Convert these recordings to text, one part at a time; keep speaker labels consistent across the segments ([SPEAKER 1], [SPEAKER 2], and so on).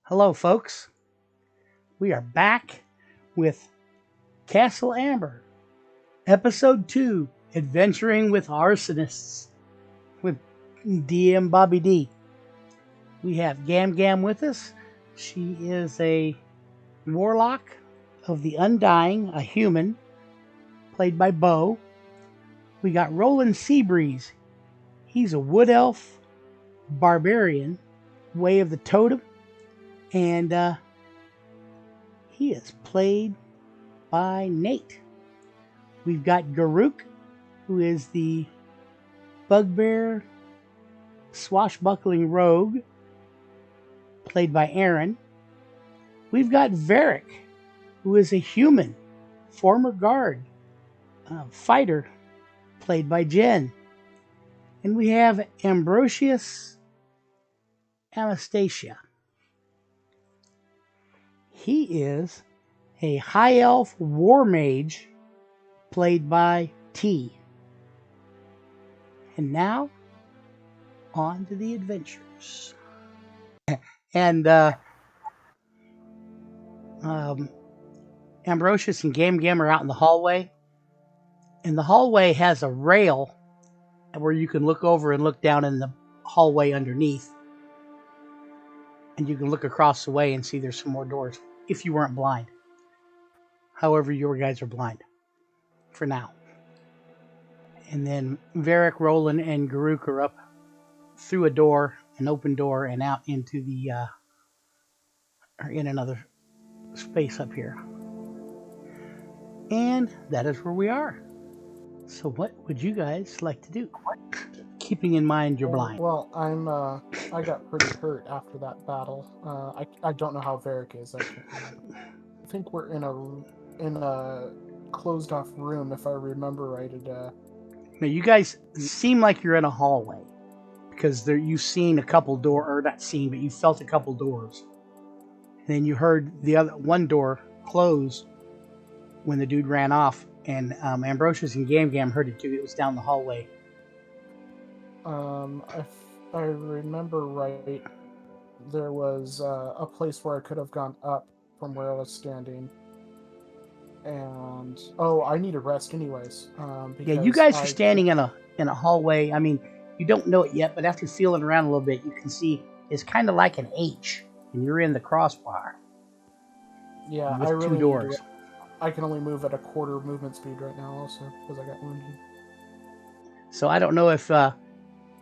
[SPEAKER 1] Hello, folks. We are back with Castle Amber, Episode 2, Adventuring with Arsonists, with DM Bobby D. We have Gam Gam with us. She is a warlock of the Undying, a human, played by Bo. We got Roland Seabreeze. He's a wood elf, barbarian, way of the totem, and he is played by Nate. We've got Garuk, who is the bugbear, swashbuckling rogue, played by Aaron. We've got Varric, who is a human, former guard, fighter, played by Jen. And we have Ambrosius Anastasia. He is a high elf war mage, played by T. And now, on to the adventures. And Ambrosius and Gam Gam are out in the hallway. And the hallway has a rail where you can look over and look down in the hallway underneath. And you can look across the way and see there's some more doors if you weren't blind. However, your guys are blind for now. And then Varric, Roland, and Garuk are up through a door, an open door, and out into the are in another space up here. And that is where we are. So what would you guys like to do? Keeping in mind you're blind.
[SPEAKER 2] Well, I got pretty hurt after that battle. I don't know how Varric is. I think we're in a closed off room, if I remember right.
[SPEAKER 1] Now you guys seem like you're in a hallway because you've seen a couple but you felt a couple doors. And then you heard the other one door close when the dude ran off, and Ambrosius and Gam Gam heard it too. It was down the hallway.
[SPEAKER 2] If I remember right, there was a place where I could have gone up from where I was standing. And I need a rest anyways.
[SPEAKER 1] Yeah, you guys are standing in a hallway. I mean, you don't know it yet, but after feeling around a little bit, you can see it's kind of like an H, and you're in the crossbar.
[SPEAKER 2] Yeah,
[SPEAKER 1] with two doors.
[SPEAKER 2] I can only move at a quarter movement speed right now, also because I got wounded.
[SPEAKER 1] So I don't know if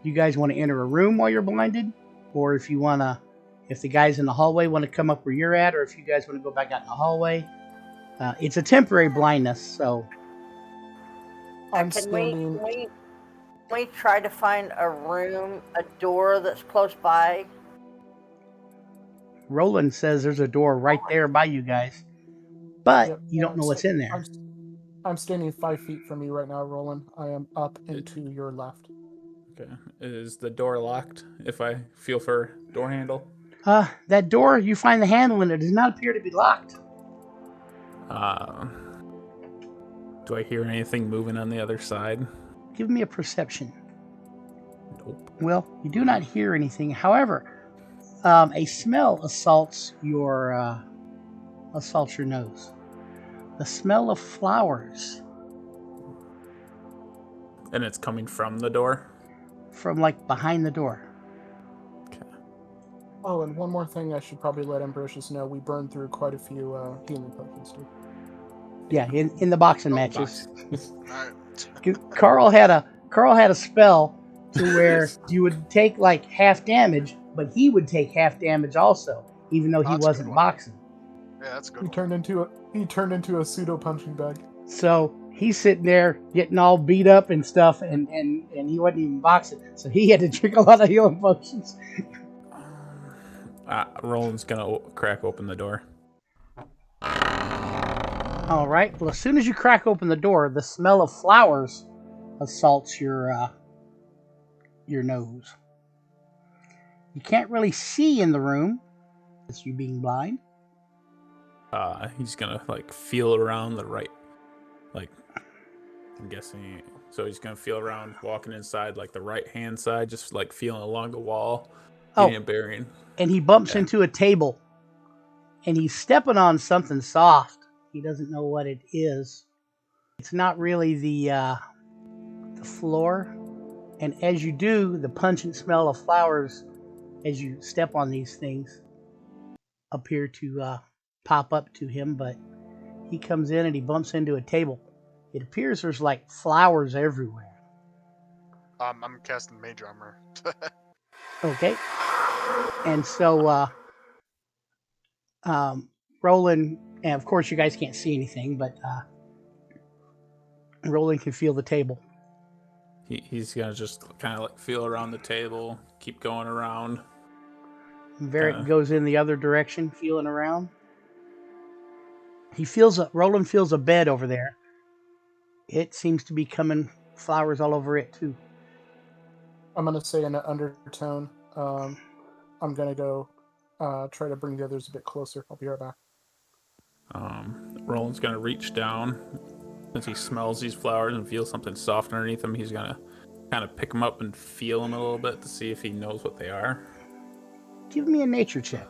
[SPEAKER 1] you guys want to enter a room while you're blinded, or if the guys in the hallway want to come up where you're at, or if you guys want to go back out in the hallway. It's a temporary blindness, so...
[SPEAKER 3] Can we try to find a room, a door that's close by?
[SPEAKER 1] Roland says there's a door right there by you guys, but you don't know what's in there.
[SPEAKER 2] I'm standing 5 feet from you right now, Roland. I am up and to your left.
[SPEAKER 4] Okay. Is the door locked if I feel for door handle?
[SPEAKER 1] That door, you find the handle in it, does not appear to be locked.
[SPEAKER 4] Do I hear anything moving on the other side?
[SPEAKER 1] Give me a perception.
[SPEAKER 4] Nope.
[SPEAKER 1] Well, you do not hear anything. However, a smell assaults your nose. The smell of flowers.
[SPEAKER 4] And it's coming from the door?
[SPEAKER 1] From like behind the door.
[SPEAKER 4] Okay.
[SPEAKER 2] Oh, and one more thing I should probably let Ambrosius know. We burned through quite a few healing potions, too.
[SPEAKER 1] Yeah, in the boxing matches. Carl had a spell to where you would take like half damage, but he would take half damage also, even though he wasn't boxing.
[SPEAKER 5] Yeah, that's good.
[SPEAKER 2] He turned into a pseudo punching bag.
[SPEAKER 1] So he's sitting there getting all beat up and stuff, and he wasn't even boxing, so he had to drink a lot of healing potions.
[SPEAKER 4] Roland's gonna crack open the door.
[SPEAKER 1] All right. Well, as soon as you crack open the door, the smell of flowers assaults your nose. You can't really see in the room. It's you being blind.
[SPEAKER 4] He's gonna feel around the right, I'm guessing. So he's gonna feel around, walking inside the right hand side, just feeling along the wall, getting a bearing.
[SPEAKER 1] And he bumps into a table and he's stepping on something soft. He doesn't know what it is. It's not really the floor. And as you do, the pungent smell of flowers as you step on these things appear to pop up to him, but he comes in and he bumps into a table. It appears there's like flowers everywhere.
[SPEAKER 5] I'm casting Mage Armor.
[SPEAKER 1] Okay. And so Roland, and of course you guys can't see anything, but Roland can feel the table.
[SPEAKER 4] He's gonna just kind of like feel around the table, keep going around.
[SPEAKER 1] Varric goes in the other direction, feeling around. Roland feels a bed over there. It seems to be coming flowers all over it too.
[SPEAKER 2] I'm gonna say in an undertone. I'm gonna go try to bring the others a bit closer. I'll be right back.
[SPEAKER 4] Roland's gonna reach down since he smells these flowers and feels something soft underneath him. He's gonna kind of pick them up and feel them a little bit to see if he knows what they are.
[SPEAKER 1] Give me a nature check.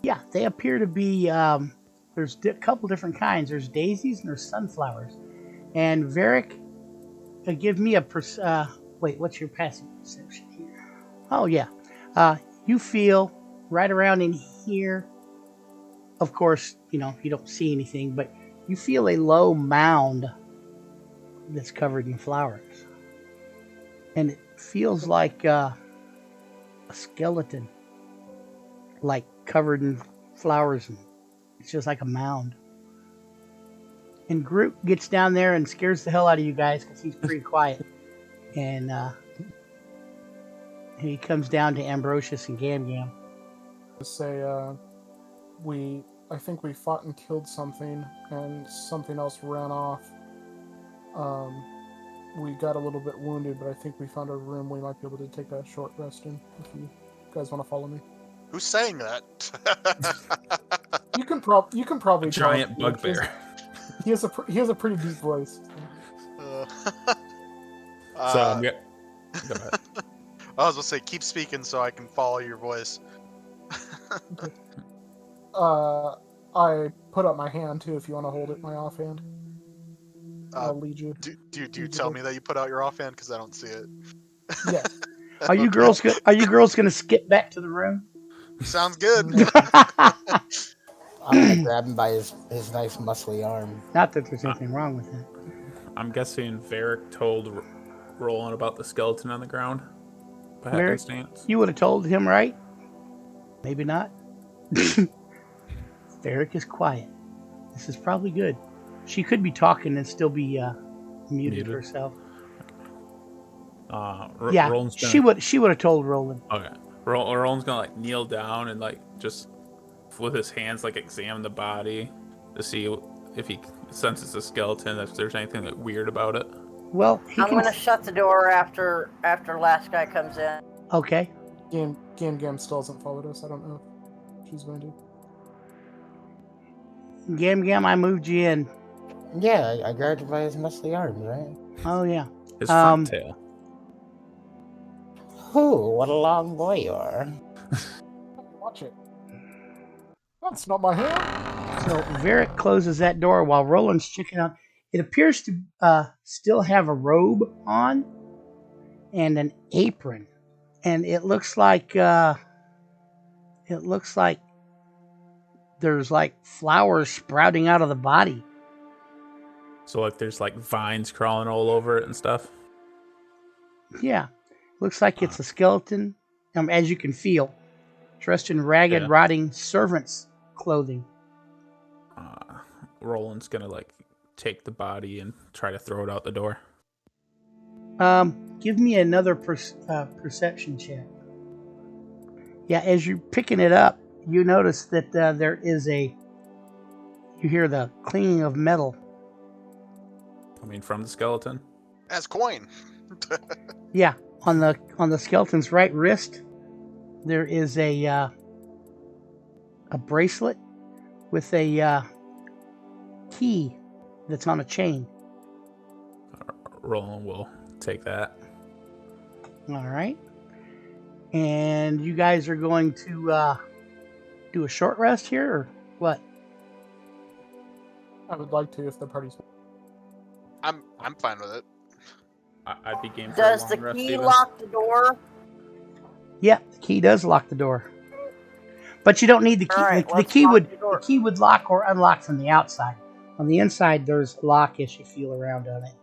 [SPEAKER 1] Yeah, they appear to be. There's a couple different kinds. There's daisies and there's sunflowers. And Varric, give me a wait. What's your passive perception here? Oh yeah, you feel right around in here. Of course, you don't see anything, but you feel a low mound that's covered in flowers, and it feels like a skeleton, like covered in flowers, and it's just like a mound. And Groot gets down there and scares the hell out of you guys because he's pretty quiet. And he comes down to Ambrosius and Gam Gam.
[SPEAKER 2] Say, I think we fought and killed something, and something else ran off. We got a little bit wounded, but I think we found a room we might be able to take a short rest in. If you guys want to follow me,
[SPEAKER 5] Who's saying that?
[SPEAKER 2] you can probably
[SPEAKER 4] Giant
[SPEAKER 2] tell.
[SPEAKER 4] bugbear.
[SPEAKER 2] He has a pretty deep voice.
[SPEAKER 4] So I'm go ahead.
[SPEAKER 5] I was gonna say, keep speaking so I can follow your voice.
[SPEAKER 2] Okay. I put up my hand too. If you want to hold it, my offhand. I'll lead you.
[SPEAKER 5] Do you tell me that you put out your offhand because I don't see it?
[SPEAKER 2] Yes.
[SPEAKER 1] Are you girls gonna skip back to the room?
[SPEAKER 5] Sounds good.
[SPEAKER 6] I'm gonna grab him by his nice muscly arm.
[SPEAKER 1] Not that there's anything wrong with that.
[SPEAKER 4] I'm guessing Varric told Roland about the skeleton on the ground. By
[SPEAKER 1] Varric,
[SPEAKER 4] happenstance.
[SPEAKER 1] you would have told him, right? Maybe not. Varric is quiet. This is probably good. She could be talking and still be muted herself. Yeah,
[SPEAKER 4] Roland's gonna,
[SPEAKER 1] she would have told Roland.
[SPEAKER 4] Okay. Roland's gonna like kneel down and like just with his hands like examine the body to see if he senses a skeleton, if there's anything like weird about it.
[SPEAKER 1] Well,
[SPEAKER 3] I'm gonna shut the door after last guy comes in.
[SPEAKER 1] Okay.
[SPEAKER 2] Gam still hasn't followed us. I don't know if she's going to.
[SPEAKER 1] Gam, I moved you in.
[SPEAKER 6] Yeah, I grabbed him by his muscly arm, right?
[SPEAKER 1] Oh yeah.
[SPEAKER 4] His front tail.
[SPEAKER 6] Ooh, what a long boy you are.
[SPEAKER 2] Watch it. That's not my hand.
[SPEAKER 1] So Varric closes that door while Roland's checking out. It appears to still have a robe on and an apron, and it looks like there's like flowers sprouting out of the body.
[SPEAKER 4] So like there's like vines crawling all over it and stuff.
[SPEAKER 1] Yeah, looks like it's a skeleton. As you can feel, dressed in ragged, rotting servant's clothing.
[SPEAKER 4] Roland's gonna like take the body and try to throw it out the door.
[SPEAKER 1] Give me another perception check. Yeah, as you're picking it up, you notice that there is you hear the clanging of metal.
[SPEAKER 4] From the skeleton?
[SPEAKER 5] As coin.
[SPEAKER 1] Yeah, on the skeleton's right wrist, there is a bracelet with a key that's on a chain.
[SPEAKER 4] Roland will take that.
[SPEAKER 1] All right. And you guys are going to do a short rest here, or what?
[SPEAKER 2] I would like to if the party's.
[SPEAKER 5] I'm fine with it.
[SPEAKER 4] I'd be game for
[SPEAKER 3] Does
[SPEAKER 4] a
[SPEAKER 3] the
[SPEAKER 4] long rest
[SPEAKER 3] key
[SPEAKER 4] even.
[SPEAKER 3] lock the door?
[SPEAKER 1] Yeah, the key does lock the door. But you don't need the key.
[SPEAKER 3] All right,
[SPEAKER 1] the
[SPEAKER 3] let's
[SPEAKER 1] key
[SPEAKER 3] lock
[SPEAKER 1] would
[SPEAKER 3] the door.
[SPEAKER 1] the key would lock or unlock from the outside. On the inside, there's a lock as you feel around on it.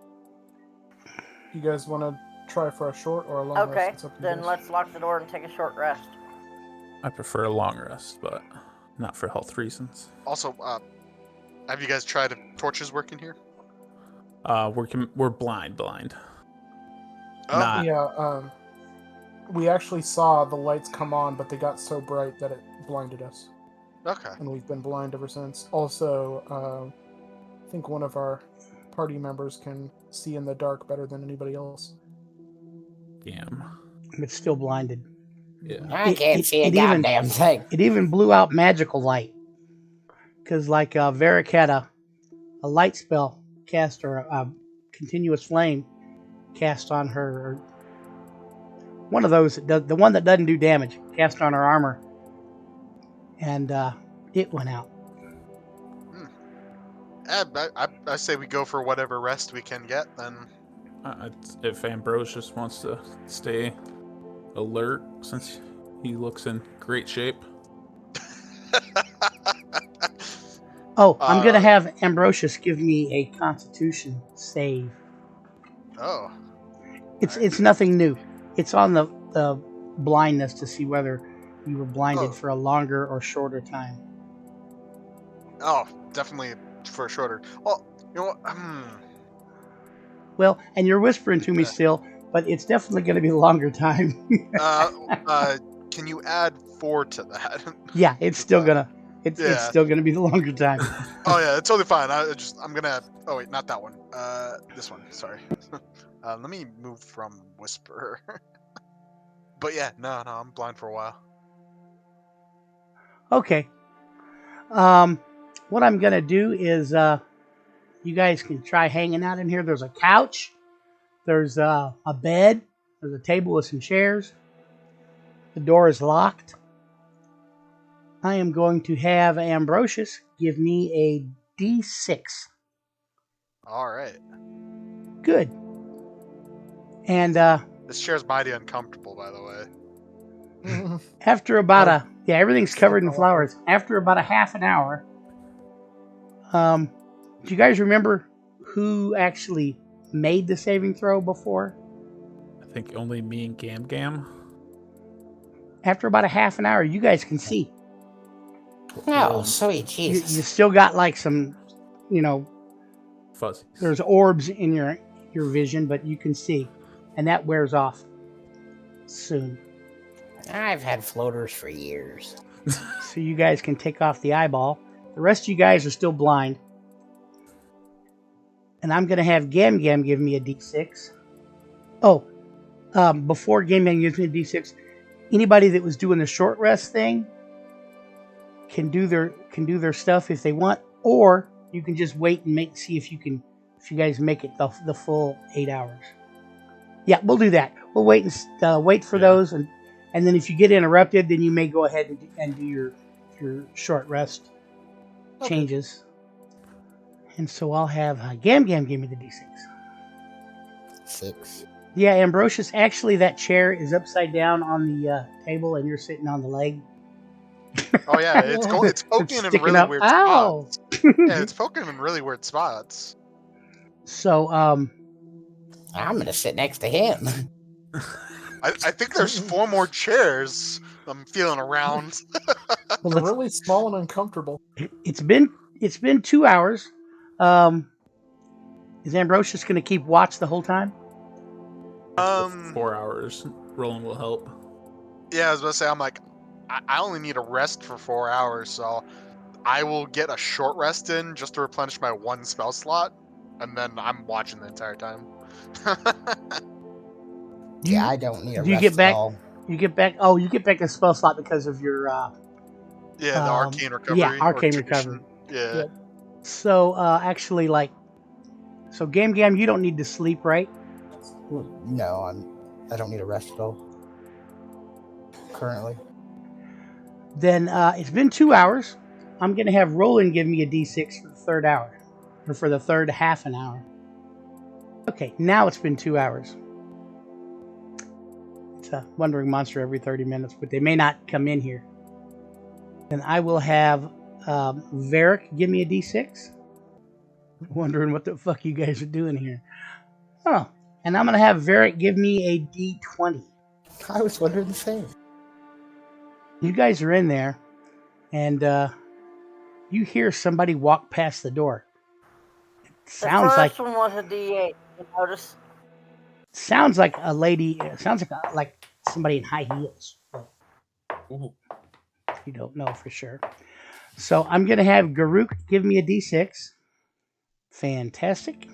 [SPEAKER 2] You guys want to try for a short or a long
[SPEAKER 3] Okay,
[SPEAKER 2] rest? It's up to you
[SPEAKER 3] then
[SPEAKER 2] guys.
[SPEAKER 3] let's lock the door and take a short rest.
[SPEAKER 4] I prefer a long rest, but not for health reasons.
[SPEAKER 5] Also, have you guys tried if torches work in here?
[SPEAKER 4] We're blind.
[SPEAKER 5] Oh,
[SPEAKER 4] Not-
[SPEAKER 2] Yeah, we actually saw the lights come on, but they got so bright that it blinded us.
[SPEAKER 5] okay.
[SPEAKER 2] And we've been blind ever since. Also, I think one of our party members can see in the dark better than anybody else.
[SPEAKER 4] Damn.
[SPEAKER 1] It's still blinded.
[SPEAKER 4] Yeah.
[SPEAKER 6] I can't see a
[SPEAKER 1] it even-
[SPEAKER 6] goddamn thing.
[SPEAKER 1] It even blew out magical light. Because like Varric had a light spell cast, or a continuous flame cast on her. Or one of those, that does, the one that doesn't do damage, cast on her armor. And it went out.
[SPEAKER 5] I say we go for whatever rest we can get, then.
[SPEAKER 4] If Ambrosius wants to stay alert, since he looks in great shape.
[SPEAKER 1] Oh, I'm going to have Ambrosius give me a Constitution save.
[SPEAKER 5] Oh.
[SPEAKER 1] It's nothing new. It's on the blindness to see whether you were blinded
[SPEAKER 5] Oh.
[SPEAKER 1] for a longer or shorter time.
[SPEAKER 5] Oh, definitely for a shorter. Oh, you know what?
[SPEAKER 1] Well, and you're whispering to me
[SPEAKER 5] Yeah.
[SPEAKER 1] still, but it's definitely going to be a longer time.
[SPEAKER 5] Can you add 4 to that?
[SPEAKER 1] Yeah, it's still gonna. It's
[SPEAKER 5] Yeah.
[SPEAKER 1] still gonna be the longer time.
[SPEAKER 5] Oh yeah, it's totally fine. I'm gonna. Oh wait, not that one. This one. Sorry. Let me move from whisper. But yeah, no, I'm blind for a while.
[SPEAKER 1] Okay. What I'm gonna do is, you guys can try hanging out in here. There's a couch. There's a bed. There's a table with some chairs. The door is locked. I am going to have Ambrosius give me a D6.
[SPEAKER 5] All right.
[SPEAKER 1] Good. And
[SPEAKER 5] This chair's mighty uncomfortable, by the way.
[SPEAKER 1] after about everything's covered in flowers. After about a half an hour, do you guys remember who actually made the saving throw before?
[SPEAKER 4] I think only me and Gam.
[SPEAKER 1] After about a half an hour, you guys can see.
[SPEAKER 6] Oh, sweet
[SPEAKER 1] You
[SPEAKER 6] Jesus.
[SPEAKER 1] still got like some,
[SPEAKER 4] Fuzzies.
[SPEAKER 1] there's orbs in your vision, but you can see. And that wears off soon.
[SPEAKER 6] I've had floaters for years.
[SPEAKER 1] So you guys can take off the eyeball. The rest of you guys are still blind. And I'm going to have Gam give me a D6. Oh, before Gam gives me a D6, anybody that was doing the short rest thing can do their stuff if they want, or you can just wait and see if you guys make it the full 8 hours. Yeah, we'll do that. We'll wait for those, and then if you get interrupted, then you may go ahead and do your short rest changes. And so I'll have Gam give me the D6.
[SPEAKER 6] 6.
[SPEAKER 1] Yeah, Ambrosius, actually that chair is upside down on the table, and you're sitting on the leg.
[SPEAKER 5] Oh yeah, it's poking in
[SPEAKER 1] Sticking
[SPEAKER 5] really
[SPEAKER 1] up.
[SPEAKER 5] weird
[SPEAKER 1] Ow!
[SPEAKER 5] spots. Yeah, it's poking in really weird spots.
[SPEAKER 1] So,
[SPEAKER 6] I'm gonna sit next to him.
[SPEAKER 5] I think there's 4 more chairs I'm feeling around.
[SPEAKER 1] well,
[SPEAKER 2] They're really small and uncomfortable.
[SPEAKER 1] it's been 2 hours. Is Ambrosius going to keep watch the whole time?
[SPEAKER 4] 4 hours. Rolling will help.
[SPEAKER 5] Yeah, I was about to say, I'm like, I only need a rest for 4 hours, so I will get a short rest in just to replenish my 1 spell slot, and then I'm watching the entire time.
[SPEAKER 6] Yeah, I don't need a
[SPEAKER 1] do you
[SPEAKER 6] rest
[SPEAKER 1] get back-
[SPEAKER 6] at all.
[SPEAKER 1] You get back. Oh, you get back a spell slot because of your.
[SPEAKER 5] Yeah, the arcane recovery.
[SPEAKER 1] Yeah,
[SPEAKER 5] or
[SPEAKER 1] arcane
[SPEAKER 5] tradition.
[SPEAKER 1] recovery.
[SPEAKER 5] Yeah.
[SPEAKER 2] Yeah.
[SPEAKER 1] So actually, so Gam, you don't need to sleep, right?
[SPEAKER 6] No, I don't need a rest at all. Currently.
[SPEAKER 1] Then it's been 2 hours. I'm going to have Roland give me a d6 for the third hour, or for the third half an hour. Okay, now it's been 2 hours. It's a wandering monster every 30 minutes, but they may not come in here. Then I will have Varric give me a d6. Wondering what the fuck you guys are doing here. Oh, and I'm going to have Varric give me a d20.
[SPEAKER 6] I was wondering the same.
[SPEAKER 1] You guys are in there, and you hear somebody walk past the door.
[SPEAKER 3] The first one was a D8. You notice?
[SPEAKER 1] Sounds like a lady. Sounds like somebody in high heels.
[SPEAKER 4] Ooh.
[SPEAKER 1] You don't know for sure. So I'm going to have Garuk give me a d6. Fantastic.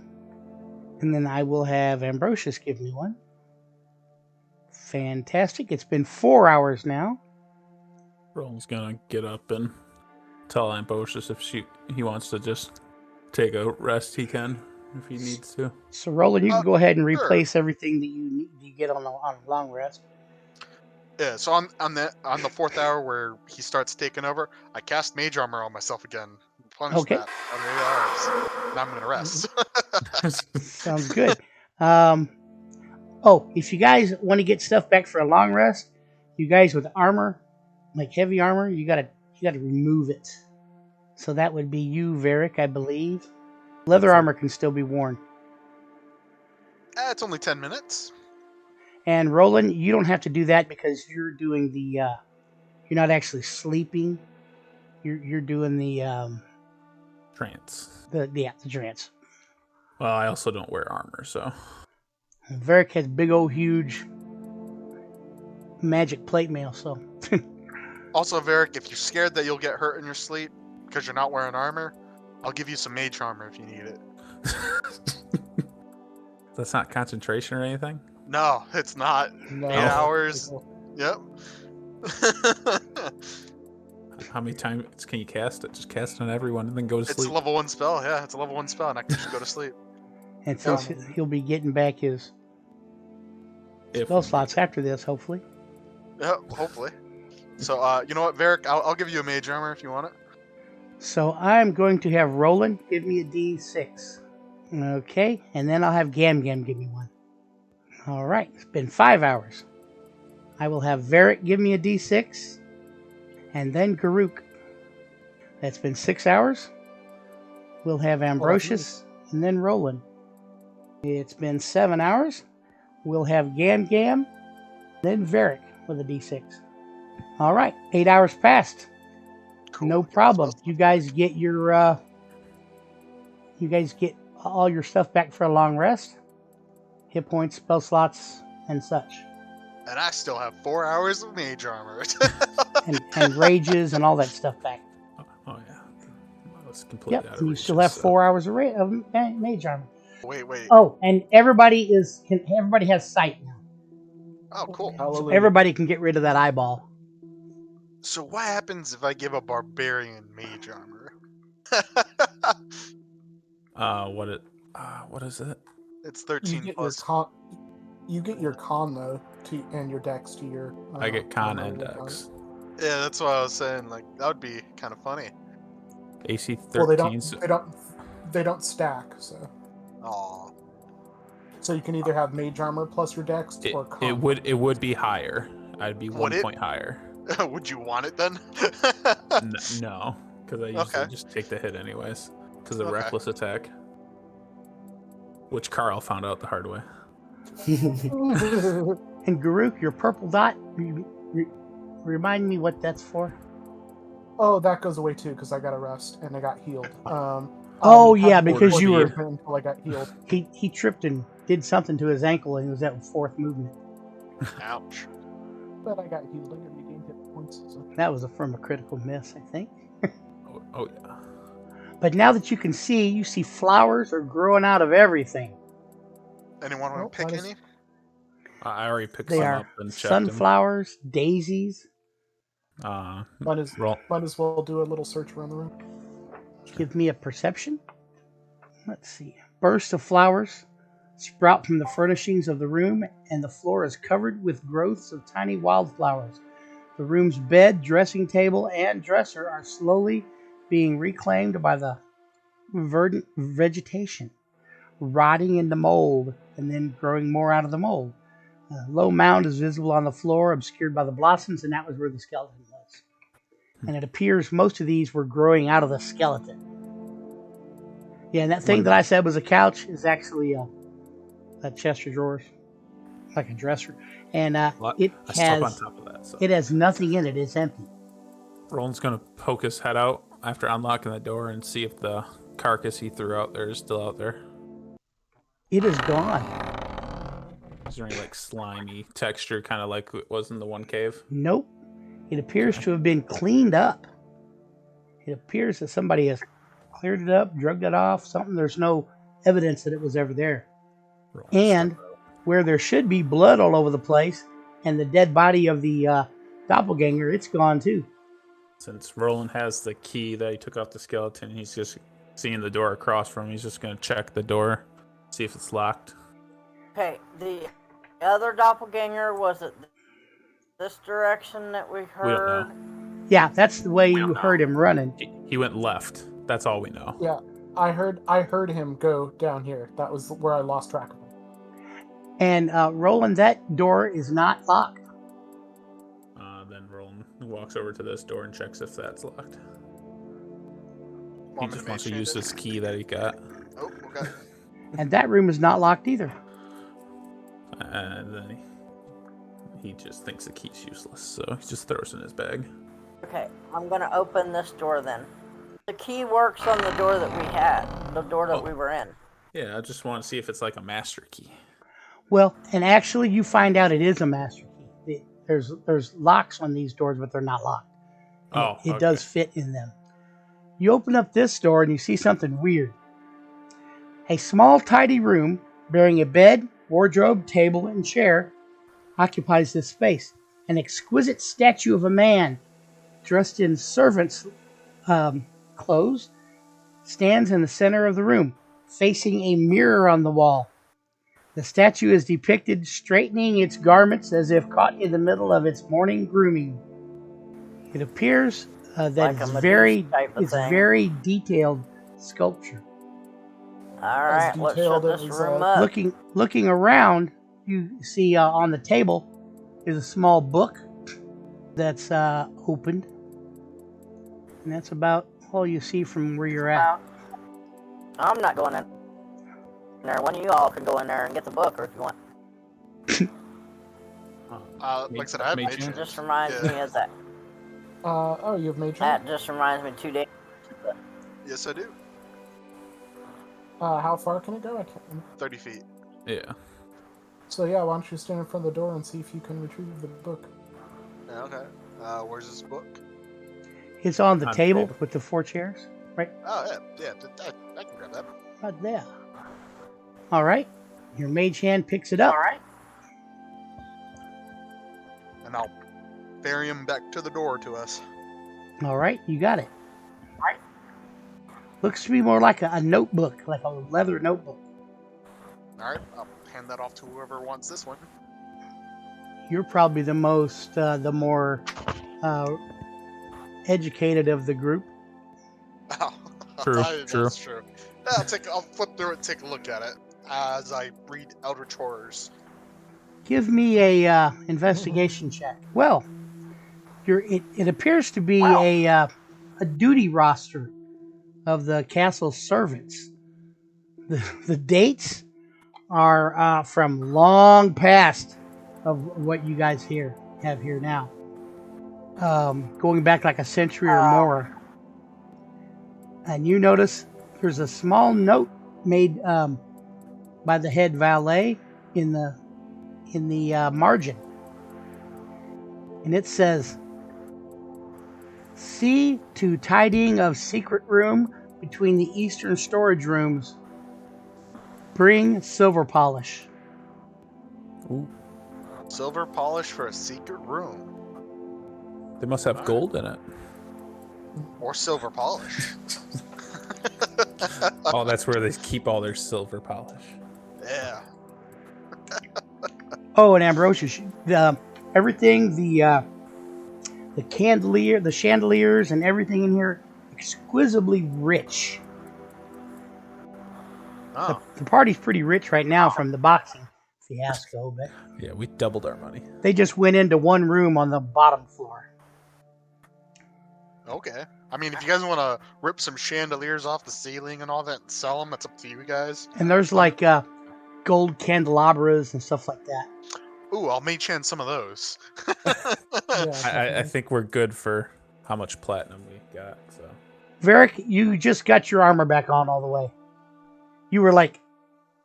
[SPEAKER 1] And then I will have Ambrosius give me one. Fantastic. It's been 4 hours now.
[SPEAKER 4] Roland's gonna get up and tell Ambrosius if he wants to just take a rest, he can, if he needs to.
[SPEAKER 1] So Roland, you can go ahead and
[SPEAKER 5] Sure.
[SPEAKER 1] replace everything that you get on a long rest.
[SPEAKER 5] Yeah, so on the fourth hour where he starts taking over, I cast Mage Armor on myself again. Replenish
[SPEAKER 1] Okay.
[SPEAKER 5] that on 8 hours. Now I'm gonna rest.
[SPEAKER 1] Sounds good. If you guys want to get stuff back for a long rest, you guys with armor, like heavy armor, you gotta remove it. So that would be you, Varric, I believe. Leather armor can still be worn.
[SPEAKER 5] It's only 10 minutes.
[SPEAKER 1] And Roland, you don't have to do that because you're doing the. You're not actually sleeping. You're doing the
[SPEAKER 4] Trance.
[SPEAKER 1] the trance.
[SPEAKER 4] Well, I also don't wear armor, so.
[SPEAKER 1] Varric has big old huge magic plate mail, so.
[SPEAKER 5] Also, Varric, if you're scared that you'll get hurt in your sleep because you're not wearing armor, I'll give you some Mage Armor if you need it.
[SPEAKER 4] That's not concentration or anything?
[SPEAKER 5] No, it's not.
[SPEAKER 2] No.
[SPEAKER 5] 8 hours. Yep.
[SPEAKER 4] How many times can you cast it? Just cast it on everyone and then go to
[SPEAKER 5] It's
[SPEAKER 4] sleep.
[SPEAKER 5] a level 1 spell, yeah. It's a level 1 spell, and I can just go to sleep.
[SPEAKER 1] And since he'll be getting back his spell slots after this, hopefully.
[SPEAKER 5] Yep, hopefully. So, you know what, Varric? I'll give you a Mage Armor if you want it.
[SPEAKER 1] So I'm going to have Roland give me a d6. Okay, and then I'll have Gam give me one. All right, it's been 5 hours. I will have Varric give me a d6, and then Garuk. That's been 6 hours. We'll have Ambrosius, and then Roland. It's been 7 hours. We'll have Gam, then Varric with a d6. All right, 8 hours passed.
[SPEAKER 5] Cool.
[SPEAKER 1] No problem. You guys get your all your stuff back for a long rest. Hit points, spell slots, and such.
[SPEAKER 5] And I still have 4 hours of Mage Armor.
[SPEAKER 1] and rages and all that stuff back.
[SPEAKER 4] Oh, yeah. I was completely out of
[SPEAKER 1] You
[SPEAKER 4] reach,
[SPEAKER 1] still have
[SPEAKER 4] so.
[SPEAKER 1] 4 hours of mage armor.
[SPEAKER 5] Wait.
[SPEAKER 1] Oh, and everybody has sight now.
[SPEAKER 5] Oh, cool.
[SPEAKER 1] So
[SPEAKER 2] Hallelujah.
[SPEAKER 1] everybody can get rid of that eyeball.
[SPEAKER 5] So what happens if I give a Barbarian Mage Armor?
[SPEAKER 4] What is it?
[SPEAKER 5] It's
[SPEAKER 2] You
[SPEAKER 5] 13
[SPEAKER 2] get
[SPEAKER 5] plus.
[SPEAKER 2] you get your con though, and your dex to your.
[SPEAKER 4] I get con
[SPEAKER 2] armor
[SPEAKER 4] and
[SPEAKER 2] with
[SPEAKER 4] dex.
[SPEAKER 5] Yeah, that's what I was saying. Like, that would be kind of funny.
[SPEAKER 4] AC 13.
[SPEAKER 2] Well, they don't stack. So
[SPEAKER 5] Aw.
[SPEAKER 2] you can either have mage armor plus your dex or con.
[SPEAKER 4] It would be higher. I'd be
[SPEAKER 5] Would
[SPEAKER 4] 1
[SPEAKER 5] it?
[SPEAKER 4] point higher.
[SPEAKER 5] Would you want it then?
[SPEAKER 4] No, because I usually just take the hit anyways. Because of the reckless attack. Which Carl found out the hard way.
[SPEAKER 1] And Garuk, your purple dot, remind me what that's for.
[SPEAKER 2] Oh, that goes away too because I got a rest and I got healed.
[SPEAKER 1] Because you were.
[SPEAKER 2] Until I got healed.
[SPEAKER 1] He tripped and did something to his ankle, and he was at fourth movement.
[SPEAKER 5] Ouch.
[SPEAKER 2] But I got healed. I regained hit points. So.
[SPEAKER 1] That was from a critical miss, I think.
[SPEAKER 4] Oh yeah.
[SPEAKER 1] But now that you can see, you see flowers are growing out of everything.
[SPEAKER 5] Anyone want to pick any?
[SPEAKER 4] I already picked
[SPEAKER 1] They
[SPEAKER 4] some
[SPEAKER 1] are
[SPEAKER 4] up and checked
[SPEAKER 1] sunflowers, daisies.
[SPEAKER 4] them.
[SPEAKER 2] Might as well do a little search around the room.
[SPEAKER 1] Give me a perception. Let's see. Bursts of flowers sprout from the furnishings of the room, and the floor is covered with growths of tiny wildflowers. The room's bed, dressing table, and dresser are slowly being reclaimed by the verdant vegetation, rotting into mold and then growing more out of the mold. A low mound is visible on the floor, obscured by the blossoms, and that was where the skeleton was. And it appears most of these were growing out of the skeleton. Yeah, and that thing that I said was a couch is actually a chest of drawers, like a dresser. And it
[SPEAKER 4] I slept on
[SPEAKER 1] has
[SPEAKER 4] top of that. So.
[SPEAKER 1] it has nothing in it. It's empty.
[SPEAKER 4] Roland's gonna poke his head out after unlocking the door and see if the carcass he threw out there is still out there.
[SPEAKER 1] It is gone.
[SPEAKER 4] Is there any like slimy texture, kind of like it was in the one cave?
[SPEAKER 1] Nope. It appears to have been cleaned up. It appears that somebody has cleared it up, drugged it off, something. There's no evidence that it was ever there. And where there should be blood all over the place and the dead body of the doppelganger, it's gone too.
[SPEAKER 4] Since Roland has the key that he took off the skeleton, he's just seeing the door across from him. He's just going to check the door, see if it's locked.
[SPEAKER 3] Okay, the other doppelganger, was it this direction that we heard?
[SPEAKER 4] We don't know.
[SPEAKER 1] Yeah, that's the way you heard him running.
[SPEAKER 4] He went left. That's all we know.
[SPEAKER 2] Yeah, I heard him go down here. That was where I lost track of him.
[SPEAKER 1] And Roland, that door is not locked.
[SPEAKER 4] Then Roland walks over to this door and checks if that's locked. He just wants to use this key that he got.
[SPEAKER 5] Oh, okay.
[SPEAKER 1] And that room is not locked either.
[SPEAKER 4] And then he just thinks the key's useless, so he just throws it in his bag.
[SPEAKER 3] Okay, I'm gonna open this door then. The key works on the door that we had, the door that we were in.
[SPEAKER 4] Yeah, I just want to see if it's like a master key.
[SPEAKER 1] Well, and actually you find out it is a master key. There's locks on these doors, but they're not locked. It does fit in them. You open up this door and you see something weird. A small, tidy room bearing a bed, wardrobe, table, and chair occupies this space. An exquisite statue of a man dressed in servant's clothes stands in the center of the room, facing a mirror on the wall. The statue is depicted straightening its garments as if caught in the middle of its morning grooming. It appears that
[SPEAKER 3] Like
[SPEAKER 1] it's
[SPEAKER 3] a
[SPEAKER 1] very
[SPEAKER 3] Medusa type of thing.
[SPEAKER 1] very detailed sculpture.
[SPEAKER 3] Alright, let's shut
[SPEAKER 2] detailed
[SPEAKER 3] this
[SPEAKER 2] as,
[SPEAKER 3] room up.
[SPEAKER 1] Looking around, you see on the table is a small book that's opened, and that's about all you see from where you're at.
[SPEAKER 3] I'm not going in there. One of you all can go in there and get the book, or if you want.
[SPEAKER 5] Like I said, I have
[SPEAKER 4] Mage
[SPEAKER 5] mage
[SPEAKER 4] hand?
[SPEAKER 5] hand.
[SPEAKER 3] Just reminds me of that.
[SPEAKER 2] Oh, you have mage hand?
[SPEAKER 3] That just reminds me 2 days.
[SPEAKER 5] Yes, I do.
[SPEAKER 2] How far can it go? I can't.
[SPEAKER 5] 30 feet.
[SPEAKER 4] Yeah.
[SPEAKER 2] So yeah, why don't you stand in front of the door and see if you can retrieve the book?
[SPEAKER 5] Yeah, okay. Where's this book?
[SPEAKER 1] It's on the
[SPEAKER 4] On the
[SPEAKER 1] table
[SPEAKER 4] table.
[SPEAKER 1] with the 4 chairs, right?
[SPEAKER 5] Oh, yeah. I can grab that.
[SPEAKER 1] Right there. All right. Your mage hand picks it up.
[SPEAKER 3] Alright.
[SPEAKER 5] And I'll ferry him back to the door to us.
[SPEAKER 1] All right, you got it.
[SPEAKER 3] Right.
[SPEAKER 1] Looks to be more like a notebook, like a leather notebook.
[SPEAKER 5] Alright, I'll hand that off to whoever wants this one.
[SPEAKER 1] You're probably the more educated of the group.
[SPEAKER 5] Oh,
[SPEAKER 4] True,
[SPEAKER 5] That's true. I'll flip through it and take a look at it as I read Eldritch Horrors.
[SPEAKER 1] Give me a investigation check. Well, it appears to be a duty roster of the castle's servants. The dates are from long past of what you guys have here now, going back like a century or more. And you notice there's a small note made by the head valet in the margin, and it says, "See to tidying of secret room between the eastern storage rooms. Bring silver polish."
[SPEAKER 4] Ooh.
[SPEAKER 5] Silver polish for a secret room.
[SPEAKER 4] They must have gold in it.
[SPEAKER 5] Or silver polish.
[SPEAKER 4] Oh, that's where they keep all their silver polish.
[SPEAKER 5] Yeah.
[SPEAKER 1] Oh, and Ambrosius, everything the The chandeliers, and everything in here exquisitely rich.
[SPEAKER 5] Oh,
[SPEAKER 1] The party's pretty rich right now from the boxing fiasco, but
[SPEAKER 4] Yeah, we doubled our money.
[SPEAKER 1] they just went into one room on the bottom floor.
[SPEAKER 5] okay. I mean, if you guys want to rip some chandeliers off the ceiling and all that and sell them, that's up to you guys.
[SPEAKER 1] And there's like gold candelabras and stuff like that.
[SPEAKER 5] Ooh, I'll mage hand some of those.
[SPEAKER 2] Yeah,
[SPEAKER 4] I
[SPEAKER 2] definitely.
[SPEAKER 4] think we're good for how much platinum we got. So
[SPEAKER 1] Varric, you just got your armor back on all the way. You were like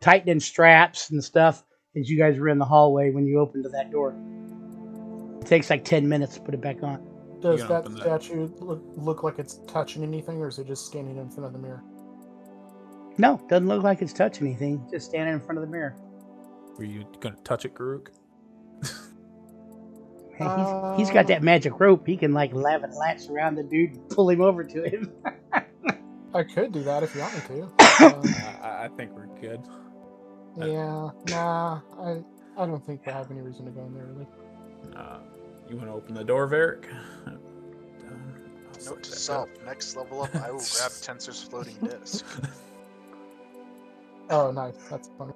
[SPEAKER 1] tightening straps and stuff as you guys were in the hallway when you opened to that door. It takes like 10 minutes to put it back on.
[SPEAKER 2] Does
[SPEAKER 4] can
[SPEAKER 2] that
[SPEAKER 4] open that.
[SPEAKER 2] statue look like it's touching anything, or is it just standing in front of the mirror?
[SPEAKER 1] No, doesn't look like it's touching anything. Just standing in front of the mirror.
[SPEAKER 4] were you gonna touch it, Karuk?
[SPEAKER 1] Hey, he's got that magic rope. He can like latch around the dude and pull him over to him.
[SPEAKER 2] I could do that if you want me to.
[SPEAKER 4] I think we're good.
[SPEAKER 2] Yeah, nah, I don't think we have any reason to go in there, really.
[SPEAKER 4] You want to open the door, Varric?
[SPEAKER 5] Note to self: next level up, I will grab Tensor's floating disc.
[SPEAKER 2] Oh, nice. That's funny.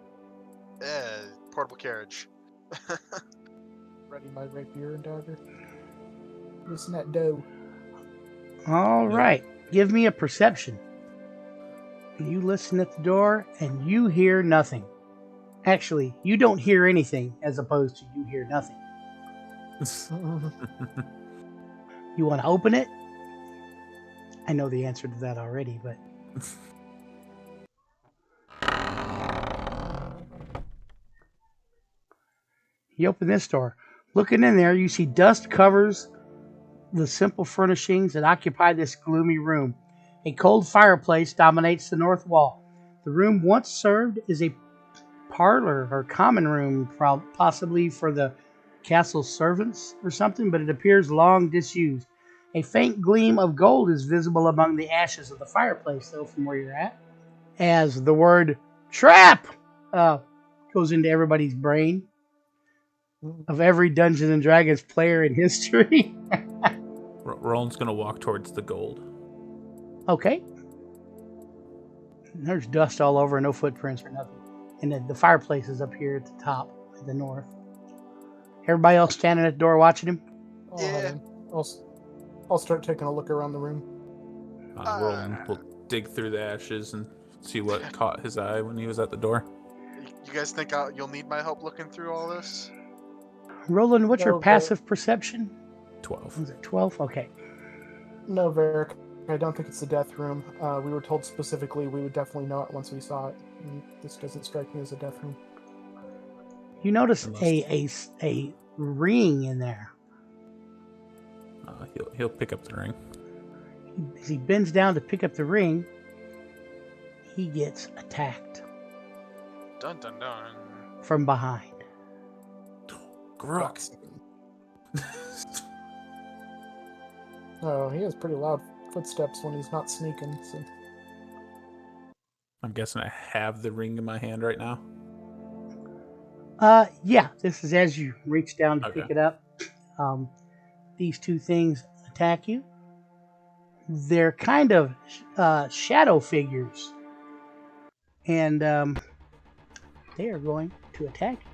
[SPEAKER 5] Portable carriage.
[SPEAKER 2] Ready my rapier and dagger. Listen that dough.
[SPEAKER 1] All right. Give me a perception. You listen at the door and you hear nothing. Actually, you don't hear anything as opposed to you hear nothing. You want to open it? I know the answer to that already, but... You open this door. Looking in there, you see dust covers the simple furnishings that occupy this gloomy room. A cold fireplace dominates the north wall. The room once served as a parlor or common room, possibly for the castle's servants or something, but it appears long disused. A faint gleam of gold is visible among the ashes of the fireplace, though, from where you're at, as the word trap goes into everybody's brain of every Dungeons and Dragons player in history.
[SPEAKER 4] Roland's gonna walk towards the gold.
[SPEAKER 1] Okay. There's dust all over, no footprints or nothing. And then the fireplace is up here at the top, at the north. Everybody else standing at the door watching him?
[SPEAKER 2] I'll head in. I'll start taking a look around the room.
[SPEAKER 4] Roland will dig through the ashes and see what caught his eye when he was at the door.
[SPEAKER 5] You guys think you'll need my help looking through all this?
[SPEAKER 1] Roland, what's your
[SPEAKER 2] Okay.
[SPEAKER 1] passive perception?
[SPEAKER 4] 12.
[SPEAKER 1] Was it 12? Okay.
[SPEAKER 2] No, Varric, I don't think it's the death room. We were told specifically we would definitely know it once we saw it. And this doesn't strike me as a death room.
[SPEAKER 1] You notice a ring in there.
[SPEAKER 4] He'll pick up the ring.
[SPEAKER 1] As he bends down to pick up the ring, he gets attacked
[SPEAKER 5] Dun dun dun.
[SPEAKER 1] from behind.
[SPEAKER 4] Grux.
[SPEAKER 2] Oh, he has pretty loud footsteps when he's not sneaking. So.
[SPEAKER 4] I'm guessing I have the ring in my hand right now.
[SPEAKER 1] Yeah, this is as you reach down to
[SPEAKER 4] Okay.
[SPEAKER 1] pick it up. These two things attack you. They're kind of shadow figures. And they are going to attack you.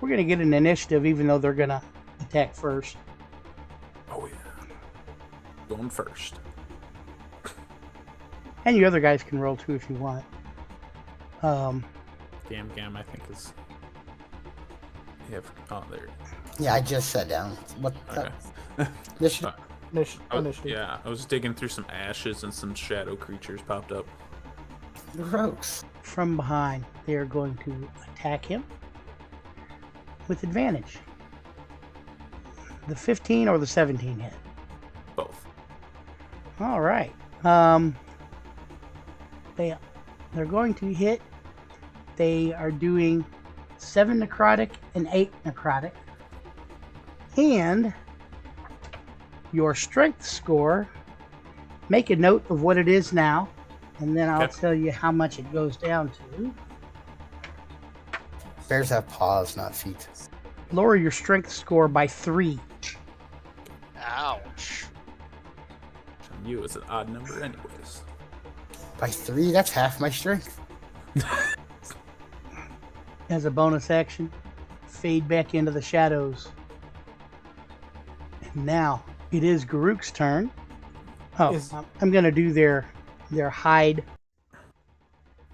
[SPEAKER 1] We're going to get an initiative even though they're going to attack first.
[SPEAKER 4] Oh yeah. Going first.
[SPEAKER 1] And you other guys can roll too if you want.
[SPEAKER 4] Gam I think is. There.
[SPEAKER 6] Yeah, I just sat down. What?
[SPEAKER 4] Okay.
[SPEAKER 6] Initiative?
[SPEAKER 2] Initiative.
[SPEAKER 4] Yeah, I was digging through some ashes and some shadow creatures popped up.
[SPEAKER 6] Gross.
[SPEAKER 1] From behind, they are going to attack him with advantage. The 15 or the 17 hit.
[SPEAKER 4] Both.
[SPEAKER 1] All right. They're going to hit. They are doing 7 necrotic and 8 necrotic. And your strength score, make a note of what it is now, and then I'll
[SPEAKER 4] Okay.
[SPEAKER 1] tell you how much it goes down to.
[SPEAKER 6] Bears have paws, not feet.
[SPEAKER 1] Lower your strength score by 3.
[SPEAKER 5] Ouch.
[SPEAKER 4] You is an odd number, anyways.
[SPEAKER 6] By 3, that's half my strength.
[SPEAKER 1] As a bonus action, fade back into the shadows. And now it is Garuk's turn. Oh, I'm gonna do their hide.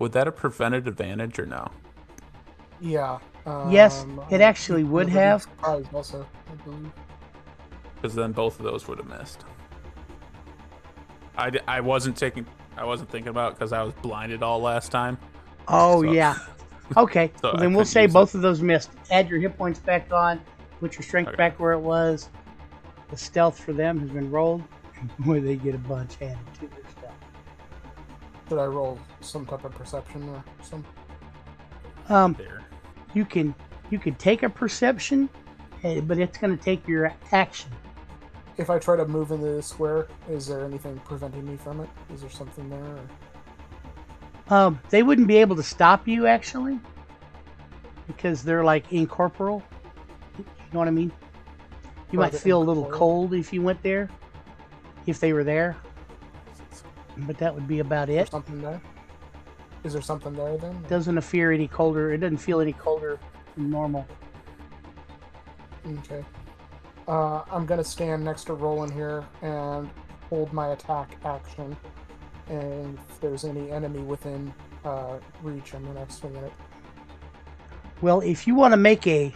[SPEAKER 4] Would that have prevented advantage or no?
[SPEAKER 2] Yeah.
[SPEAKER 1] Yes, it actually would have.
[SPEAKER 2] Also, I believe.
[SPEAKER 4] Because then both of those would have missed. I wasn't thinking about it because I was blinded all last time.
[SPEAKER 1] Oh,
[SPEAKER 4] So-
[SPEAKER 1] yeah. Okay,
[SPEAKER 4] So
[SPEAKER 1] well,
[SPEAKER 4] I
[SPEAKER 1] then we'll
[SPEAKER 4] couldn't
[SPEAKER 1] say
[SPEAKER 4] use
[SPEAKER 1] both of those missed. Add your hit points back on. Put your strength
[SPEAKER 4] Okay.
[SPEAKER 1] back where it was. The stealth for them has been rolled. Where they get a bunch added to their stealth.
[SPEAKER 2] Did I roll some type of perception or some?
[SPEAKER 4] There.
[SPEAKER 1] You can take a perception, but it's going to take your action.
[SPEAKER 2] If I try to move into the square, is there anything preventing me from it? Is there something there? Or...
[SPEAKER 1] They wouldn't be able to stop you, actually, because they're like incorporeal. You know what I mean? You might feel a little cold if you went there, if they were there. But that would be about
[SPEAKER 2] Is
[SPEAKER 1] it.
[SPEAKER 2] there something there? Is there something there then?
[SPEAKER 1] It doesn't appear any colder. It doesn't feel any colder than normal.
[SPEAKER 2] Okay. I'm gonna stand next to Roland here and hold my attack action. And if there's any enemy within reach, I'm gonna swing at it.
[SPEAKER 1] Well, if you want to make a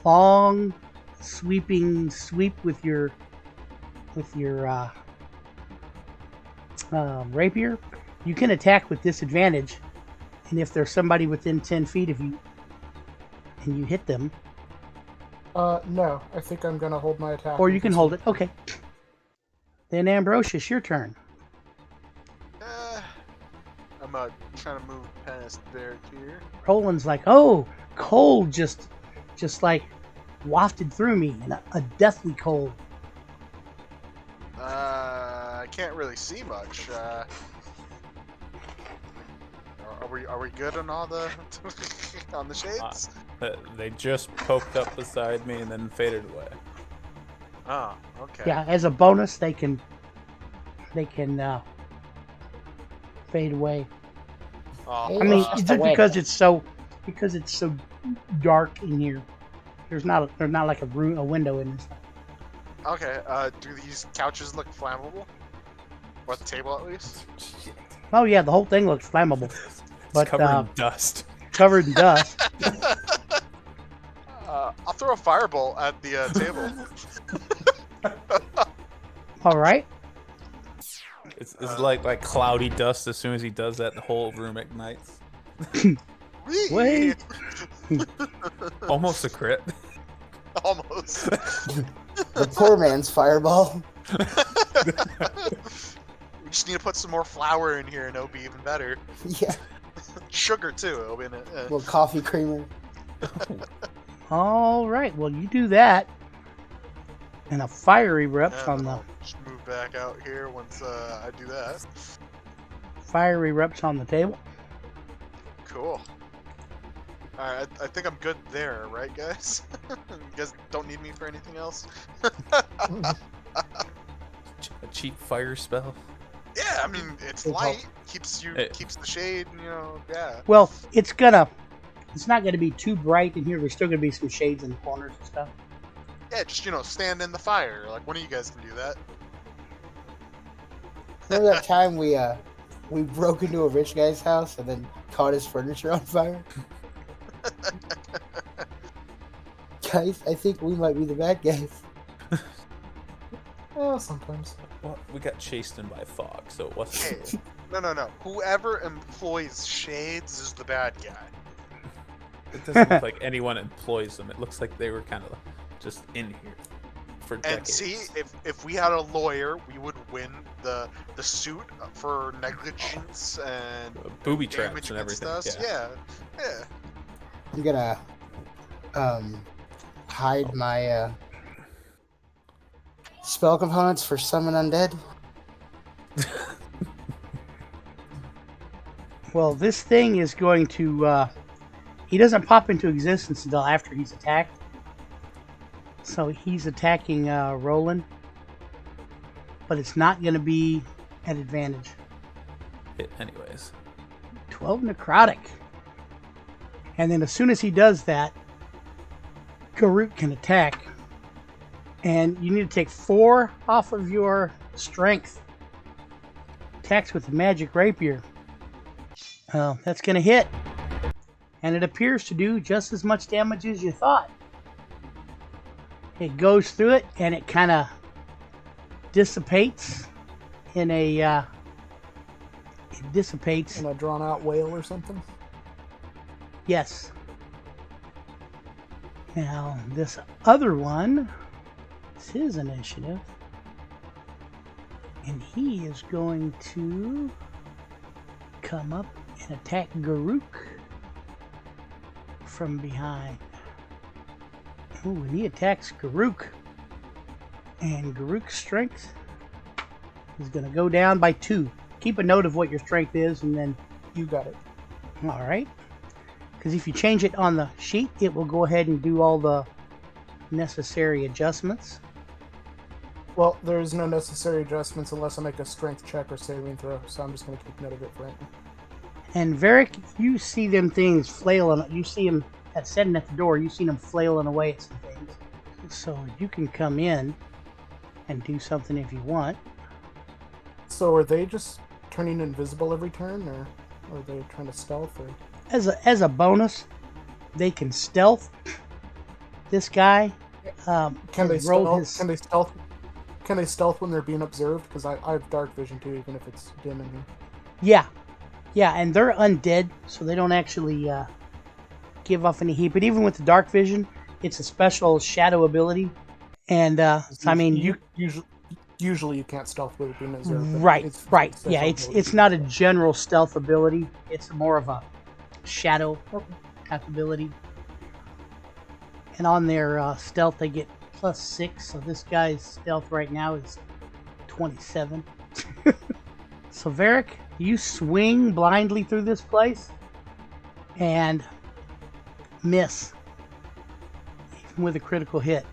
[SPEAKER 1] long, sweeping sweep with your rapier, you can attack with disadvantage. And if there's somebody within 10 feet of you and you hit them,
[SPEAKER 2] No, I think I'm gonna hold my attack.
[SPEAKER 1] or you can hold it. Okay. Then Ambrosius, your turn.
[SPEAKER 5] I'm trying to move past Barrick here.
[SPEAKER 1] Roland's like, oh, cold just like wafted through me, and a deathly cold.
[SPEAKER 5] I can't really see much. Are we good on all the on the shades?
[SPEAKER 4] They just poked up beside me and then faded away.
[SPEAKER 5] Oh, okay.
[SPEAKER 1] Yeah, as a bonus, they can fade away.
[SPEAKER 5] Oh,
[SPEAKER 1] I mean,
[SPEAKER 6] Just
[SPEAKER 1] just
[SPEAKER 6] a win.
[SPEAKER 1] because it's so dark in here. There's not like a window in this.
[SPEAKER 5] okay. Do these couches look flammable? Or the table at least?
[SPEAKER 1] Oh yeah, the whole thing looks flammable, but
[SPEAKER 4] It's covered in dust.
[SPEAKER 1] covered in dust.
[SPEAKER 5] I'll throw a fireball at the table.
[SPEAKER 1] All right.
[SPEAKER 4] It's like cloudy dust. As soon as he does that, the whole room ignites.
[SPEAKER 5] Whee!
[SPEAKER 1] Wait.
[SPEAKER 4] Almost a crit.
[SPEAKER 5] Almost.
[SPEAKER 6] The poor man's fireball.
[SPEAKER 5] We just need to put some more flour in here and it'll be even better.
[SPEAKER 6] Yeah.
[SPEAKER 5] Sugar too, it'll be in it.
[SPEAKER 6] Little coffee creamer.
[SPEAKER 1] All right. Well, you do that, and a fire erupts on the
[SPEAKER 5] I'll just move back out here once I do that.
[SPEAKER 1] Table.
[SPEAKER 5] Cool. Alright, I think I'm good there, right guys? You guys don't need me for anything else?
[SPEAKER 4] A cheap fire spell.
[SPEAKER 5] Yeah, I mean, it's
[SPEAKER 2] Good
[SPEAKER 5] light, keeps
[SPEAKER 4] Hey.
[SPEAKER 5] the shade, you know, yeah.
[SPEAKER 1] Well, it's not gonna be too bright in here. There's still gonna be some shades in the corners and stuff.
[SPEAKER 5] Yeah, just, stand in the fire. Like, one of you guys can do that.
[SPEAKER 6] Remember that time we broke into a rich guy's house and then caught his furniture on fire? Guys, I think we might be the bad guys.
[SPEAKER 2] Yeah, sometimes.
[SPEAKER 4] Well, we got chased in by fog, so it wasn't.
[SPEAKER 5] Hey, no. Whoever employs shades is the bad guy.
[SPEAKER 4] It doesn't look like anyone employs them. It looks like they were kind of just in here for
[SPEAKER 5] And
[SPEAKER 4] decades.
[SPEAKER 5] see, if we had a lawyer, we would win the suit for negligence and
[SPEAKER 4] Booby
[SPEAKER 5] damage
[SPEAKER 4] traps and
[SPEAKER 5] against
[SPEAKER 4] everything.
[SPEAKER 5] us.
[SPEAKER 4] Yeah.
[SPEAKER 5] Yeah.
[SPEAKER 6] I'm gonna hide my spell components for summon undead.
[SPEAKER 1] Well, this thing is going to. He doesn't pop into existence until after he's attacked. So he's attacking Roland. but it's not going to be at advantage.
[SPEAKER 4] Hit anyways.
[SPEAKER 1] 12 necrotic. And then as soon as he does that, Garuk can attack. And you need to take 4 off of your strength. Attacks with the magic rapier. That's going to hit. And it appears to do just as much damage as you thought. It goes through it and it kind of dissipates in a
[SPEAKER 2] In a drawn out wail or something?
[SPEAKER 1] Yes. Now this other one, it's his initiative. And he is going to come up and attack Garuk from behind. Ooh, and he attacks Garuk. And Garuk's strength is going to go down by 2. Keep a note of what your strength is, and then...
[SPEAKER 2] You got it.
[SPEAKER 1] Alright. Because if you change it on the sheet, it will go ahead and do all the necessary adjustments.
[SPEAKER 2] Well, there's no necessary adjustments unless I make a strength check or saving throw, so I'm just going to keep note of it for right now.
[SPEAKER 1] And Varric, you see them things flailing. You see them sitting at the door. You see them flailing away at some things. So you can come in and do something if you want.
[SPEAKER 2] So are they just turning invisible every turn, or are they trying to stealth? Or...
[SPEAKER 1] As a bonus, they can stealth. This guy
[SPEAKER 2] Can they
[SPEAKER 1] rolled
[SPEAKER 2] stealth? Can they stealth? Can they stealth when they're being observed? Because I have dark vision too, even if it's dim in here.
[SPEAKER 1] Yeah, and they're undead, so they don't actually give off any heat. But even with the dark vision, it's a special shadow ability, and so, I mean,
[SPEAKER 2] usually you can't stealth with it being observed. but
[SPEAKER 1] right.
[SPEAKER 2] special
[SPEAKER 1] Yeah,
[SPEAKER 2] ability.
[SPEAKER 1] it's not a general stealth ability. It's more of a shadow type ability. And on their stealth, they get +6. So this guy's stealth right now is 27. So Varric, you swing blindly through this place and miss, even with a critical hit.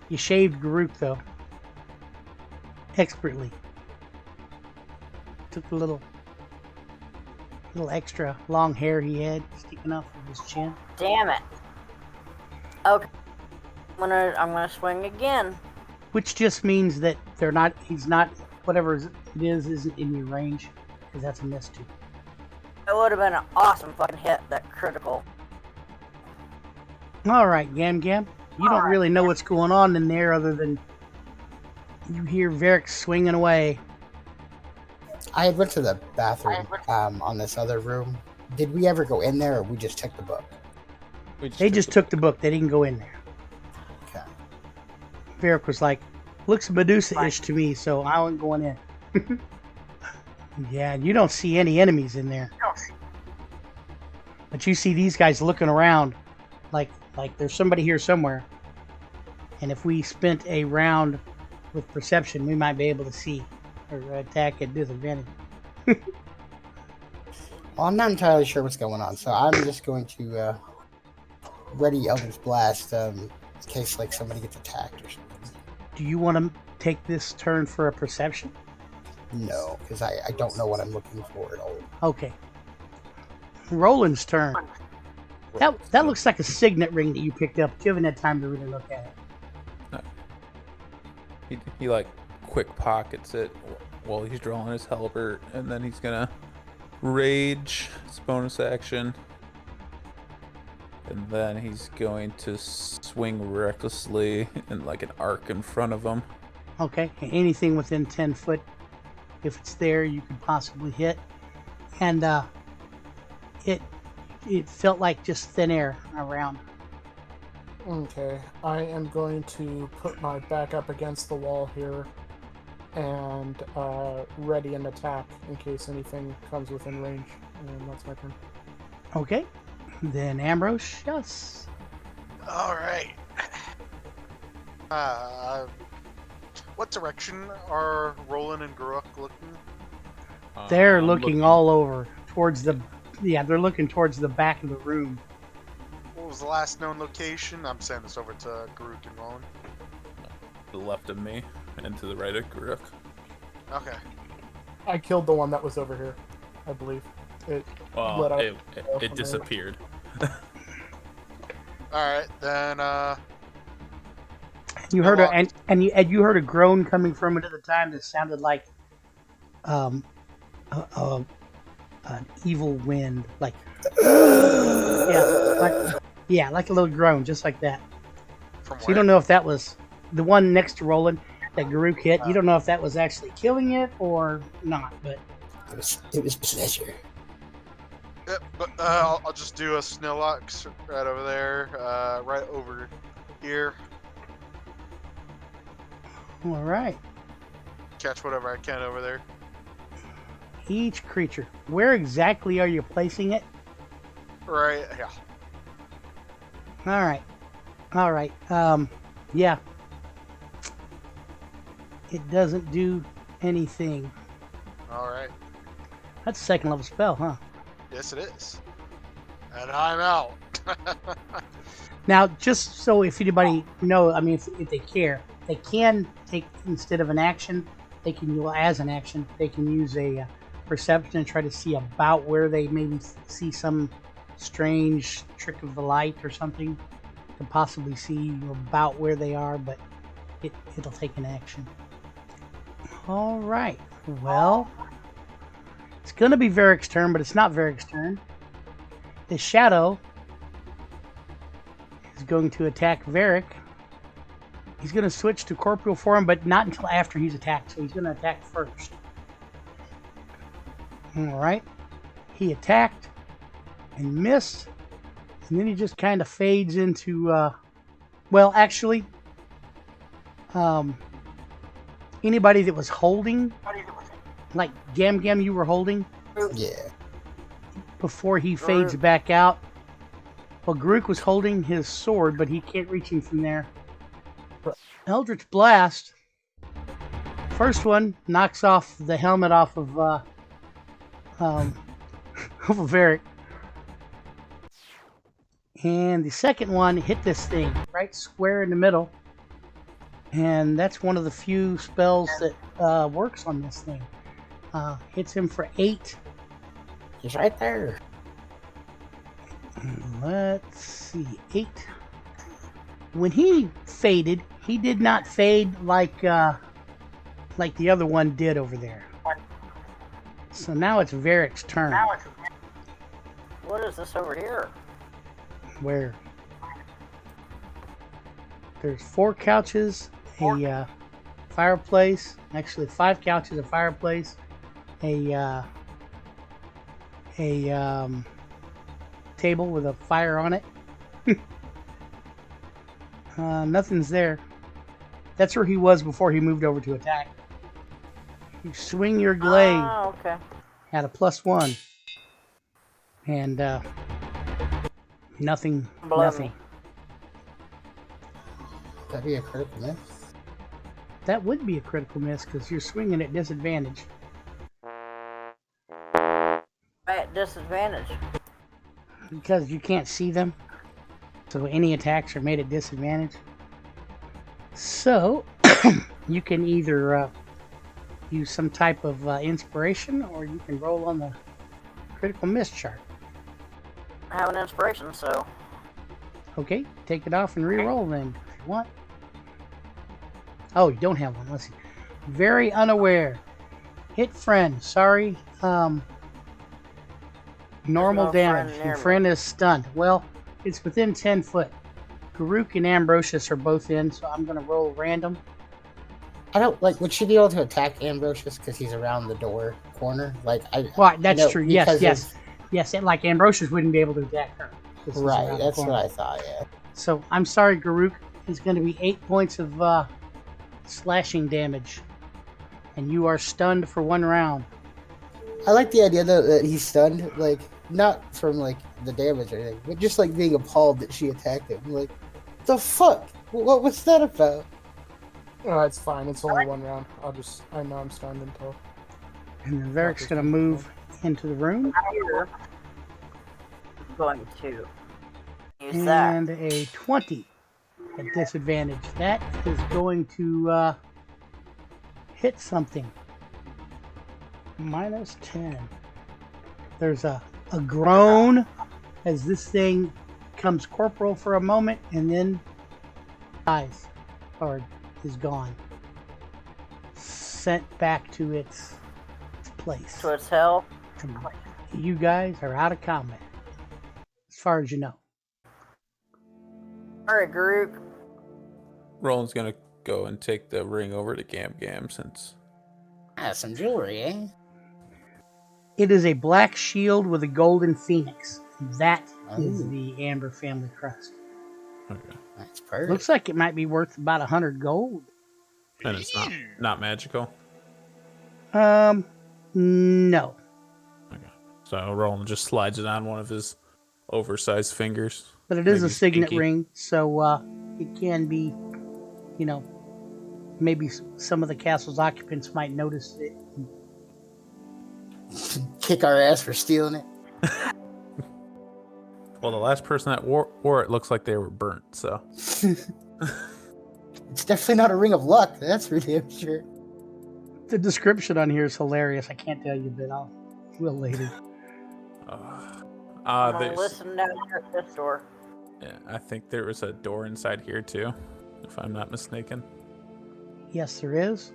[SPEAKER 1] You shaved Garuk though, expertly. Took the little extra long hair he had sticking off of his chin.
[SPEAKER 3] Damn it. Okay. I'm gonna swing again.
[SPEAKER 1] Which just means that he's not, whatever it is, isn't in your range, because that's a miss too.
[SPEAKER 3] That would have been an awesome fucking hit, that critical.
[SPEAKER 1] Alright, Gam Gam. You don't really know what's going on in there other than you hear Varric swinging away.
[SPEAKER 6] I had went to the bathroom on this other room. Did we ever go in there, or we just took the book?
[SPEAKER 1] They just took the book. They didn't go in there.
[SPEAKER 6] Okay.
[SPEAKER 1] Varric was like, looks Medusa-ish to me, so I wasn't going in. Yeah, you don't see any enemies in there. But you see these guys looking around like there's somebody here somewhere. And if we spent a round with perception, we might be able to see or attack at disadvantage.
[SPEAKER 6] Well, I'm not entirely sure what's going on, so I'm just going to ready Eldritch Blast in case like somebody gets attacked or something.
[SPEAKER 1] Do you want to take this turn for a perception?
[SPEAKER 6] No, because I don't know what I'm looking for at all.
[SPEAKER 1] Okay. Roland's turn. That looks like a signet ring that you picked up. You haven't had time to really look at
[SPEAKER 4] it. He like quick pockets it while he's drawing his halberd, and then he's gonna rage. It's bonus action. And then he's going to swing recklessly in like an arc in front of him.
[SPEAKER 1] Okay. Anything within 10 foot, if it's there, you could possibly hit. And it felt like just thin air around.
[SPEAKER 2] Okay, I am going to put my back up against the wall here and ready an attack in case anything comes within range. And that's my turn.
[SPEAKER 1] Okay. Then Ambrose, yes.
[SPEAKER 5] Alright. What direction are Roland and Garuk looking?
[SPEAKER 1] They're looking all over towards the... Yeah, they're looking towards the back of the room.
[SPEAKER 5] What was the last known location? I'm sending this over to Garuk and Roland.
[SPEAKER 4] To the left of me and to the right of Garuk.
[SPEAKER 5] Okay.
[SPEAKER 2] I killed the one that was over here, I believe. It
[SPEAKER 4] Well,
[SPEAKER 2] let out
[SPEAKER 4] it
[SPEAKER 2] from there.
[SPEAKER 4] disappeared.
[SPEAKER 5] Alright, then,
[SPEAKER 1] You
[SPEAKER 5] I
[SPEAKER 1] heard a
[SPEAKER 5] walked.
[SPEAKER 1] and you heard a groan coming from it at the time that sounded like um an evil wind, like like a little groan, just like that.
[SPEAKER 5] From
[SPEAKER 1] So you
[SPEAKER 5] where?
[SPEAKER 1] don't know if that was the one next to Roland that Garuk hit. You
[SPEAKER 5] Oh.
[SPEAKER 1] don't know if that was actually killing it or not, but
[SPEAKER 6] It was pleasure.
[SPEAKER 5] Yep, but I'll just do a Snowlocks right over there, right over here.
[SPEAKER 1] all right.
[SPEAKER 5] Catch whatever I can over there.
[SPEAKER 1] Each creature. Where exactly are you placing it?
[SPEAKER 5] Right, yeah.
[SPEAKER 1] All right. Yeah. It doesn't do anything.
[SPEAKER 5] Alright.
[SPEAKER 1] That's a second level spell, huh?
[SPEAKER 5] Yes, it is. And I'm out.
[SPEAKER 1] Now, just so if anybody know, I mean, if they care, they can take, instead of an action, they can use as an action, they can use a perception and try to see about where they maybe see some strange trick of the light or something to possibly see about where they are, but it'll take an action. All right. Well, it's going to be Varric's turn, but it's not Varric's turn. The shadow is going to attack Varric. He's going to switch to corporeal form, but not until after he's attacked, so he's going to attack first. All right. He attacked and missed, and then he just kind of fades into, well, actually, anybody that was holding, like Gam Gam, you were holding
[SPEAKER 6] Yeah.
[SPEAKER 1] before he fades back out. Well, Garuk was holding his sword, but he can't reach him from there. Eldritch Blast. First one knocks off the helmet off of of Varric. And the second one hit this thing right square in the middle. And that's one of the few spells that works on this thing. Hits him for 8.
[SPEAKER 6] He's right there.
[SPEAKER 1] Let's see, 8. When he faded, he did not fade like the other one did over there. So now it's Varric's turn.
[SPEAKER 3] What is this over here?
[SPEAKER 1] Where there's 4 couches, a fireplace, actually 5 couches, a fireplace, a table with a fire on it. Nothing's there. That's where he was before he moved over to attack. You swing your glaive
[SPEAKER 3] Oh, okay.
[SPEAKER 1] at a +1, and nothing.
[SPEAKER 3] Blow
[SPEAKER 1] Nothing.
[SPEAKER 3] me.
[SPEAKER 6] That'd be a critical miss.
[SPEAKER 1] That would be a critical miss because you're swinging at disadvantage.
[SPEAKER 3] At disadvantage.
[SPEAKER 1] Because you can't see them. So any attacks are made at disadvantage. So you can either use some type of inspiration, or you can roll on the critical miss chart.
[SPEAKER 3] I have an inspiration, so
[SPEAKER 1] Okay, take it off and re-roll then if you want. Oh, you don't have one. Let's see. Very unaware. Hit friend. Sorry. Normal
[SPEAKER 3] no
[SPEAKER 1] damage.
[SPEAKER 3] friend near
[SPEAKER 1] Your
[SPEAKER 3] me.
[SPEAKER 1] friend is stunned. Well, it's within 10 foot. Garuk and Ambrosius are both in, so I'm going to roll random.
[SPEAKER 6] I don't like. Would she be able to attack Ambrosius because he's around the door corner? Like I.
[SPEAKER 1] Well, that's
[SPEAKER 6] know,
[SPEAKER 1] true. Yes,
[SPEAKER 6] because
[SPEAKER 1] yes.
[SPEAKER 6] of-
[SPEAKER 1] Yes, and like Ambrosius wouldn't be able to attack her. 'cause he's
[SPEAKER 6] Right.
[SPEAKER 1] around the
[SPEAKER 6] That's
[SPEAKER 1] corner.
[SPEAKER 6] what I thought. Yeah.
[SPEAKER 1] So I'm sorry, Garuk. It's going to be 8 points of slashing damage. And you are stunned for 1 round.
[SPEAKER 6] I like the idea though that he's stunned. Like not from like the damage or anything, but just like being appalled that she attacked him. Like the fuck. What was that about?
[SPEAKER 2] Oh, it's fine. It's only 1 round. I know I'm stunned until.
[SPEAKER 1] And then Varric's going to move into the room.
[SPEAKER 3] here I'm going to use that.
[SPEAKER 1] And a 20 at disadvantage. That is going to hit something. Minus 10. There's a groan as this thing comes corporal for a moment and then dies or is gone. Sent back to its place.
[SPEAKER 3] To its hell.
[SPEAKER 1] You guys are out of combat, as far as you know.
[SPEAKER 3] Alright, Groot.
[SPEAKER 4] Roland's gonna go and take the ring over to Gam Gam since.
[SPEAKER 6] Ah, some jewelry, eh?
[SPEAKER 1] It is a black shield with a golden phoenix. That is
[SPEAKER 6] Ooh.
[SPEAKER 1] the Amber family crest.
[SPEAKER 4] Okay.
[SPEAKER 6] That's perfect.
[SPEAKER 1] Looks like it might be worth about 100 gold.
[SPEAKER 4] And it's not magical.
[SPEAKER 1] No.
[SPEAKER 4] Okay. So Roland just slides it on one of his oversized fingers.
[SPEAKER 1] But it is
[SPEAKER 4] Maybe
[SPEAKER 1] a signet
[SPEAKER 4] pinky.
[SPEAKER 1] ring, so it can be, maybe some of the castle's occupants might notice it.
[SPEAKER 6] Kick our ass for stealing it.
[SPEAKER 4] Well, the last person that wore it looks like they were burnt, so.
[SPEAKER 6] It's definitely not a ring of luck. That's for damn sure.
[SPEAKER 1] The description on here is hilarious. I can't tell you, but I will later.
[SPEAKER 3] I'm gonna
[SPEAKER 4] There's,
[SPEAKER 3] listen down here at this door.
[SPEAKER 4] yeah, I think there was a door inside here too, if I'm not mistaken.
[SPEAKER 1] Yes, there is.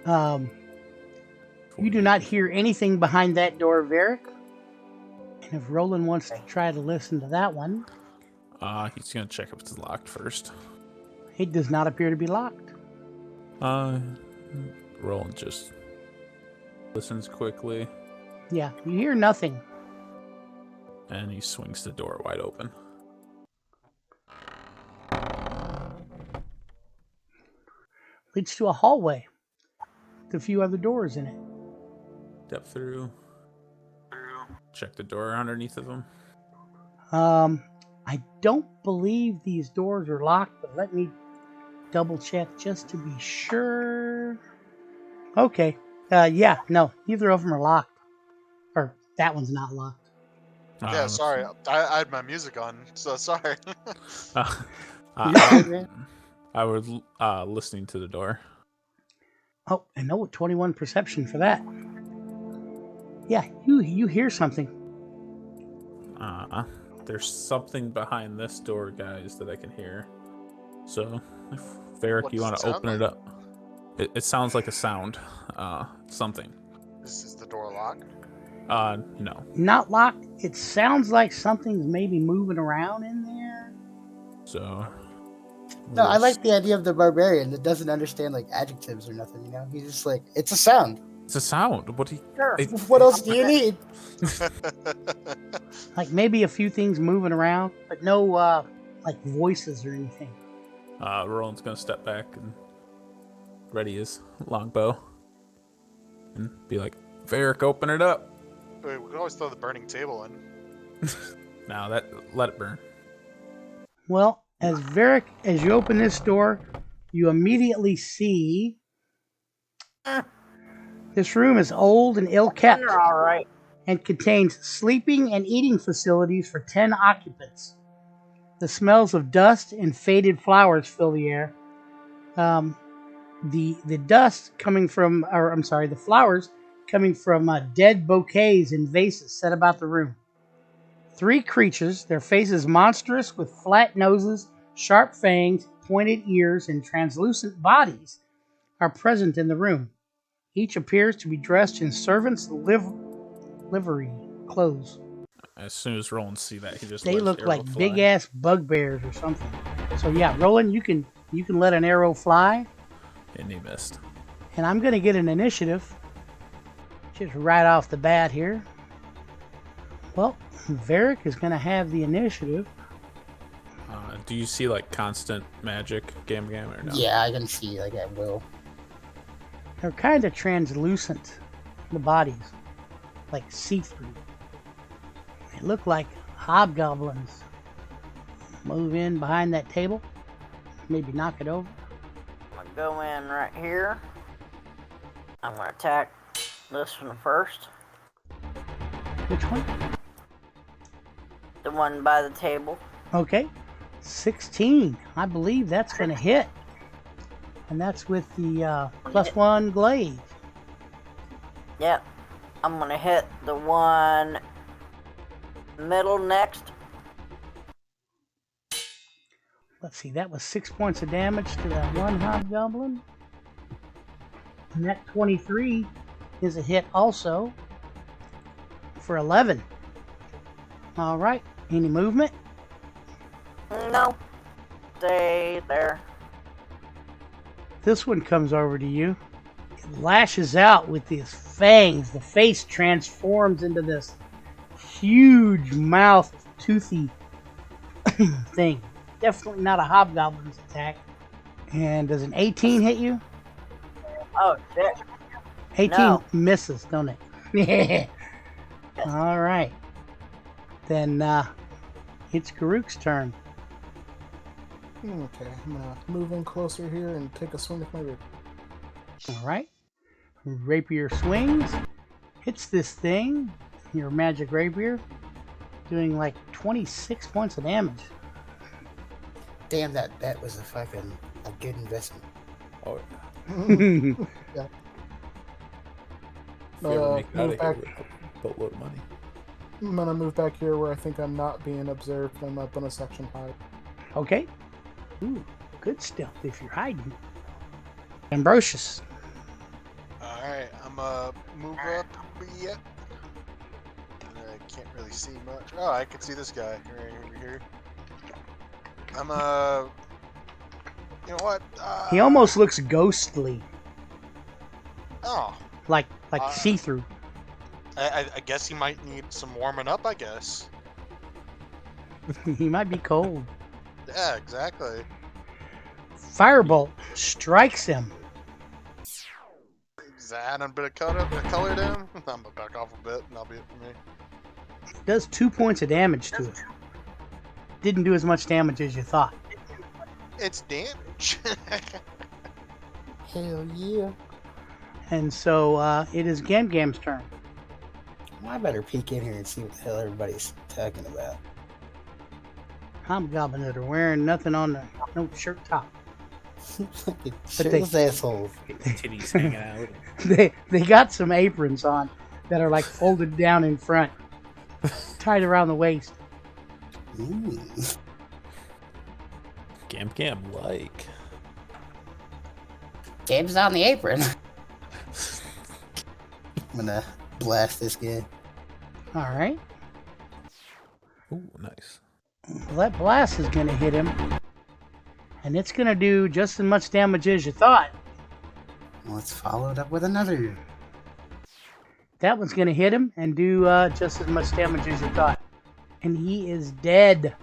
[SPEAKER 1] You do not hear anything behind that door, Varric. And if Roland wants to try to listen to that one,
[SPEAKER 4] He's gonna check if it's locked first.
[SPEAKER 1] it does not appear to be locked.
[SPEAKER 4] Roland just listens quickly,
[SPEAKER 1] Yeah, you hear nothing.
[SPEAKER 4] and he swings the door wide open.
[SPEAKER 1] Leads to a hallway with a few other doors in it.
[SPEAKER 4] Step through. Check the door underneath of him.
[SPEAKER 1] I don't believe these doors are locked, but let me double check just to be sure. Okay. Yeah, no, neither of them are locked. Or that one's not locked.
[SPEAKER 5] Yeah, sorry. I had my music on, so sorry.
[SPEAKER 4] I was listening to the door.
[SPEAKER 1] Oh, and no, 21 perception for that. Yeah, you hear something.
[SPEAKER 4] There's something behind this door, guys, that I can hear. So, if Varric,
[SPEAKER 5] What
[SPEAKER 4] you
[SPEAKER 5] does
[SPEAKER 4] want
[SPEAKER 5] it
[SPEAKER 4] to
[SPEAKER 5] sound
[SPEAKER 4] open it
[SPEAKER 5] like?
[SPEAKER 4] up? It sounds like a sound. Something.
[SPEAKER 5] Is the door locked?
[SPEAKER 4] No.
[SPEAKER 1] Not locked. It sounds like something's maybe moving around in there.
[SPEAKER 4] So.
[SPEAKER 6] No, I like the idea of the barbarian that doesn't understand like adjectives or nothing. He's just like, it's a sound.
[SPEAKER 4] It's a sound. What do you?
[SPEAKER 3] Sure.
[SPEAKER 6] What else do you need?
[SPEAKER 1] Like maybe a few things moving around, but no like voices or anything.
[SPEAKER 4] Roland's gonna step back and ready his longbow and be like, "Varric, open it up."
[SPEAKER 5] Wait, we could always throw the burning table in.
[SPEAKER 4] Now let it burn.
[SPEAKER 1] Well, as you open this door, you immediately see this room is old and ill-kept
[SPEAKER 3] You're all right.
[SPEAKER 1] and contains sleeping and eating facilities for 10 occupants. The smells of dust and faded flowers fill the air. The dust coming from, the flowers coming from dead bouquets in vases set about the room. 3 creatures, their faces monstrous with flat noses, sharp fangs, pointed ears, and translucent bodies, are present in the room. Each appears to be dressed in servants' livery clothes.
[SPEAKER 4] As soon as Roland see that, he just
[SPEAKER 1] They
[SPEAKER 4] lets
[SPEAKER 1] look
[SPEAKER 4] arrow
[SPEAKER 1] like
[SPEAKER 4] fly.
[SPEAKER 1] big ass bugbears or something. So yeah, Roland, you can let an arrow fly,
[SPEAKER 4] And he missed.
[SPEAKER 1] and I'm gonna get an initiative. Just right off the bat here. Well, Varric is gonna have the initiative.
[SPEAKER 4] Do you see like constant magic, Gam Gam, or no?
[SPEAKER 6] Yeah, I can see like at will.
[SPEAKER 1] They're kind of translucent, the bodies, like see-through. They look like hobgoblins. Move in behind that table, maybe knock it over.
[SPEAKER 3] I'm gonna go in right here. I'm gonna attack this one first.
[SPEAKER 1] Which one?
[SPEAKER 3] The one by the table.
[SPEAKER 1] Okay, 16. I believe that's going to hit. And that's with the +1 glaive.
[SPEAKER 3] Yep. I'm gonna hit the one middle next.
[SPEAKER 1] Let's see, that was 6 points of damage to that one hobgoblin. And that 23 is a hit also for 11. All right, any movement?
[SPEAKER 3] No. Stay there.
[SPEAKER 1] This one comes over to you. It lashes out with these fangs. The face transforms into this huge mouth, toothy thing. Definitely not a hobgoblin's attack. And does an 18 hit you?
[SPEAKER 3] Oh, shit.
[SPEAKER 1] 18
[SPEAKER 3] No.
[SPEAKER 1] misses, don't it? All right. Then it's Karuk's turn.
[SPEAKER 2] Okay, I'm gonna move in closer here and take a swing with my rapier.
[SPEAKER 1] All right. Rapier swings. Hits this thing, your magic rapier, doing like 26 points of damage.
[SPEAKER 6] Damn, that bet was a good investment.
[SPEAKER 4] Oh,
[SPEAKER 2] Yeah.
[SPEAKER 4] if we ever make it out
[SPEAKER 2] Move
[SPEAKER 4] of
[SPEAKER 2] back.
[SPEAKER 4] here with a boatload of money.
[SPEAKER 2] I'm gonna move back here where I think I'm not being observed. I'm up on a section high.
[SPEAKER 1] Okay. Ooh, good stealth if you're hiding. Ambrosius.
[SPEAKER 5] Alright, I'm gonna move up yet. I can't really see much. Oh, I can see this guy right over here. I'm you know what?
[SPEAKER 1] He almost looks ghostly,
[SPEAKER 5] Oh,
[SPEAKER 1] like see-through.
[SPEAKER 5] I guess he might need some warming up, I guess.
[SPEAKER 1] He might be cold.
[SPEAKER 5] Yeah, exactly.
[SPEAKER 1] Firebolt strikes him.
[SPEAKER 5] Is that adding a bit of color to him? I'm gonna back off a bit and that'll be it for me.
[SPEAKER 1] Does 2 points of damage to it. Didn't do as much damage as you thought.
[SPEAKER 5] It's damage.
[SPEAKER 6] Hell yeah.
[SPEAKER 1] And so it is Gamgam's turn.
[SPEAKER 6] Well, I better peek in here and see what the hell everybody's talking about.
[SPEAKER 1] Hobgoblin that are wearing nothing on their no shirt top.
[SPEAKER 6] Fucking
[SPEAKER 1] But they-
[SPEAKER 6] shirtless assholes.
[SPEAKER 4] Titties hanging out.
[SPEAKER 1] They got some aprons on that are like folded down in front, tied around the waist.
[SPEAKER 6] Mm.
[SPEAKER 4] Gam like.
[SPEAKER 6] Gabe's on the apron. I'm gonna blast this guy.
[SPEAKER 1] All right.
[SPEAKER 4] Ooh, nice.
[SPEAKER 1] Well, that blast is going to hit him. And it's going to do just as much damage as you thought.
[SPEAKER 6] Let's follow it up with another.
[SPEAKER 1] That one's going to hit him and do just as much damage as you thought. And he is dead.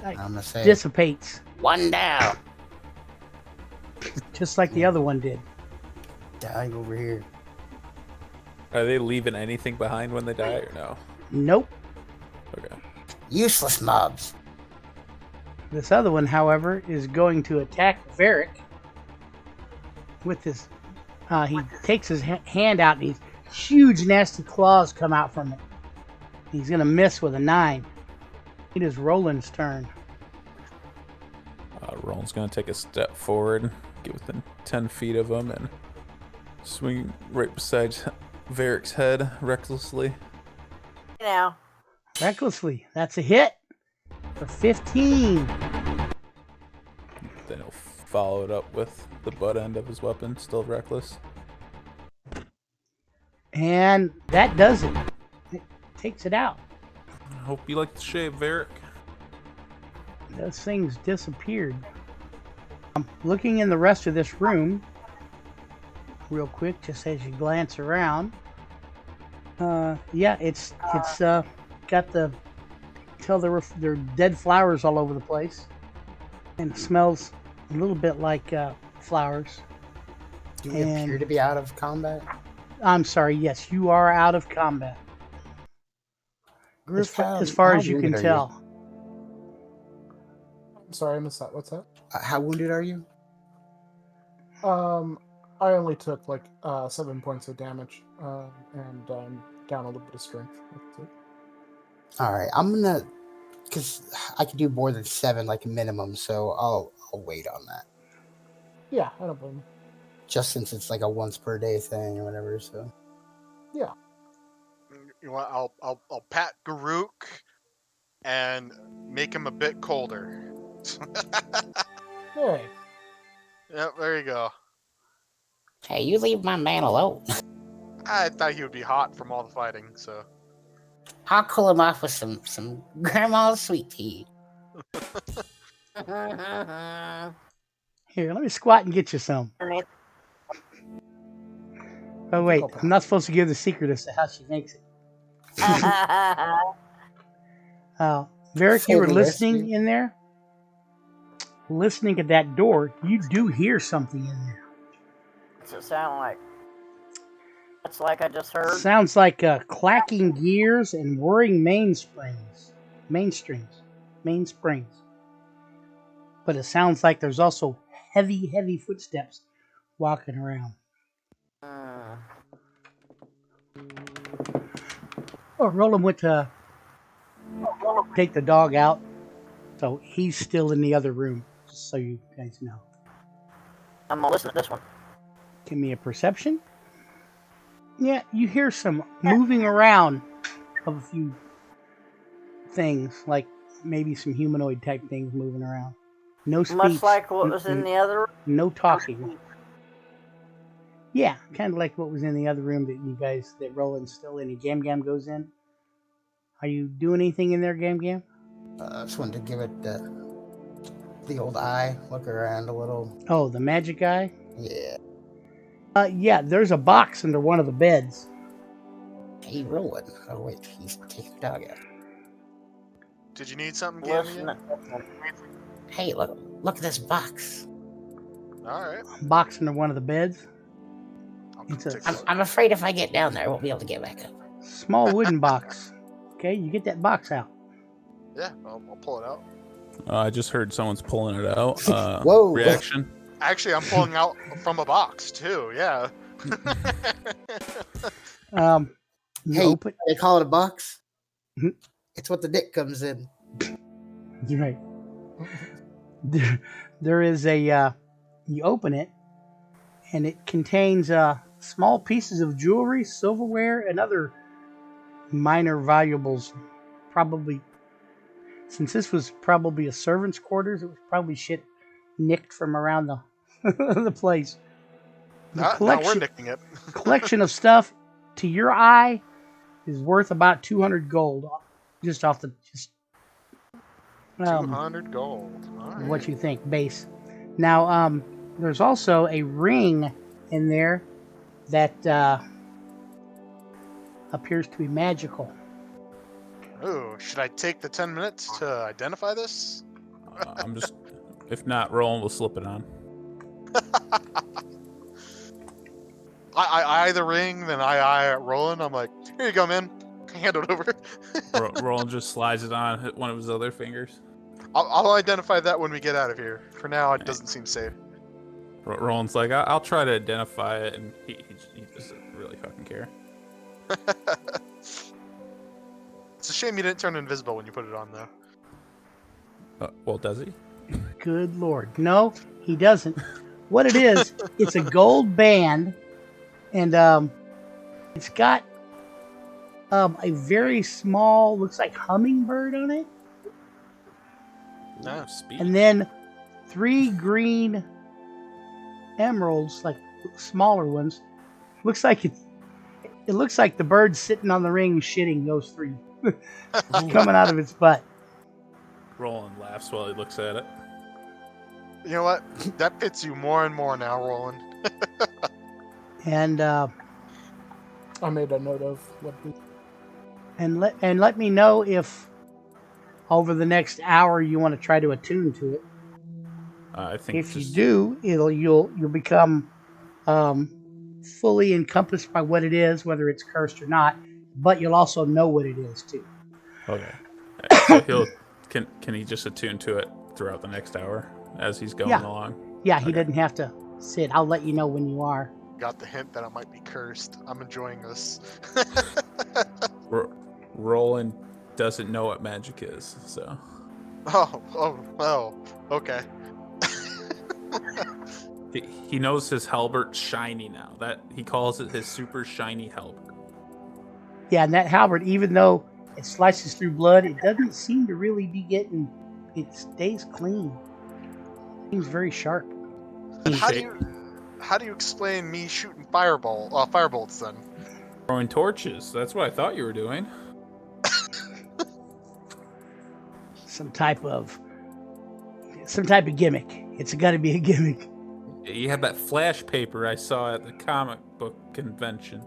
[SPEAKER 6] I'm gonna say
[SPEAKER 1] Dissipates,
[SPEAKER 6] one down.
[SPEAKER 1] just like the other one did.
[SPEAKER 6] Die over here.
[SPEAKER 4] Are they leaving anything behind when they die or no?
[SPEAKER 1] Nope.
[SPEAKER 4] Okay.
[SPEAKER 6] Useless mobs.
[SPEAKER 1] This other one, however, is going to attack Varric with this. He takes his hand out, and these huge, nasty claws come out from it. He's going to miss with a 9. It is Roland's turn.
[SPEAKER 4] Roland's gonna take a step forward, get within 10 feet of him, and swing right beside Varric's head recklessly.
[SPEAKER 3] Now.
[SPEAKER 1] Recklessly. That's a hit for 15.
[SPEAKER 4] Then he'll follow it up with the butt end of his weapon, still reckless.
[SPEAKER 1] And that does it. It takes it out.
[SPEAKER 4] I hope you like the shave, Varric.
[SPEAKER 1] Those things disappeared. I'm looking in the rest of this room real quick, just as you glance around. Yeah, it's got the there are dead flowers all over the place, and it smells a little bit like flowers.
[SPEAKER 6] Do we appear to be out of combat?
[SPEAKER 1] I'm sorry. Yes, you are out of combat. As far as you can tell.
[SPEAKER 2] Sorry, I missed that. What's that?
[SPEAKER 6] How wounded are you?
[SPEAKER 2] I only took like 7 points of damage, and down a little bit of strength. That's it.
[SPEAKER 6] All right, I'm gonna, because I can do more than 7 like minimum, so I'll wait on that.
[SPEAKER 2] Yeah, I don't blame you.
[SPEAKER 6] just since it's like a once per day thing or whatever. So
[SPEAKER 2] Yeah.
[SPEAKER 5] You know what? I'll pat Garuk and make him a bit colder.
[SPEAKER 2] Hey.
[SPEAKER 5] Yep, there you go.
[SPEAKER 6] hey, you leave my man alone.
[SPEAKER 5] I thought he would be hot from all the fighting, so.
[SPEAKER 6] I'll cool him off with some grandma's sweet tea.
[SPEAKER 1] Here, let me squat and get you some. Oh wait, I'm not supposed to give the secret as to how she makes it. Varric, you were listening in there? Listening at that door, you do hear something in there.
[SPEAKER 3] What's it sound like? It's like I just heard.
[SPEAKER 1] Sounds like clacking gears and whirring mainsprings. But it sounds like there's also heavy footsteps walking around. Oh, Roland went to take the dog out, so he's still in the other room, just so you guys know.
[SPEAKER 3] I'm gonna listen to this one.
[SPEAKER 1] Give me a perception. Yeah, you hear some moving around of a few things, like maybe some humanoid type things moving around. No speech.
[SPEAKER 3] Much like what was in the other room?
[SPEAKER 1] No talking. Yeah, kind of like what was in the other room that Roland's still in and Gam Gam goes in. Are you doing anything in there, Gam Gam?
[SPEAKER 6] I just wanted to give it the old eye, look around a little.
[SPEAKER 1] Oh, the magic eye?
[SPEAKER 6] Yeah.
[SPEAKER 1] Yeah, there's a box under one of the beds.
[SPEAKER 6] Hey, Roland. Oh, wait, he's taking the dog out.
[SPEAKER 5] Did you need something, Gammy?
[SPEAKER 6] Hey, look at this box.
[SPEAKER 5] Alright.
[SPEAKER 1] Box under one of the beds.
[SPEAKER 6] I'm afraid if I get down there, I won't be able to get back up.
[SPEAKER 1] Small wooden box. Okay, you get that box out.
[SPEAKER 5] Yeah, I'll pull it out.
[SPEAKER 4] I just heard someone's pulling it out.
[SPEAKER 6] Whoa.
[SPEAKER 4] Reaction?
[SPEAKER 5] Actually, I'm pulling out from a box, too, yeah.
[SPEAKER 6] Hey,
[SPEAKER 1] open.
[SPEAKER 6] they call it a box?
[SPEAKER 1] Mm-hmm.
[SPEAKER 6] It's what the dick comes in.
[SPEAKER 1] You're right. There is you open it, and it contains small pieces of jewelry, silverware, and other minor valuables. Probably, since this was probably a servant's quarters, it was probably shit nicked from around the place.
[SPEAKER 5] Now we're nicking it.
[SPEAKER 1] Collection of stuff, to your eye, is worth about 200 gold. Just off the...
[SPEAKER 5] 200 gold. All right.
[SPEAKER 1] What you think, base. Now, there's also a ring in there that appears to be magical.
[SPEAKER 5] Ooh, should I take the 10 minutes to identify this?
[SPEAKER 4] I'm just... If not, Roland will slip it on.
[SPEAKER 5] I eye the ring, then I eye at Roland. I'm like, here you go, man. Hand it over.
[SPEAKER 4] Roland just slides it on one of his other fingers.
[SPEAKER 5] I'll identify that when we get out of here. For now, it doesn't seem safe.
[SPEAKER 4] Roland's like, I'll try to identify it, and he doesn't really fucking care.
[SPEAKER 5] It's a shame you didn't turn invisible when you put it on, though.
[SPEAKER 4] Well, does he?
[SPEAKER 1] Good lord. No, he doesn't. What it is, it's a gold band, and it's got a very small, looks like hummingbird on it.
[SPEAKER 5] No,
[SPEAKER 4] speed.
[SPEAKER 1] And then 3 green emeralds, like smaller ones. Looks like it looks like the bird's sitting on the ring shitting those 3 coming out of its butt.
[SPEAKER 4] Roland laughs while he looks at it.
[SPEAKER 5] You know what? That fits you more and more now, Roland.
[SPEAKER 1] And
[SPEAKER 2] I made a note of what we...
[SPEAKER 1] and let me know if over the next hour you want to try to attune to it.
[SPEAKER 4] I think
[SPEAKER 1] If you do, you'll become fully encompassed by what it is, whether it's cursed or not. But you'll also know what it is too.
[SPEAKER 4] Okay. So can he just attune to it throughout the next hour as he's going along?
[SPEAKER 1] Yeah, he didn't have to sit. I'll let you know when you are.
[SPEAKER 5] Got the hint that I might be cursed. I'm enjoying this.
[SPEAKER 4] Roland doesn't know what magic is, so.
[SPEAKER 5] Oh, okay.
[SPEAKER 4] He knows his halbert's shiny now. That he calls it his super shiny halbert.
[SPEAKER 1] Yeah, and that halberd, even though it slices through blood, it doesn't seem to really be getting. It stays clean. Seems very sharp.
[SPEAKER 5] How do you explain me shooting firebolts then?
[SPEAKER 4] Throwing torches. That's what I thought you were doing.
[SPEAKER 1] Some type of gimmick. It's got to be a gimmick.
[SPEAKER 4] You had that flash paper I saw at the comic book convention.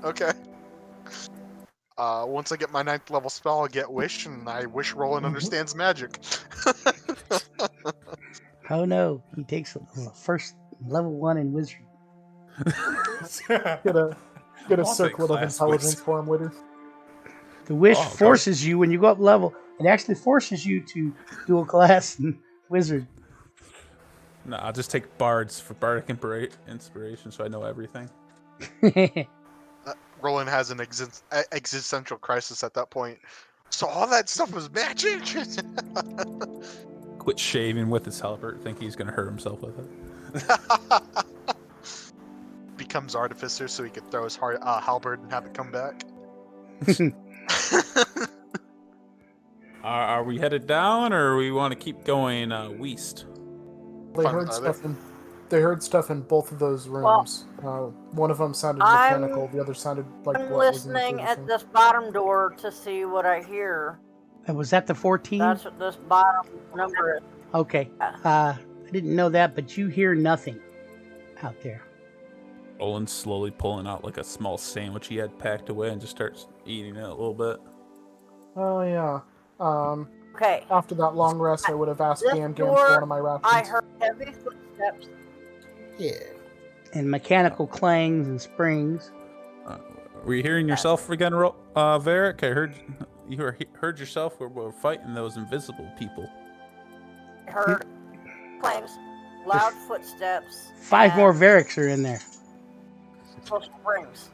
[SPEAKER 5] Okay. Once I get my 9th level spell, I'll get Wish, and I wish Roland understands magic.
[SPEAKER 1] Oh no, he takes the first level 1 in wizard.
[SPEAKER 2] Get a
[SPEAKER 4] I'll
[SPEAKER 2] circlet
[SPEAKER 4] take
[SPEAKER 2] of
[SPEAKER 4] class
[SPEAKER 2] intelligence
[SPEAKER 4] wizard.
[SPEAKER 2] for him later.
[SPEAKER 1] The wish
[SPEAKER 4] Oh,
[SPEAKER 1] forces you, when you go up level, it actually forces you to dual class and wizard.
[SPEAKER 4] No, I'll just take bards for bardic inspiration, so I know everything.
[SPEAKER 5] Roland has an existential crisis at that point. So all that stuff was magic?
[SPEAKER 4] Quit shaving with his halberd. Think he's gonna hurt himself with it.
[SPEAKER 5] Becomes artificer so he could throw his halberd and have it come back.
[SPEAKER 4] Are we headed down, or we want to keep going west?
[SPEAKER 2] They
[SPEAKER 5] Fun,
[SPEAKER 2] heard
[SPEAKER 5] are
[SPEAKER 2] stuff in. They heard stuff in both of those rooms. One of them sounded
[SPEAKER 3] I'm-
[SPEAKER 2] mechanical. The other sounded like
[SPEAKER 3] I'm
[SPEAKER 2] what was in the
[SPEAKER 3] listening
[SPEAKER 2] third
[SPEAKER 3] at
[SPEAKER 2] thing.
[SPEAKER 3] this bottom door to see what I hear.
[SPEAKER 1] Was that the 14?
[SPEAKER 3] That's what this bottom number is.
[SPEAKER 1] Okay. I didn't know that, but you hear nothing out there.
[SPEAKER 4] Roland's slowly pulling out like a small sandwich he had packed away and just starts eating it a little bit.
[SPEAKER 2] Oh yeah.
[SPEAKER 3] Okay.
[SPEAKER 2] After that long rest, I would have asked
[SPEAKER 3] This
[SPEAKER 2] Gam Gam
[SPEAKER 3] door,
[SPEAKER 2] for one of my rations.
[SPEAKER 3] I heard heavy footsteps.
[SPEAKER 6] Yeah.
[SPEAKER 1] And mechanical clangs and springs.
[SPEAKER 4] Were you hearing yourself again, Varric? I heard you heard yourself. We're fighting those invisible people.
[SPEAKER 3] I heard claims, loud footsteps.
[SPEAKER 1] 5 more
[SPEAKER 3] and
[SPEAKER 1] Varics are in there.
[SPEAKER 3] little springs.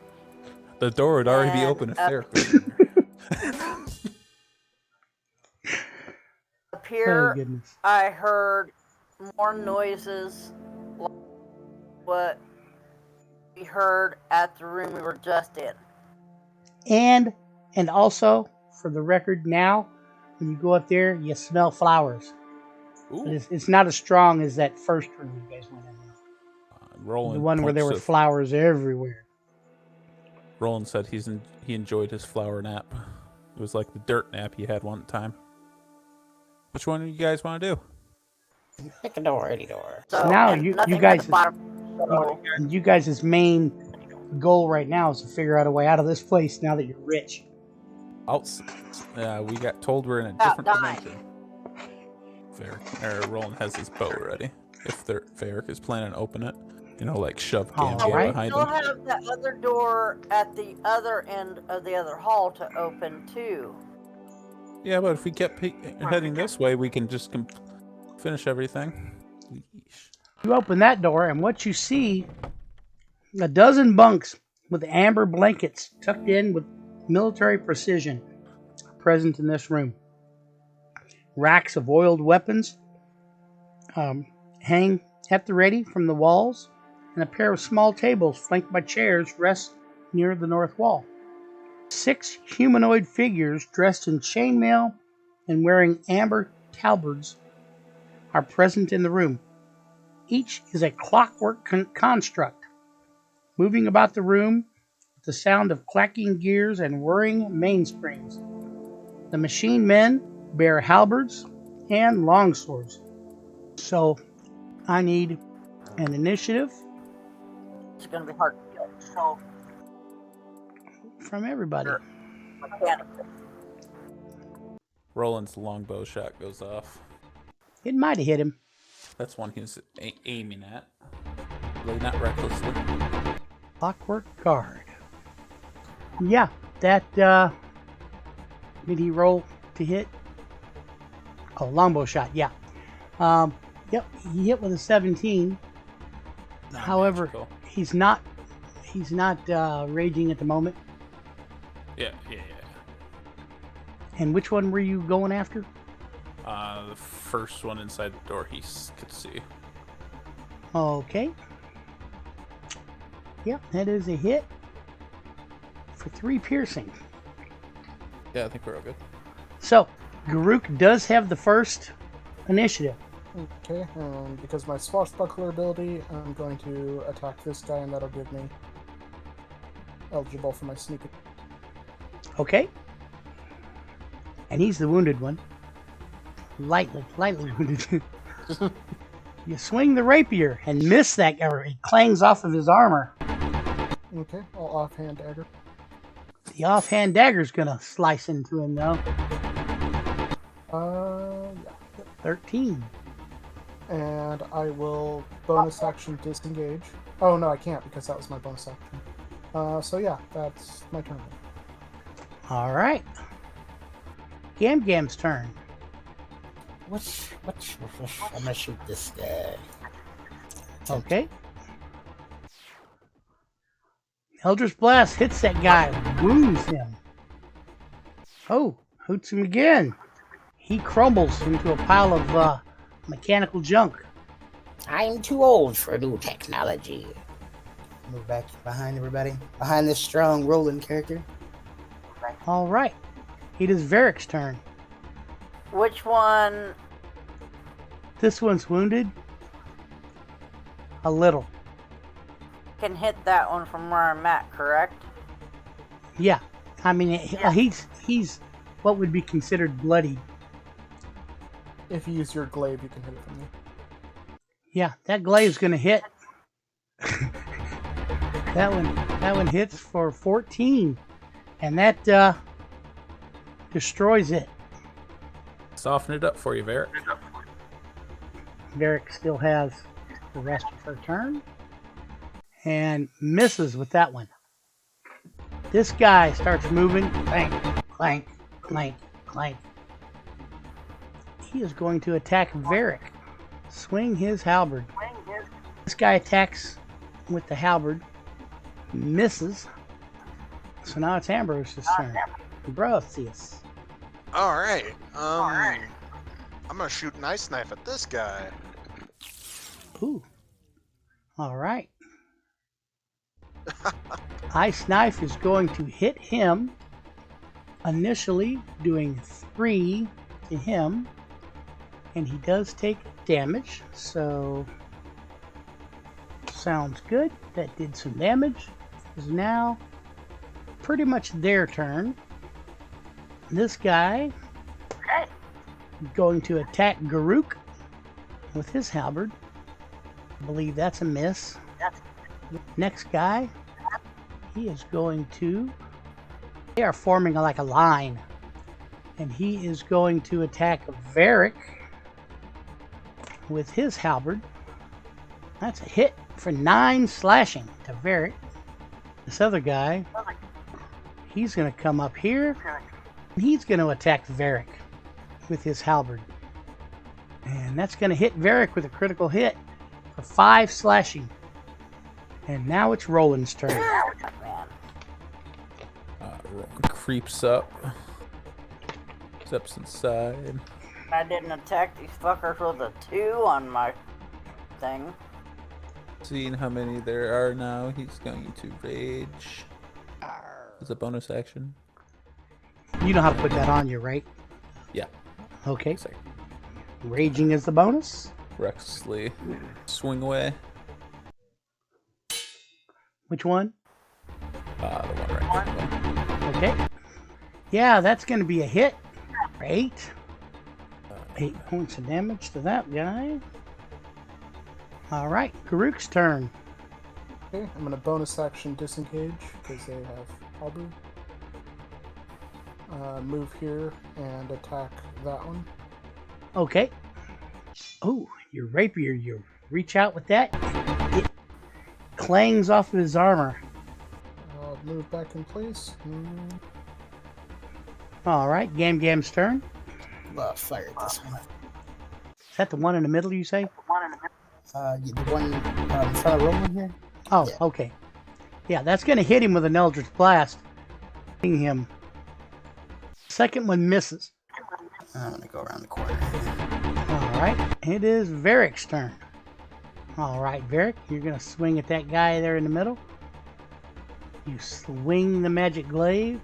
[SPEAKER 4] The door would already be
[SPEAKER 3] And,
[SPEAKER 4] open if Varric was in there.
[SPEAKER 1] Oh,
[SPEAKER 3] Up here,
[SPEAKER 1] goodness.
[SPEAKER 3] I heard more noises like what we heard at the room we were just in.
[SPEAKER 1] And also, for the record now, when you go up there, you smell flowers. But
[SPEAKER 4] Ooh.
[SPEAKER 1] it's not as strong as that first room you guys went in.
[SPEAKER 4] Roland
[SPEAKER 1] The one where there were
[SPEAKER 4] points to-
[SPEAKER 1] flowers everywhere.
[SPEAKER 4] Roland said he enjoyed his flower nap. It was like the dirt nap he had one time. Which one do you guys want to do?
[SPEAKER 6] Pick a door, any door.
[SPEAKER 3] So
[SPEAKER 1] Now
[SPEAKER 3] and
[SPEAKER 1] you
[SPEAKER 3] nothing
[SPEAKER 1] guys-
[SPEAKER 3] at the bottom. So,
[SPEAKER 1] And you guys' main goal right now is to figure out a way out of this place now that you're rich.
[SPEAKER 4] We got told we're in a
[SPEAKER 3] About
[SPEAKER 4] different
[SPEAKER 3] dying.
[SPEAKER 4] dimension. Roland has his bow ready. If Varric is planning to open it, like shove
[SPEAKER 1] All
[SPEAKER 4] Gam Gam
[SPEAKER 1] right.
[SPEAKER 4] behind
[SPEAKER 3] still
[SPEAKER 4] him.
[SPEAKER 3] have that other door at the other end of the other hall to open too.
[SPEAKER 4] Yeah, but if we kept heading this way, we can just finish everything. Yeesh.
[SPEAKER 1] You open that door, and what you see, a dozen bunks with amber blankets tucked in with military precision are present in this room. Racks of oiled weapons hang at the ready from the walls, and a pair of small tables flanked by chairs rest near the north wall. 6 humanoid figures dressed in chainmail and wearing amber halberds are present in the room. Each is a clockwork construct, moving about the room with the sound of clacking gears and whirring mainsprings. The machine men bear halberds and longswords. So, I need an initiative
[SPEAKER 3] It's going to be hard to get. So,
[SPEAKER 1] from everybody.
[SPEAKER 3] Sure. mechanical.
[SPEAKER 4] Roland's longbow shot goes off.
[SPEAKER 1] It might have hit him.
[SPEAKER 4] That's one he was aiming at. Really not recklessly.
[SPEAKER 1] Clockwork guard. Yeah, that, did he roll to hit? Oh, longbow shot, yeah. Yep, he hit with a 17. However,
[SPEAKER 4] Magical.
[SPEAKER 1] he's not raging at the moment.
[SPEAKER 4] Yeah.
[SPEAKER 1] And which one were you going after?
[SPEAKER 4] The first one inside the door he could see.
[SPEAKER 1] Okay. Yep, that is a hit for 3 piercing.
[SPEAKER 4] Yeah, I think we're all good.
[SPEAKER 1] So, Garuk does have the first initiative.
[SPEAKER 2] Okay, and because my swashbuckler ability, I'm going to attack this guy, and that'll give me eligible for my sneak.
[SPEAKER 1] Okay. And he's the wounded one. Lightly wounded. You swing the rapier and miss that guy. It clangs off of his armor.
[SPEAKER 2] Okay, I'll offhand dagger.
[SPEAKER 1] The offhand dagger's gonna slice into him, though.
[SPEAKER 2] Yeah.
[SPEAKER 1] 13.
[SPEAKER 2] And I will bonus action disengage. Oh, no, I can't because that was my bonus action. So yeah, that's my turn.
[SPEAKER 1] All right. Gam's turn.
[SPEAKER 6] I'm gonna shoot this guy.
[SPEAKER 1] Okay. Eldritch Blast hits that guy, wounds him. Oh, hoots him again. He crumbles into a pile of mechanical junk.
[SPEAKER 6] I'm too old for new technology. Move back behind everybody. Behind this strong rolling character.
[SPEAKER 1] All right. It is Varric's turn.
[SPEAKER 3] Which one?
[SPEAKER 1] This one's wounded. A little.
[SPEAKER 3] Can hit that one from where I'm at, correct?
[SPEAKER 1] Yeah. I mean, he's what would be considered bloody.
[SPEAKER 2] If you use your glaive, you can hit it from there.
[SPEAKER 1] Yeah, that glaive's gonna hit. That one hits for 14. And that destroys it.
[SPEAKER 4] Soften it up for you, Varric.
[SPEAKER 1] Varric still has the rest of her turn. And misses with that one. This guy starts moving. Clank, clank, clank, clank. He is going to attack Varric. Swing his halberd. This guy attacks with the halberd. Misses. So now it's Ambrose's turn. Ambrosius.
[SPEAKER 5] Alright. I'm gonna shoot an ice knife at this guy.
[SPEAKER 1] Ooh. Alright. Ice Knife is going to hit him. Initially doing 3 to him. And he does take damage. So sounds good. That did some damage. Is now pretty much their turn. This guy is going to attack Garuk with his halberd. I believe that's a miss. Next guy, he is going to... They are forming like a line. And he is going to attack Varric with his halberd. That's a hit for 9 slashing to Varric. This other guy, he's going to come up here. And he's going to attack Varric with his halberd. And that's going to hit Varric with a critical hit for 5 slashing. And now it's Roland's turn.
[SPEAKER 4] Roland creeps up. Steps inside.
[SPEAKER 3] I didn't attack these fuckers with a 2 on my thing.
[SPEAKER 4] Seeing how many there are now, he's going to rage. As a bonus action.
[SPEAKER 1] You know how to put that on you, right?
[SPEAKER 4] Yeah.
[SPEAKER 1] Okay.
[SPEAKER 4] Second.
[SPEAKER 1] Raging is the bonus.
[SPEAKER 4] Recklessly swing away.
[SPEAKER 1] Which one?
[SPEAKER 4] The one right there.
[SPEAKER 1] Okay. Yeah, that's going to be a hit. 8. 8 points of damage to that guy. All right, Garuk's turn.
[SPEAKER 2] Okay, I'm going to bonus action disengage because they have halberd. Move here and attack that one.
[SPEAKER 1] Okay. Oh, your rapier, you reach out with that. It clangs off of his armor.
[SPEAKER 2] I'll move back in place.
[SPEAKER 1] All right, Gam's turn.
[SPEAKER 6] Fire this one.
[SPEAKER 1] Is that the one in the middle, you say?
[SPEAKER 6] The one in front of Roland here?
[SPEAKER 1] Oh,
[SPEAKER 6] Yeah.
[SPEAKER 1] okay. Yeah, that's going to hit him with an Eldritch Blast. Hitting him. Second one misses.
[SPEAKER 6] I'm gonna go around the corner.
[SPEAKER 1] All right, it is Varric's turn. All right, Varric, you're gonna swing at that guy there in the middle. You swing the magic glaive,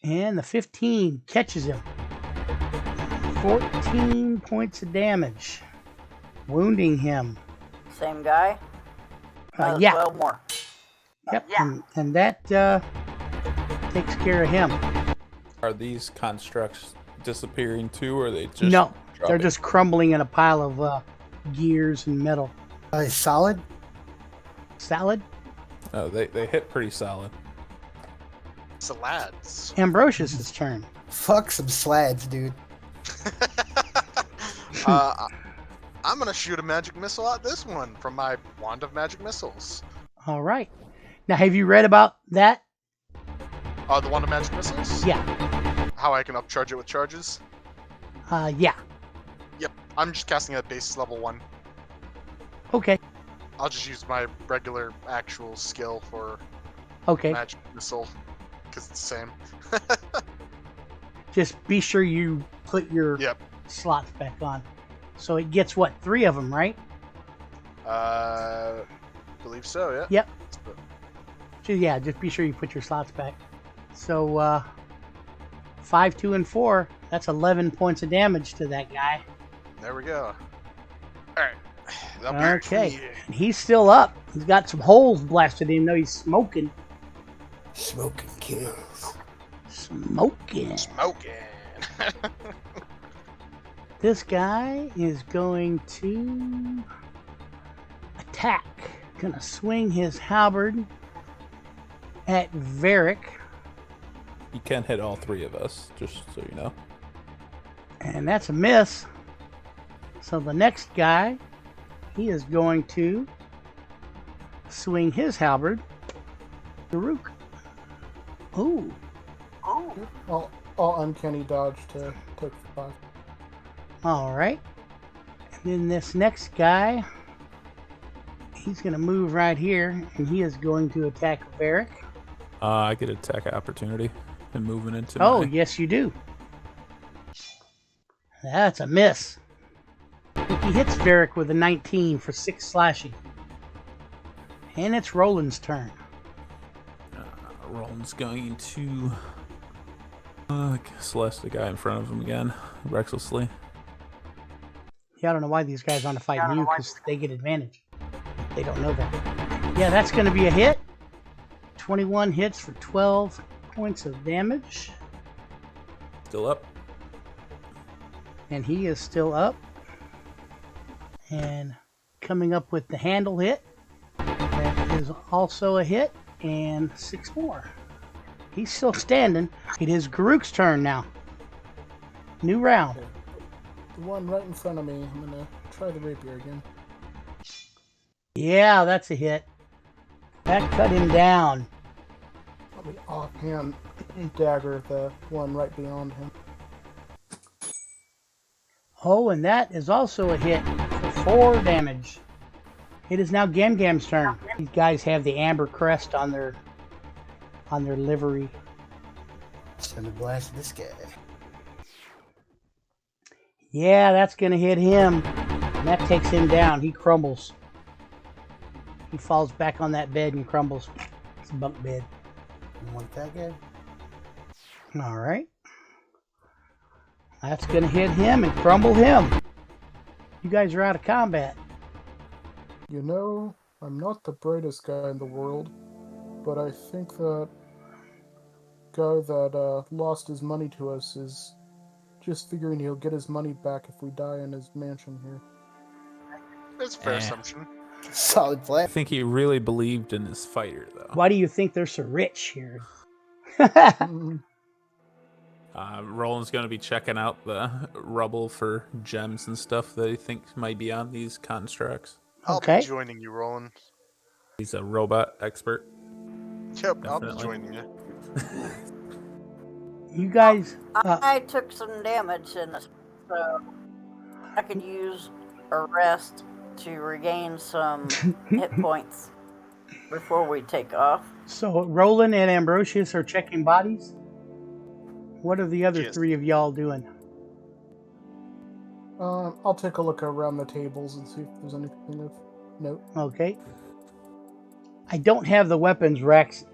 [SPEAKER 1] and the 15 catches him. 14 points of damage, wounding him.
[SPEAKER 3] Same guy?
[SPEAKER 1] Yeah.
[SPEAKER 3] 12 more.
[SPEAKER 1] Yep, and that takes care of him.
[SPEAKER 4] Are these constructs disappearing too, or are they just
[SPEAKER 1] No, they're
[SPEAKER 4] dropping?
[SPEAKER 1] just crumbling in a pile of gears and metal.
[SPEAKER 6] Solid?
[SPEAKER 1] Salad?
[SPEAKER 4] Oh, they hit pretty solid.
[SPEAKER 5] Salads.
[SPEAKER 1] Ambrosius' turn.
[SPEAKER 6] Fuck some slads, dude.
[SPEAKER 5] I'm gonna shoot a magic missile at this one from my wand of magic missiles.
[SPEAKER 1] All right. Now, have you read about that?
[SPEAKER 5] The wand of magic missiles?
[SPEAKER 1] Yeah.
[SPEAKER 5] How I can upcharge it with charges?
[SPEAKER 1] Yeah.
[SPEAKER 5] Yep. I'm just casting at base level 1.
[SPEAKER 1] Okay.
[SPEAKER 5] I'll just use my regular actual skill for
[SPEAKER 1] Okay.
[SPEAKER 5] magic missile because it's the same.
[SPEAKER 1] Just be sure you put your
[SPEAKER 5] Yep.
[SPEAKER 1] slots back on. So it gets what? 3 of them, right?
[SPEAKER 5] Believe so. Yeah.
[SPEAKER 1] Yep. Yeah, just be sure you put your slots back. So 5, 2, and 4. That's 11 points of damage to that guy.
[SPEAKER 5] There we go. All right.
[SPEAKER 1] Okay. And he's still up. He's got some holes blasted in, though he's smoking.
[SPEAKER 6] Smoking kills.
[SPEAKER 1] Smoking.
[SPEAKER 5] Smoking.
[SPEAKER 1] This guy is going to attack. Gonna swing his halberd at Varric.
[SPEAKER 4] You can hit all 3 of us, just so you know.
[SPEAKER 1] And that's a miss. So the next guy, he is going to swing his halberd. Daruk. Ooh.
[SPEAKER 2] I'll uncanny dodge to take 5.
[SPEAKER 1] All right. And then this next guy, he's going to move right here, and he is going to attack Varric.
[SPEAKER 4] I get attack opportunity and moving into
[SPEAKER 1] Oh,
[SPEAKER 4] my...
[SPEAKER 1] yes, you do. That's a miss. He hits Varric with a 19 for 6 slashing. And it's Roland's turn.
[SPEAKER 4] Roland's going to Celeste the guy in front of him again, recklessly.
[SPEAKER 1] Yeah, I don't know why these guys aren't fighting you, because they get advantage. They don't know that. Yeah, that's going to be a hit. 21 hits for 12 points of damage.
[SPEAKER 4] Still up.
[SPEAKER 1] And he is still up. And coming up with the handle hit. That is also a hit. And 6 more. He's still standing. It is Garuk's turn now. New round.
[SPEAKER 2] The one right in front of me, I'm gonna try the rapier again.
[SPEAKER 1] Yeah, that's a hit. That cut him down.
[SPEAKER 2] Probably offhand dagger the one right beyond him.
[SPEAKER 1] Oh, and that is also a hit for 4 damage. It is now Gam Gam's turn. These guys have the amber crest on their livery.
[SPEAKER 6] Send a blast at this guy.
[SPEAKER 1] Yeah, that's gonna hit him. And that takes him down. He crumbles. He falls back on that bed and crumbles. It's a bunk bed.
[SPEAKER 6] You want that guy?
[SPEAKER 1] Alright. That's gonna hit him and crumble him. You guys are out of combat.
[SPEAKER 2] You know, I'm not the brightest guy in the world, but I think that guy that lost his money to us is just figuring he'll get his money back if we die in his mansion here.
[SPEAKER 5] That's a fair assumption.
[SPEAKER 6] Solid
[SPEAKER 4] I
[SPEAKER 6] plan.
[SPEAKER 4] think he really believed in his fighter, though.
[SPEAKER 1] Why do you think they're so rich here?
[SPEAKER 4] Roland's going to be checking out the rubble for gems and stuff that he thinks might be on these constructs.
[SPEAKER 5] I'll
[SPEAKER 1] Okay.
[SPEAKER 5] be joining you, Roland.
[SPEAKER 4] He's a robot expert.
[SPEAKER 5] Yep, I'll be
[SPEAKER 4] Definitely.
[SPEAKER 5] joining you.
[SPEAKER 1] You guys,
[SPEAKER 3] I took some damage in this, so I could use a rest to regain some hit points before we take off.
[SPEAKER 1] so Roland and Ambrosius are checking bodies? What are the other
[SPEAKER 5] Yes.
[SPEAKER 1] 3 of y'all doing?
[SPEAKER 2] I'll take a look around the tables and see if there's anything of note.
[SPEAKER 1] Okay. I don't have the weapons racks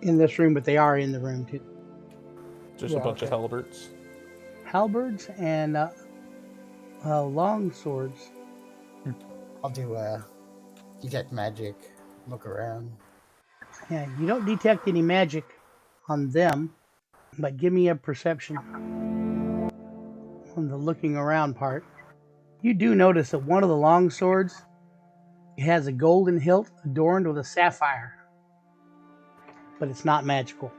[SPEAKER 1] in this room, but they are in the room too.
[SPEAKER 4] Just
[SPEAKER 2] Yeah,
[SPEAKER 4] a bunch of
[SPEAKER 2] okay.
[SPEAKER 4] halberds.
[SPEAKER 1] Halberds and long swords.
[SPEAKER 6] I'll do detect magic. Look around.
[SPEAKER 1] Yeah, you don't detect any magic on them, but give me a perception on the looking around part. You do notice that one of the long swords has a golden hilt adorned with a sapphire, but it's not magical.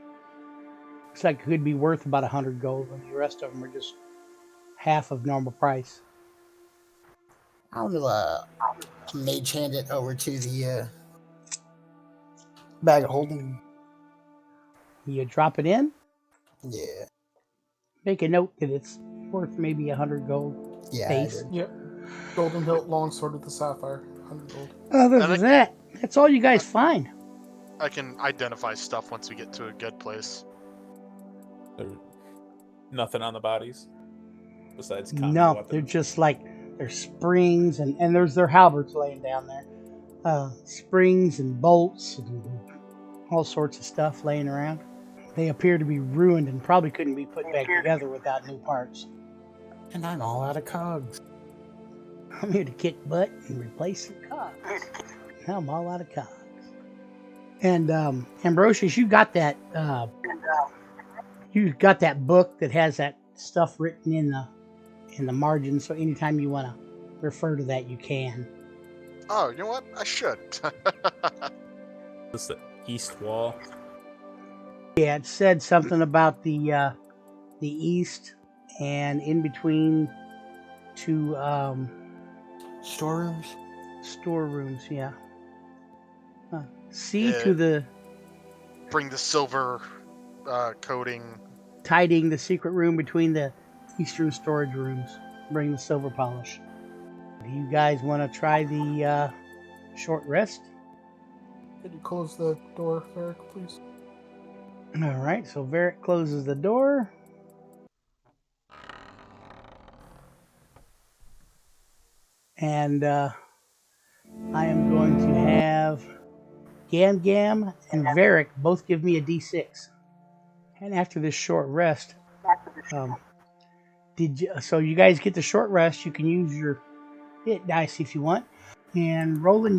[SPEAKER 1] Looks like it could be worth about 100 gold, and the rest of them are just half of normal price.
[SPEAKER 6] I'll mage hand it over to the bag of holding.
[SPEAKER 1] You drop it in,
[SPEAKER 6] Yeah.
[SPEAKER 1] make a note that it's worth maybe 100 gold
[SPEAKER 6] Yeah, I
[SPEAKER 1] base.
[SPEAKER 6] did.
[SPEAKER 2] Yep. Golden hilt longsword with the sapphire. 100 gold.
[SPEAKER 1] Other
[SPEAKER 5] And
[SPEAKER 1] than that, that's all you guys find.
[SPEAKER 5] I can identify stuff once we get to a good place.
[SPEAKER 4] There's nothing on the bodies besides common
[SPEAKER 1] No,
[SPEAKER 4] weapons.
[SPEAKER 1] they're just like there's springs and there's their halberds laying down there. Springs and bolts and all sorts of stuff laying around. They appear to be ruined and probably couldn't be put back together without new parts.
[SPEAKER 6] And I'm all out of cogs.
[SPEAKER 1] I'm here to kick butt and replace some cogs. Now I'm all out of cogs. And Ambrosius, you got that book that has that stuff written in the margin, so anytime you want to refer to that, you can.
[SPEAKER 5] Oh, you know what? I should.
[SPEAKER 4] This is the east wall.
[SPEAKER 1] Yeah, it said something about the east and in between 2
[SPEAKER 6] Storerooms?
[SPEAKER 1] storerooms. Yeah. See
[SPEAKER 5] Yeah.
[SPEAKER 1] to the
[SPEAKER 5] Bring the silver coating.
[SPEAKER 1] tidying the secret room between the eastern storage rooms. Bring the silver polish. Do you guys want to try the short rest?
[SPEAKER 2] Could you close the door, Eric, please?
[SPEAKER 1] All right, so Varric closes the door. And I am going to have Gam Gam and Varric both give me a d6. And after this short rest, so you guys get the short rest. You can use your hit dice if you want. And Roland,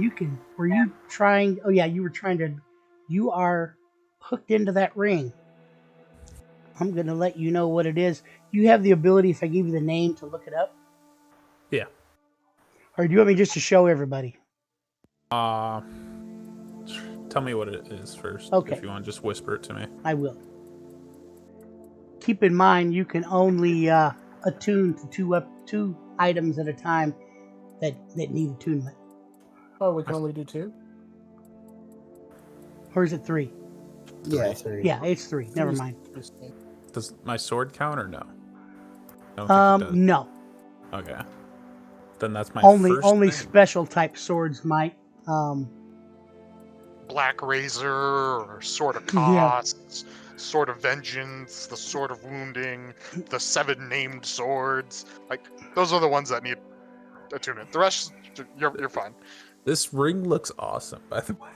[SPEAKER 1] were you trying? Oh yeah, you were trying to. You are hooked into that ring. I'm gonna let you know what it is. You have the ability, if I give you the name, to look it up.
[SPEAKER 4] Yeah.
[SPEAKER 1] Or do you want me just to show everybody?
[SPEAKER 4] Tell me what it is first.
[SPEAKER 1] Okay.
[SPEAKER 4] If you want to just whisper it to me.
[SPEAKER 1] I will. Keep in mind, you can only attune to 2 items at a time that need attunement.
[SPEAKER 2] Oh, we can only do 2?
[SPEAKER 1] Or is it 3?
[SPEAKER 6] Yeah, 3.
[SPEAKER 1] Yeah, it's 3. Never mind.
[SPEAKER 4] Does my sword count or no? I don't think it does.
[SPEAKER 1] No.
[SPEAKER 4] Okay. Then that's my
[SPEAKER 1] Only
[SPEAKER 4] first thing.
[SPEAKER 1] special type swords might.
[SPEAKER 5] Black Razor, or Sword of
[SPEAKER 1] Yeah.
[SPEAKER 5] Costs, Sword of Vengeance, the Sword of Wounding, the 7 named swords. Like, those are the ones that need attunement. The rest, you're fine.
[SPEAKER 4] This ring looks awesome, by the way.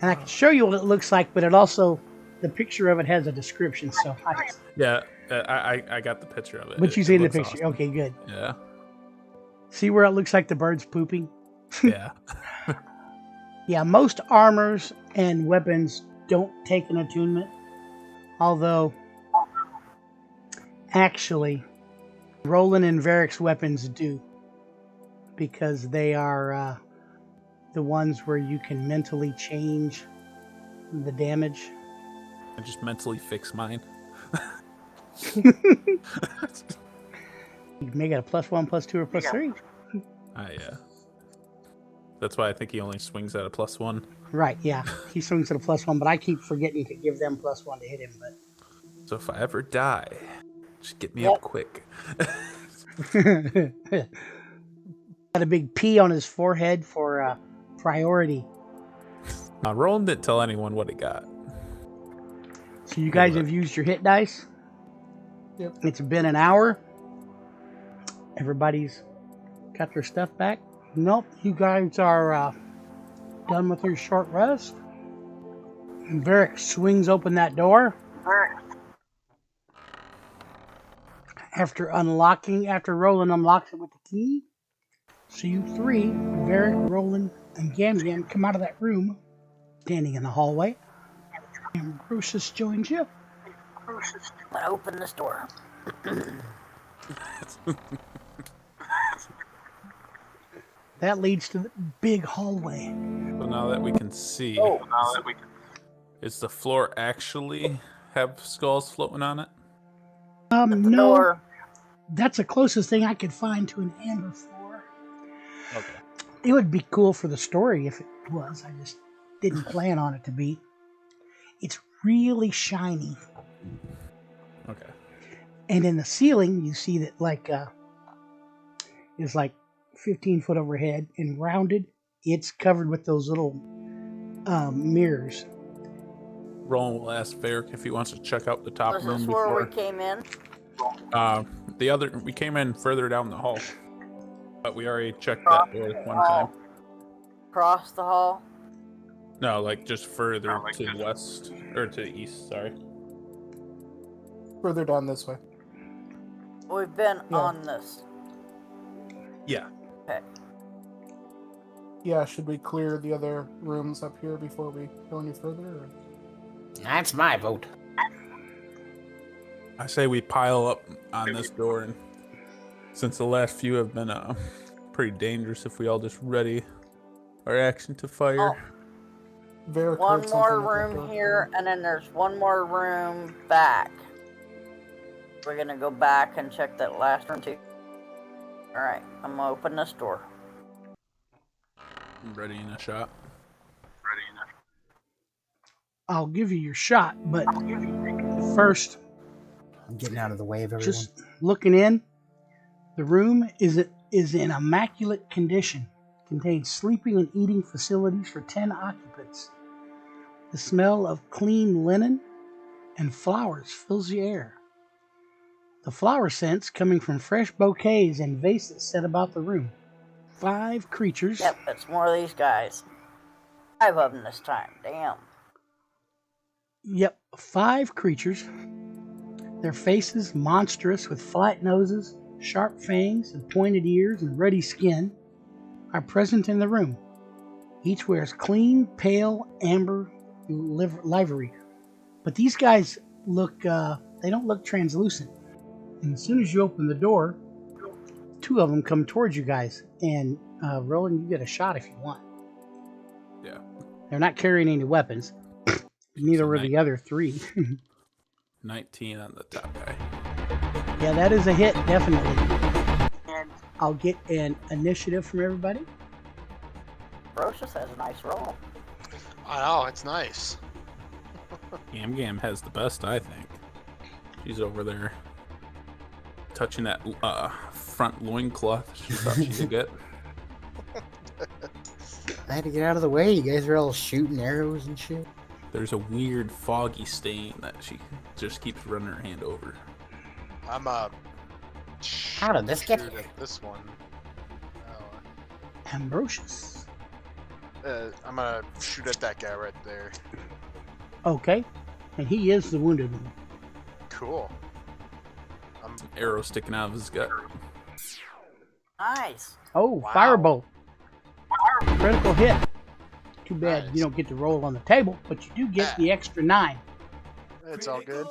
[SPEAKER 1] And I can show you what it looks like, but it also, the picture of it has a description. So,
[SPEAKER 4] Yeah, I got the picture of it.
[SPEAKER 1] but you
[SPEAKER 4] It
[SPEAKER 1] see in the
[SPEAKER 4] looks
[SPEAKER 1] picture.
[SPEAKER 4] awesome.
[SPEAKER 1] Okay, good.
[SPEAKER 4] Yeah.
[SPEAKER 1] See where it looks like the bird's pooping?
[SPEAKER 4] Yeah.
[SPEAKER 1] Yeah, most armors and weapons don't take an attunement. Although, actually, Roland and Varric's weapons do. Because they are the ones where you can mentally change the damage.
[SPEAKER 4] I just mentally fix mine.
[SPEAKER 1] You can make it a +1, +2, or +3.
[SPEAKER 4] Yeah. That's why I think he only swings at a +1.
[SPEAKER 1] Right, yeah. He swings at a +1, but I keep forgetting to give them +1 to hit him. But
[SPEAKER 4] So if I ever die, just get me up quick.
[SPEAKER 1] got a big P on his forehead for priority.
[SPEAKER 4] Roland didn't tell anyone what he got.
[SPEAKER 1] So you guys have used your hit dice.
[SPEAKER 2] Yep.
[SPEAKER 1] It's been an hour. Everybody's got their stuff back. Nope, you guys are done with your short rest. And Varric swings open that door. After Roland unlocks it with the key. So you three, Varric, Roland, and Gam Gam, come out of that room, standing in the hallway. And Bruce joins you.
[SPEAKER 3] I'm gonna open this door.
[SPEAKER 1] That leads to the big hallway.
[SPEAKER 4] So now that we can see, is the floor actually have skulls floating on it?
[SPEAKER 1] No.
[SPEAKER 3] Door.
[SPEAKER 1] That's the closest thing I could find to an amber floor.
[SPEAKER 4] Okay.
[SPEAKER 1] It would be cool for the story if it was. I just didn't plan on it to be. It's really shiny.
[SPEAKER 4] Okay.
[SPEAKER 1] And in the ceiling, you see that is like 15 foot overhead and rounded. It's covered with those little mirrors.
[SPEAKER 4] Roland will ask Varric if he wants to check out the top
[SPEAKER 3] Was
[SPEAKER 4] room
[SPEAKER 3] this where
[SPEAKER 4] before.
[SPEAKER 3] we came in?
[SPEAKER 4] We came in further down the hall, but we already checked that door one time.
[SPEAKER 3] Across the hall?
[SPEAKER 4] No, like just further to the west or to the east. Sorry.
[SPEAKER 2] Further down this way.
[SPEAKER 3] We've been
[SPEAKER 2] Yeah.
[SPEAKER 3] on this.
[SPEAKER 4] Yeah.
[SPEAKER 3] Okay.
[SPEAKER 2] Yeah, should we clear the other rooms up here before we go any further? Or?
[SPEAKER 6] That's my vote.
[SPEAKER 4] I say we pile up on this door, and since the last few have been pretty dangerous, if we all just ready our action to fire.
[SPEAKER 2] Varric
[SPEAKER 3] One
[SPEAKER 2] heard
[SPEAKER 3] more
[SPEAKER 2] something at that
[SPEAKER 3] room
[SPEAKER 2] door.
[SPEAKER 3] here, and then there's one more room back. We're gonna go back and check that last room too. Alright, I'm gonna open this door.
[SPEAKER 4] I'm ready in a shot.
[SPEAKER 1] I'll give you your shot, but first,
[SPEAKER 6] I'm getting out of the way of everyone.
[SPEAKER 1] just looking in, the room is in immaculate condition. Contains sleeping and eating facilities for 10 occupants. The smell of clean linen and flowers fills the air. The flower scents coming from fresh bouquets and vases set about the room. 5 creatures.
[SPEAKER 3] Yep, it's more of these guys. 5 of them this time. Damn.
[SPEAKER 1] Yep, 5 creatures. Their faces monstrous with flat noses, sharp fangs, and pointed ears and ruddy skin are present in the room. Each wears clean, pale, amber livery. But these guys they don't look translucent. And as soon as you open the door, 2 of them come towards you guys. And Roland, you get a shot if you want.
[SPEAKER 4] Yeah.
[SPEAKER 1] They're not carrying any weapons. Neither were the other 3.
[SPEAKER 4] 19 on the top guy.
[SPEAKER 1] Yeah, that is a hit, definitely. I'll get an initiative from everybody.
[SPEAKER 3] Brocious has a nice roll.
[SPEAKER 5] I know, it's nice.
[SPEAKER 4] Gam Gam has the best, I think. She's over there touching that front loincloth she thought she could get.
[SPEAKER 6] I had to get out of the way. You guys are all shooting arrows and shit.
[SPEAKER 4] There's a weird foggy stain that she just keeps running her hand over.
[SPEAKER 5] I'm
[SPEAKER 6] How did this get
[SPEAKER 5] shoot
[SPEAKER 6] here?
[SPEAKER 5] at this one.
[SPEAKER 1] Ambrosius.
[SPEAKER 5] I'm gonna shoot at that guy right there.
[SPEAKER 1] Okay. And he is the wounded one.
[SPEAKER 5] Cool.
[SPEAKER 4] Arrow sticking out of his gut.
[SPEAKER 3] Nice.
[SPEAKER 1] Oh,
[SPEAKER 5] Wow.
[SPEAKER 1] firebolt. Critical hit. Too bad
[SPEAKER 5] Nice.
[SPEAKER 1] you don't get to roll on the table, but you do get the extra 9.
[SPEAKER 5] It's all good.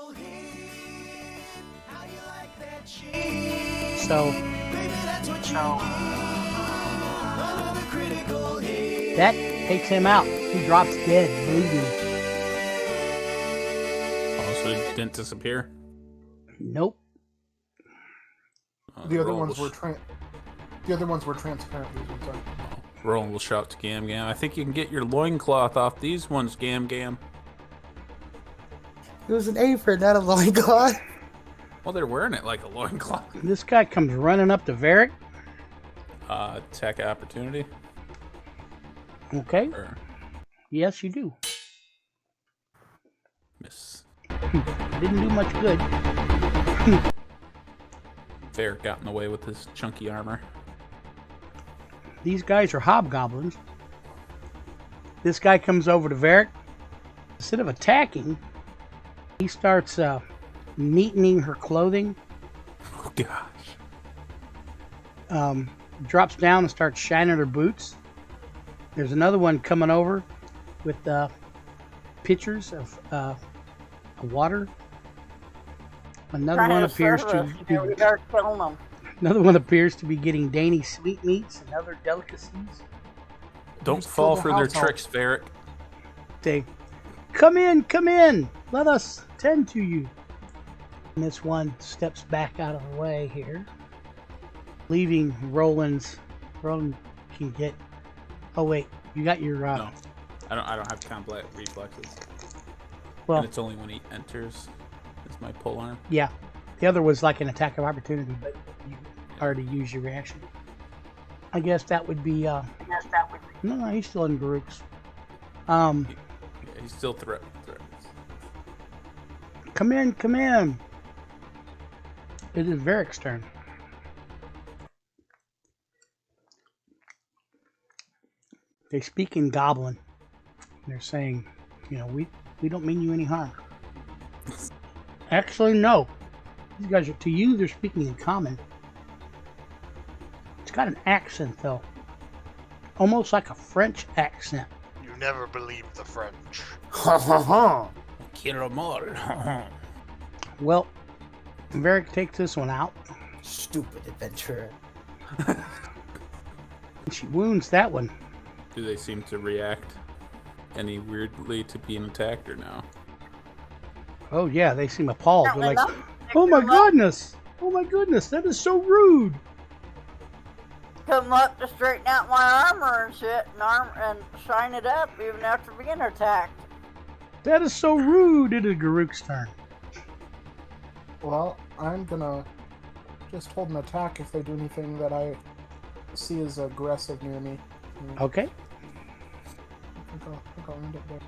[SPEAKER 1] So that takes him out. He drops dead, bleeding.
[SPEAKER 4] Oh, so it didn't disappear?
[SPEAKER 1] Nope.
[SPEAKER 2] The other
[SPEAKER 4] Roland
[SPEAKER 2] ones were transparent. These ones are.
[SPEAKER 4] Roland will shout to Gam Gam. I think you can get your loincloth off these ones, Gam Gam.
[SPEAKER 6] It was an apron, not a loincloth.
[SPEAKER 4] Well, they're wearing it like a loincloth.
[SPEAKER 1] This guy comes running up to Varric.
[SPEAKER 4] Attack opportunity.
[SPEAKER 1] Okay.
[SPEAKER 4] Or
[SPEAKER 1] Yes, you do.
[SPEAKER 4] miss.
[SPEAKER 1] Didn't do much good.
[SPEAKER 4] Varric got in the way with his chunky armor.
[SPEAKER 1] These guys are hobgoblins. This guy comes over to Varric. Instead of attacking, he starts neatening her clothing.
[SPEAKER 4] Oh gosh.
[SPEAKER 1] Drops down and starts shining her boots. There's another one coming over with pitchers of water. Another one appears to be,
[SPEAKER 3] we are killing them.
[SPEAKER 1] another one appears to be getting dainty sweetmeats and other delicacies.
[SPEAKER 4] Don't
[SPEAKER 2] Just
[SPEAKER 4] fall
[SPEAKER 2] kill the
[SPEAKER 4] for their
[SPEAKER 2] household.
[SPEAKER 4] tricks, Varric.
[SPEAKER 1] Say, come in, let us tend to you. And this one steps back out of the way here, leaving Roland can get. Oh wait, you got your.
[SPEAKER 4] No, I don't have combat reflexes.
[SPEAKER 1] Well,
[SPEAKER 4] And it's only when he enters. It's my pole arm.
[SPEAKER 1] yeah, the other was like an attack of opportunity, but you already used your reaction. I guess that would be. No, he's still in Garuk's.
[SPEAKER 4] Yeah, he's still threatens.
[SPEAKER 1] Come in. It is Varric's turn. They speak in Goblin. They're saying, we don't mean you any harm. Actually, no. These guys are, to you, they're speaking in Common. It's got an accent, though. Almost like a French accent.
[SPEAKER 5] You never believe the French.
[SPEAKER 6] Ha ha ha.
[SPEAKER 4] Kill them all.
[SPEAKER 1] Well, Varric takes this one out.
[SPEAKER 6] Stupid adventurer.
[SPEAKER 1] And she wounds that one.
[SPEAKER 4] Do they seem to react any weirdly to being attacked or no?
[SPEAKER 1] Oh, yeah, they seem appalled. They're like,
[SPEAKER 3] Apparently
[SPEAKER 1] oh my
[SPEAKER 3] not.
[SPEAKER 1] goodness! Oh my goodness, that is so rude!
[SPEAKER 3] Come up to straighten out my armor and shit, and shine it up even after being attacked.
[SPEAKER 1] That is so rude! It is Garuk's turn.
[SPEAKER 2] Well, I'm gonna just hold an attack if they do anything that I see as aggressive near me.
[SPEAKER 1] Okay,
[SPEAKER 2] I think I'll end it there.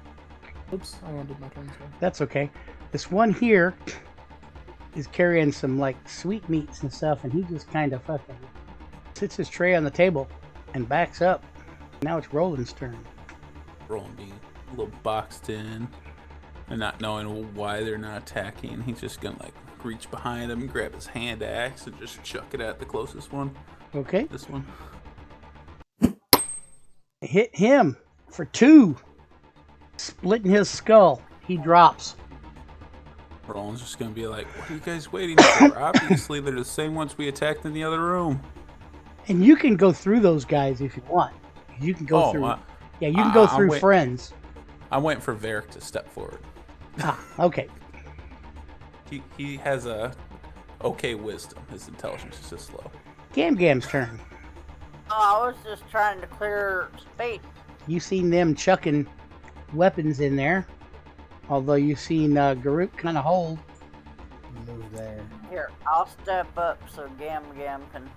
[SPEAKER 2] Oops, I ended my turn. Sorry.
[SPEAKER 1] that's okay. This one here is carrying some, like, sweetmeats and stuff, and he just kind of fucking sits his tray on the table and backs up. Now it's Roland's turn.
[SPEAKER 4] Roland being a little boxed in and not knowing why they're not attacking. He's just gonna like reach behind him and grab his hand axe and just chuck it at the closest one.
[SPEAKER 1] Okay,
[SPEAKER 4] This one.
[SPEAKER 1] hit him for 2. Splitting his skull. He drops.
[SPEAKER 4] Roland's just gonna be like, what are you guys waiting for? Obviously they're the same ones we attacked in the other room.
[SPEAKER 1] And you can go through those guys if you want. You can go through. Yeah, you can go through friends.
[SPEAKER 4] I'm waiting for Varric to step forward.
[SPEAKER 1] Ah, okay.
[SPEAKER 4] He has a okay wisdom. His intelligence is just low.
[SPEAKER 1] Gam's turn.
[SPEAKER 3] Oh, I was just trying to clear space.
[SPEAKER 1] You've seen them chucking weapons in there. Although you've seen Garuk kind of hold.
[SPEAKER 6] Move there.
[SPEAKER 3] Here, I'll step up so Gam can.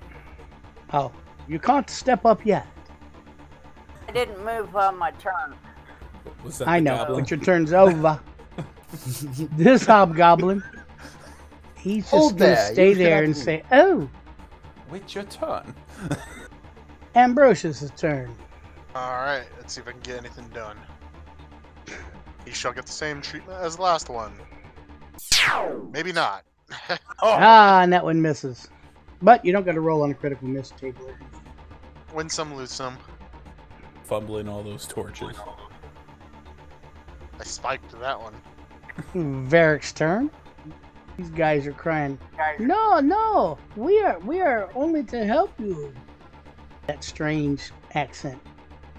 [SPEAKER 1] Oh, you can't step up yet.
[SPEAKER 3] I didn't move on my turn.
[SPEAKER 4] Was that
[SPEAKER 1] I
[SPEAKER 4] the
[SPEAKER 1] know,
[SPEAKER 4] goblin?
[SPEAKER 1] but your turn's over. This hobgoblin, he's just
[SPEAKER 6] Hold
[SPEAKER 1] going to
[SPEAKER 6] there,
[SPEAKER 1] stay
[SPEAKER 6] you
[SPEAKER 1] there
[SPEAKER 6] cannot
[SPEAKER 1] and
[SPEAKER 6] move.
[SPEAKER 1] say, oh,
[SPEAKER 4] Wait your turn.
[SPEAKER 1] Ambrosius' turn.
[SPEAKER 5] Alright, let's see if I can get anything done. He shall get the same treatment as the last one. Maybe not. Oh,
[SPEAKER 1] Ah, and that one misses. But you don't got to roll on a critical miss table.
[SPEAKER 5] win some, lose some.
[SPEAKER 4] Fumbling all those torches.
[SPEAKER 5] I spiked that one.
[SPEAKER 1] Varric's turn. These guys are crying, no, we are only to help you. That strange accent.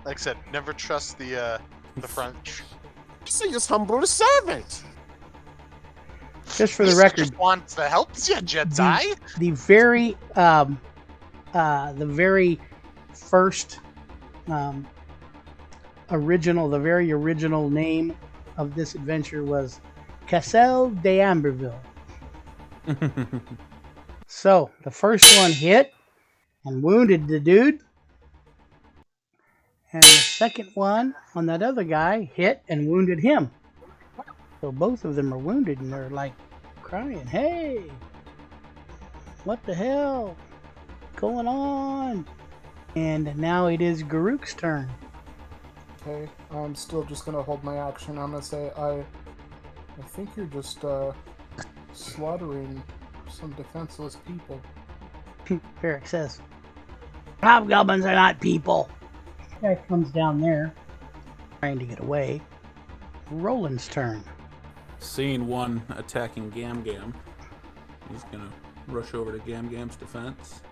[SPEAKER 5] Like I said, never trust the French.
[SPEAKER 7] See, just humble a servant.
[SPEAKER 1] Just for the
[SPEAKER 5] This
[SPEAKER 1] record,
[SPEAKER 5] just wants to help you, Jedi.
[SPEAKER 1] the very first original name of this adventure was Castle de Amberville. So the first one hit and wounded the dude, and the second one on that other guy hit and wounded him. So both of them are wounded and they're like crying, "Hey, what the hell going on?" And now it is Garuk's turn.
[SPEAKER 2] Okay, I'm still just gonna hold my action. I'm gonna say I think you're just slaughtering some defenseless people.
[SPEAKER 1] Varric says, "Hobgoblins are not people." Guy comes down there, trying to get away. Roland's turn.
[SPEAKER 4] Seeing one attacking Gam Gam, he's gonna rush over to Gam Gam's defense.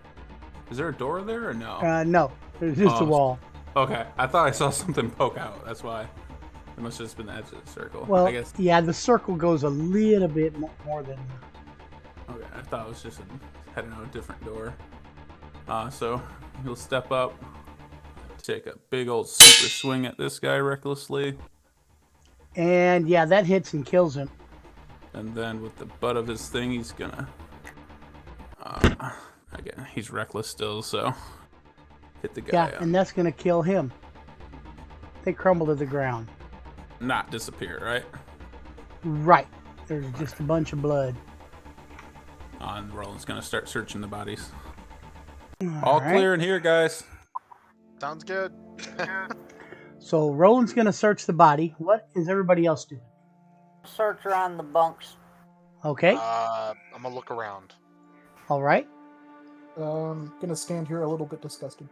[SPEAKER 4] Is there a door there or no?
[SPEAKER 1] No, there's just a wall.
[SPEAKER 4] Okay, I thought I saw something poke out. That's why. It must have just been the edge of the circle.
[SPEAKER 1] Well,
[SPEAKER 4] I guess.
[SPEAKER 1] yeah, the circle goes a little bit more than.
[SPEAKER 4] Okay, I thought it was just heading out a different door. So he'll step up, take a big old super swing at this guy recklessly,
[SPEAKER 1] And yeah, that hits and kills him.
[SPEAKER 4] and then with the butt of his thing, he's gonna. Again, he's reckless still, so hit the guy.
[SPEAKER 1] Yeah, and that's gonna kill him. They crumble to the ground.
[SPEAKER 4] Not disappear, right?
[SPEAKER 1] Right. There's just a bunch of blood.
[SPEAKER 4] And Roland's gonna start searching the bodies.
[SPEAKER 1] All
[SPEAKER 4] All
[SPEAKER 1] right.
[SPEAKER 4] clear in here, guys.
[SPEAKER 5] Sounds good.
[SPEAKER 1] So Roland's gonna search the body. What is everybody else doing?
[SPEAKER 3] Search around the bunks.
[SPEAKER 1] Okay.
[SPEAKER 5] I'm gonna look around.
[SPEAKER 1] All right.
[SPEAKER 2] Gonna stand here a little bit disgusted.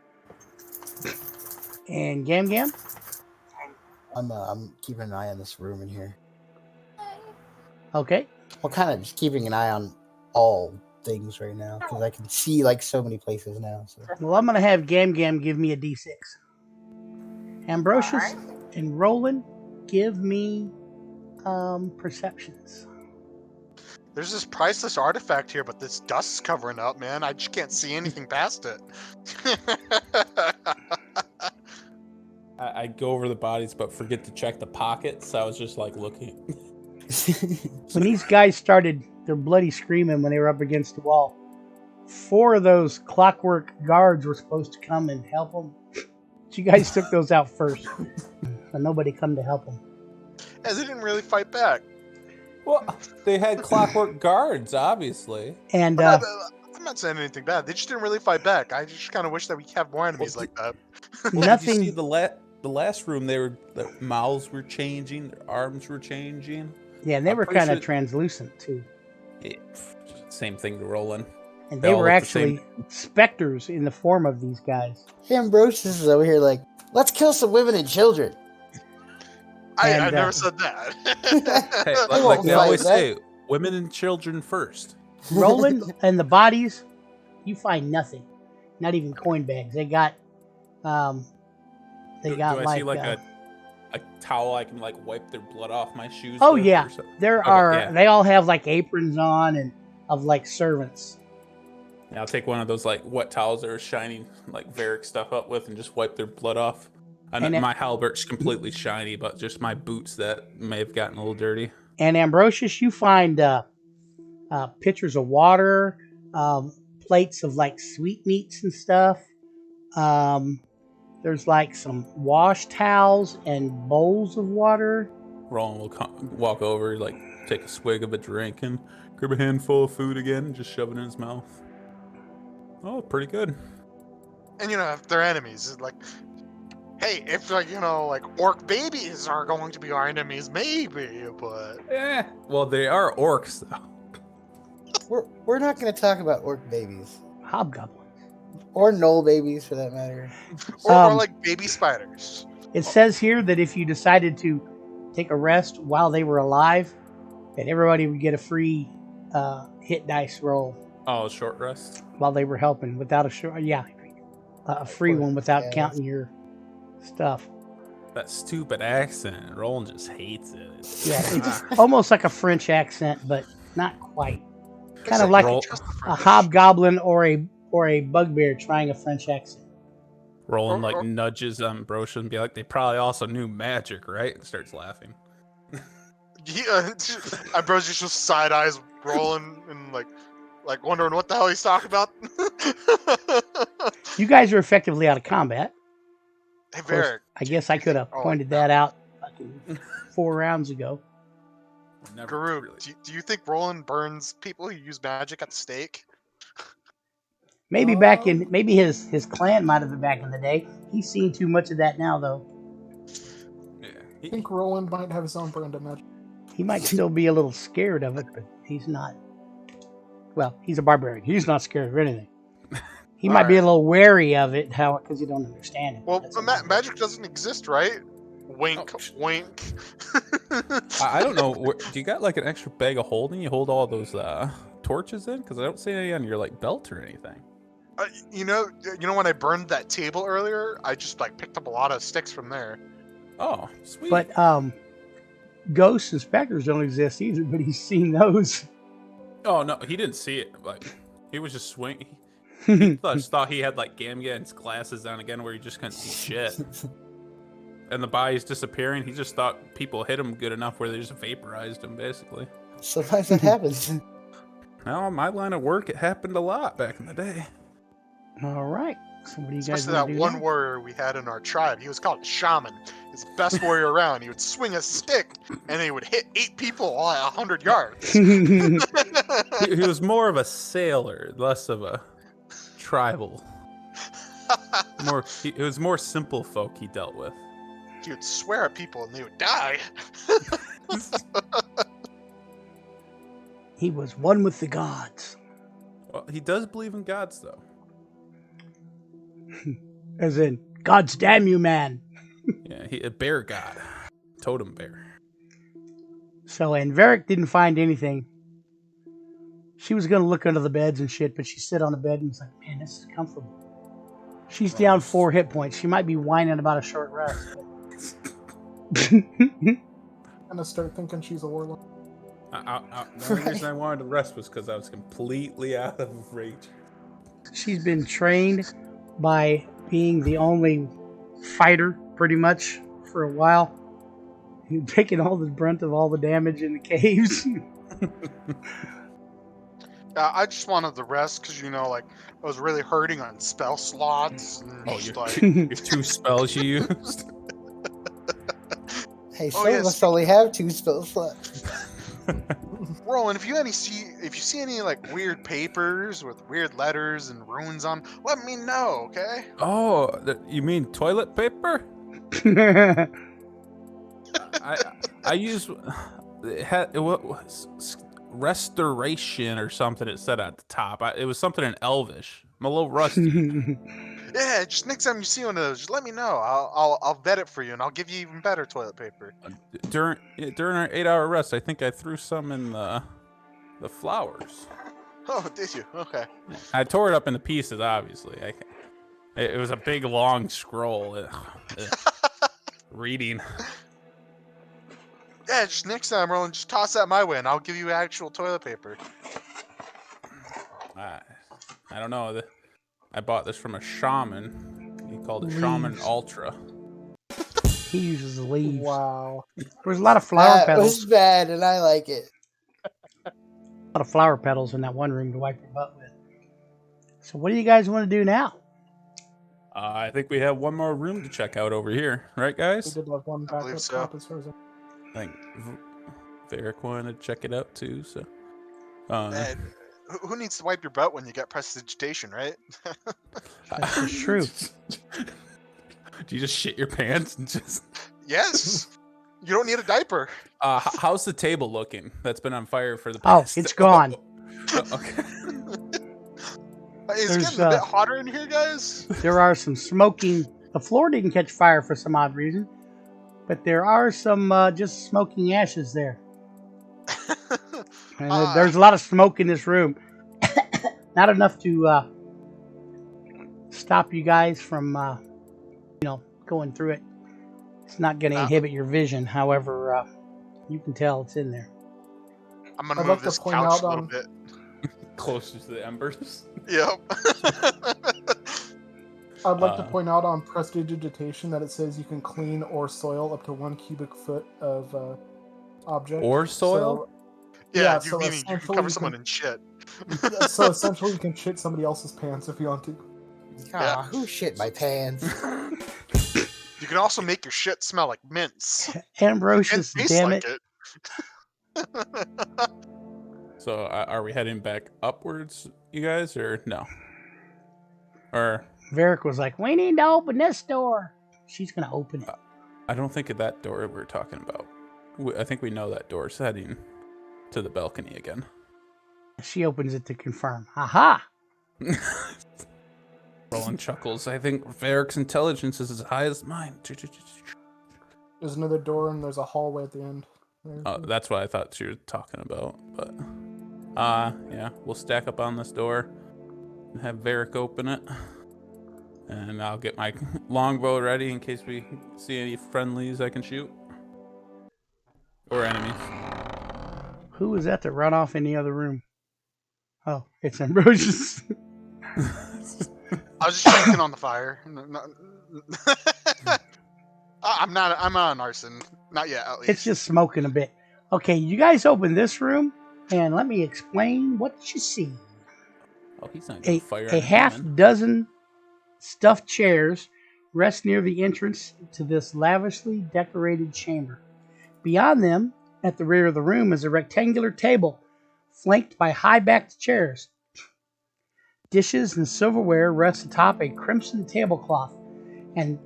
[SPEAKER 1] And Gam Gam.
[SPEAKER 6] I'm keeping an eye on this room in here.
[SPEAKER 1] Okay.
[SPEAKER 6] Well, kind of just keeping an eye on all things right now because I can see like so many places now. So.
[SPEAKER 1] Well, I'm gonna have Gam Gam give me a D6. Ambrosius and Roland, give me perceptions.
[SPEAKER 5] There's this priceless artifact here, but this dust's covering up, man. I just can't see anything past it.
[SPEAKER 4] I go over the bodies, but forget to check the pockets. So I was just like looking.
[SPEAKER 1] When these guys started their bloody screaming when they were up against the wall, 4 of those clockwork guards were supposed to come and help them. But you guys took those out first. And nobody come to help them.
[SPEAKER 5] As they didn't really fight back.
[SPEAKER 4] Well, they had clockwork guards, obviously.
[SPEAKER 1] And
[SPEAKER 5] I'm not saying anything bad. They just didn't really fight back. I just kind of wish that we have more enemies like that.
[SPEAKER 1] nothing.
[SPEAKER 4] Did you see the last room? Their mouths were changing, their arms were changing.
[SPEAKER 1] Yeah, and they
[SPEAKER 4] I'm
[SPEAKER 1] were
[SPEAKER 4] pretty
[SPEAKER 1] kind of
[SPEAKER 4] sure-
[SPEAKER 1] translucent too.
[SPEAKER 4] Yeah, same thing to Roland.
[SPEAKER 1] And
[SPEAKER 4] They
[SPEAKER 1] they
[SPEAKER 4] all
[SPEAKER 1] were
[SPEAKER 4] look the
[SPEAKER 1] actually specters in the form of these guys.
[SPEAKER 6] Ambrosius is over here like, let's kill some women and children.
[SPEAKER 5] I
[SPEAKER 1] And,
[SPEAKER 5] never said that.
[SPEAKER 4] Hey,
[SPEAKER 6] I
[SPEAKER 4] like
[SPEAKER 6] won't
[SPEAKER 4] they
[SPEAKER 6] fight
[SPEAKER 4] always
[SPEAKER 6] that.
[SPEAKER 4] say, women and children first.
[SPEAKER 1] Roland and the bodies, you find nothing. Not even coin bags. They got
[SPEAKER 4] Do I
[SPEAKER 1] like,
[SPEAKER 4] see like a towel I can like wipe their blood off my shoes?
[SPEAKER 1] oh
[SPEAKER 4] with
[SPEAKER 1] yeah,
[SPEAKER 4] or something?
[SPEAKER 1] there
[SPEAKER 4] Okay,
[SPEAKER 1] are.
[SPEAKER 4] yeah.
[SPEAKER 1] They all have like aprons on and of like servants.
[SPEAKER 4] Yeah, I'll take one of those like wet towels that are shining like Varric stuff up with and just wipe their blood off.
[SPEAKER 1] And
[SPEAKER 4] My halbert's completely shiny, but just my boots that may have gotten a little dirty.
[SPEAKER 1] And Ambrosius, you find pitchers of water, plates of like sweetmeats and stuff. There's like some wash towels and bowls of water.
[SPEAKER 4] Roland will walk over, like take a swig of a drink and grab a handful of food again and just shove it in his mouth. Oh, pretty good.
[SPEAKER 5] And if they're enemies, it's like, hey, if like orc babies are going to be our enemies, maybe, but
[SPEAKER 4] Well, they are orcs though.
[SPEAKER 6] We're not going to talk about orc babies
[SPEAKER 1] Hobgoblins.
[SPEAKER 6] or knoll babies for that matter.
[SPEAKER 5] or like baby spiders.
[SPEAKER 1] It says here that if you decided to take a rest while they were alive, that everybody would get a free hit dice roll
[SPEAKER 4] Oh, short rest.
[SPEAKER 1] while they were helping without a short. Yeah, a free one without
[SPEAKER 6] Yeah.
[SPEAKER 1] counting your stuff.
[SPEAKER 4] That stupid accent. Roland just hates it.
[SPEAKER 1] Yeah, it's almost like a French accent, but not quite. Kind of like a hobgoblin or a bugbear trying a French accent.
[SPEAKER 4] Roland like nudges Ambrosius and be like, they probably also knew magic, right? And starts laughing.
[SPEAKER 5] Yeah, Ambrosius just side eyes rolling and like wondering what the hell he's talking about.
[SPEAKER 1] You guys are effectively out of combat.
[SPEAKER 5] Hey,
[SPEAKER 1] Of course,
[SPEAKER 5] Varric.
[SPEAKER 1] I guess I could have pointed that out fucking 4 rounds ago.
[SPEAKER 4] Never
[SPEAKER 5] Guru,
[SPEAKER 4] really.
[SPEAKER 5] do you think Roland burns people who use magic at the stake?
[SPEAKER 1] Maybe back in maybe his clan might have been back in the day. He's seen too much of that now, though.
[SPEAKER 4] Yeah.
[SPEAKER 2] I think Roland might have his own brand of magic.
[SPEAKER 1] He might still be a little scared of it, but he's not. Well, he's a barbarian. He's not scared of anything. He might be a little wary of it, because you don't understand it.
[SPEAKER 5] Well, magic doesn't exist, right? Wink, wink.
[SPEAKER 4] I don't know. Do you got like an extra bag of holding? You hold all those torches in? Because I don't see any on your like belt or anything.
[SPEAKER 5] You know when I burned that table earlier, I just like picked up a lot of sticks from there.
[SPEAKER 4] Oh, sweet.
[SPEAKER 1] But ghosts and specters don't exist either. But he's seen those.
[SPEAKER 4] Oh no, he didn't see it. Like he was just swinging. He just thought he had like Gamgen's glasses on again, where he just couldn't see shit. And the body's disappearing. He just thought people hit him good enough where they just vaporized him, basically.
[SPEAKER 6] Sometimes that happens.
[SPEAKER 4] Now, in my line of work, it happened a lot back in the day.
[SPEAKER 1] All right. So what do you guys
[SPEAKER 5] Especially
[SPEAKER 1] want
[SPEAKER 5] that
[SPEAKER 1] to do
[SPEAKER 5] one
[SPEAKER 1] now?
[SPEAKER 5] warrior we had in our tribe. He was called a shaman. He's the best warrior around. He would swing a stick, and he would hit 8 people all at 100 yards.
[SPEAKER 4] He was more of a sailor, less of a tribal. It was more simple folk he dealt with.
[SPEAKER 5] He would swear at people, and they would die.
[SPEAKER 1] He was one with the gods.
[SPEAKER 4] Well, he does believe in gods, though.
[SPEAKER 1] As in, gods damn you, man.
[SPEAKER 4] Yeah, a bear god. Totem bear.
[SPEAKER 1] So, and Varric didn't find anything. She was going to look under the beds and shit, but she sat on the bed and was like, man, this is comfortable. She's down 4 hit points. She might be whining about a short rest.
[SPEAKER 2] I'm gonna start thinking she's a warlock.
[SPEAKER 4] The only reason I wanted to rest was because I was completely out of rage.
[SPEAKER 1] She's been trained by being the only fighter, pretty much, for a while. And taking all the brunt of all the damage in the caves.
[SPEAKER 5] I just wanted the rest because, like, I was really hurting on spell slots. And
[SPEAKER 4] your 2 spells you used?
[SPEAKER 6] Hey, some of us only have 2 spells left.
[SPEAKER 5] Roland, if you see any like weird papers with weird letters and runes on, let me know, okay?
[SPEAKER 4] Oh, you mean toilet paper? I use it was restoration or something. It said at the top. It was something in Elvish. I'm a little rusty.
[SPEAKER 5] Yeah, just next time you see one of those, just let me know. I'll vet it for you, and I'll give you even better toilet paper.
[SPEAKER 4] During our 8-hour rest, I think I threw some in the flowers.
[SPEAKER 5] Oh, did you? Okay.
[SPEAKER 4] I tore it up into pieces. Obviously, it was a big long scroll. Reading.
[SPEAKER 5] Yeah, just next time, Roland, just toss that my way, and I'll give you actual toilet paper.
[SPEAKER 4] I don't know. I bought this from a shaman. He called it Shaman Ultra.
[SPEAKER 1] He uses leaves.
[SPEAKER 2] Wow.
[SPEAKER 1] There's a lot of flower
[SPEAKER 6] That
[SPEAKER 1] petals.
[SPEAKER 6] was bad, and I like it.
[SPEAKER 1] A lot of flower petals in that one room to wipe your butt with. So what do you guys want to do now?
[SPEAKER 4] I think we have one more room to check out over here. Right,
[SPEAKER 2] We
[SPEAKER 4] guys?
[SPEAKER 2] did have one back
[SPEAKER 5] believe
[SPEAKER 2] up
[SPEAKER 5] so.
[SPEAKER 2] top as far as
[SPEAKER 4] I think Varric wanted to check it out, too. So,
[SPEAKER 5] And who needs to wipe your butt when you get prestidigitation, right?
[SPEAKER 1] That's true.
[SPEAKER 4] Do you just shit your pants and just...
[SPEAKER 5] Yes. You don't need a diaper.
[SPEAKER 4] How's the table looking? That's been on fire for the
[SPEAKER 1] Oh,
[SPEAKER 4] past...
[SPEAKER 1] it's gone.
[SPEAKER 4] Okay.
[SPEAKER 5] It's getting a bit hotter in here, guys.
[SPEAKER 1] There are some smoking. The floor didn't catch fire for some odd reason, but there are some just smoking ashes there. And there's a lot of smoke in this room. Not enough to stop you guys from, going through it. It's not going to inhibit your vision. However, you can tell it's in there.
[SPEAKER 5] I'm gonna
[SPEAKER 2] I'd
[SPEAKER 5] move
[SPEAKER 2] like to
[SPEAKER 5] this
[SPEAKER 2] point
[SPEAKER 5] couch
[SPEAKER 2] out
[SPEAKER 5] a little
[SPEAKER 2] on-
[SPEAKER 5] bit.
[SPEAKER 4] Closer to the embers.
[SPEAKER 5] Yep.
[SPEAKER 2] I'd like to point out on prestidigitation that it says you can clean or soil up to 1 cubic foot of object.
[SPEAKER 4] Or soil?
[SPEAKER 5] Yeah,
[SPEAKER 2] so
[SPEAKER 5] meaning you can
[SPEAKER 2] essentially
[SPEAKER 5] cover
[SPEAKER 2] you
[SPEAKER 5] someone
[SPEAKER 2] can-
[SPEAKER 5] in shit.
[SPEAKER 2] So essentially, you can shit somebody else's pants if you want to.
[SPEAKER 6] Aw, who shit my pants?
[SPEAKER 5] You can also make your shit smell like mints.
[SPEAKER 1] Ambrosius,
[SPEAKER 5] And taste
[SPEAKER 1] damn
[SPEAKER 5] like
[SPEAKER 1] it.
[SPEAKER 5] it.
[SPEAKER 4] So are we heading back upwards, you guys, or no? Or
[SPEAKER 1] Varric was like, we need to open this door. She's going to open it.
[SPEAKER 4] I don't think of that door we're talking about. I think we know that door's heading to the balcony again.
[SPEAKER 1] She opens it to confirm. Aha!
[SPEAKER 4] Roland chuckles. I think Varric's intelligence is as high as mine.
[SPEAKER 2] There's another door and there's a hallway at the end.
[SPEAKER 4] That's what I thought she was talking about. But yeah, we'll stack up on this door and have Varric open it. And I'll get my longbow ready in case we see any friendlies I can shoot. Or enemies.
[SPEAKER 1] Who was that run off in the other room? Oh, it's Ambrosius.
[SPEAKER 5] I was just checking on the fire. I'm not an arson. Not yet, at least.
[SPEAKER 1] It's just smoking a bit. Okay, you guys open this room, and let me explain what you see.
[SPEAKER 4] Oh, he's not gonna fire
[SPEAKER 1] A half
[SPEAKER 4] anyone.
[SPEAKER 1] dozen stuffed chairs rest near the entrance to this lavishly decorated chamber. Beyond them, at the rear of the room, is a rectangular table flanked by high-backed chairs. Dishes and silverware rest atop a crimson tablecloth, and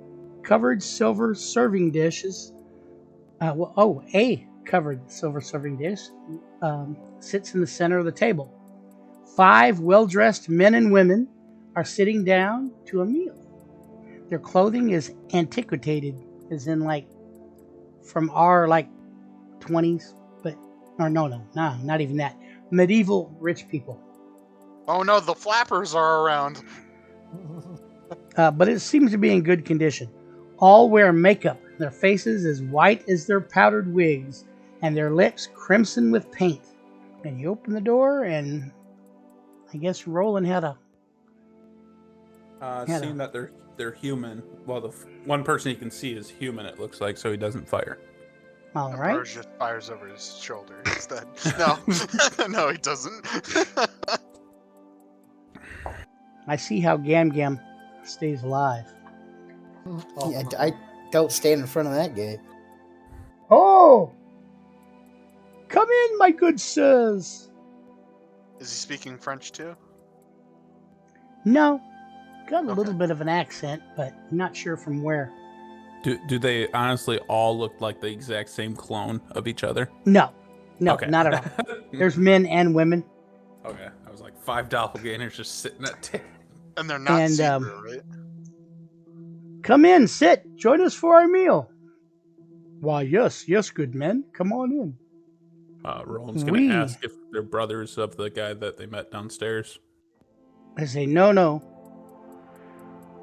[SPEAKER 1] covered silver serving dishes. A covered silver serving dish sits in the center of the table. 5 well-dressed men and women are sitting down to a meal. Their clothing is antiquated, as in like from our like 20s, not even that. Medieval rich people.
[SPEAKER 5] Oh no, the flappers are around.
[SPEAKER 1] But it seems to be in good condition. All wear makeup, their faces as white as their powdered wigs, and their lips crimson with paint. And you open the door, and I guess Roland had a...
[SPEAKER 4] Seeing that they're human, well, the one person he can see is human, it looks like, so he doesn't fire.
[SPEAKER 1] All right.
[SPEAKER 5] Or just fires over his shoulder instead. No, no, he doesn't.
[SPEAKER 1] I see how Gam Gam stays alive.
[SPEAKER 6] Yeah, I don't stand in front of that guy.
[SPEAKER 1] Oh! Come in, my good sirs.
[SPEAKER 5] Is he speaking French too?
[SPEAKER 1] No. Got a
[SPEAKER 5] Okay.
[SPEAKER 1] little bit of an accent, but not sure from where.
[SPEAKER 4] Do they honestly all look like the exact same clone of each other?
[SPEAKER 1] No,
[SPEAKER 4] Okay.
[SPEAKER 1] not at all. There's men and women.
[SPEAKER 4] Okay, I was like 5 doppelgangers just sitting at table.
[SPEAKER 5] And they're not
[SPEAKER 1] And,
[SPEAKER 5] zebra, right?
[SPEAKER 1] Come in, sit, join us for our meal. Why, yes, good men. Come on in.
[SPEAKER 4] Roland's gonna ask if they're brothers of the guy that they met downstairs.
[SPEAKER 1] I say, no.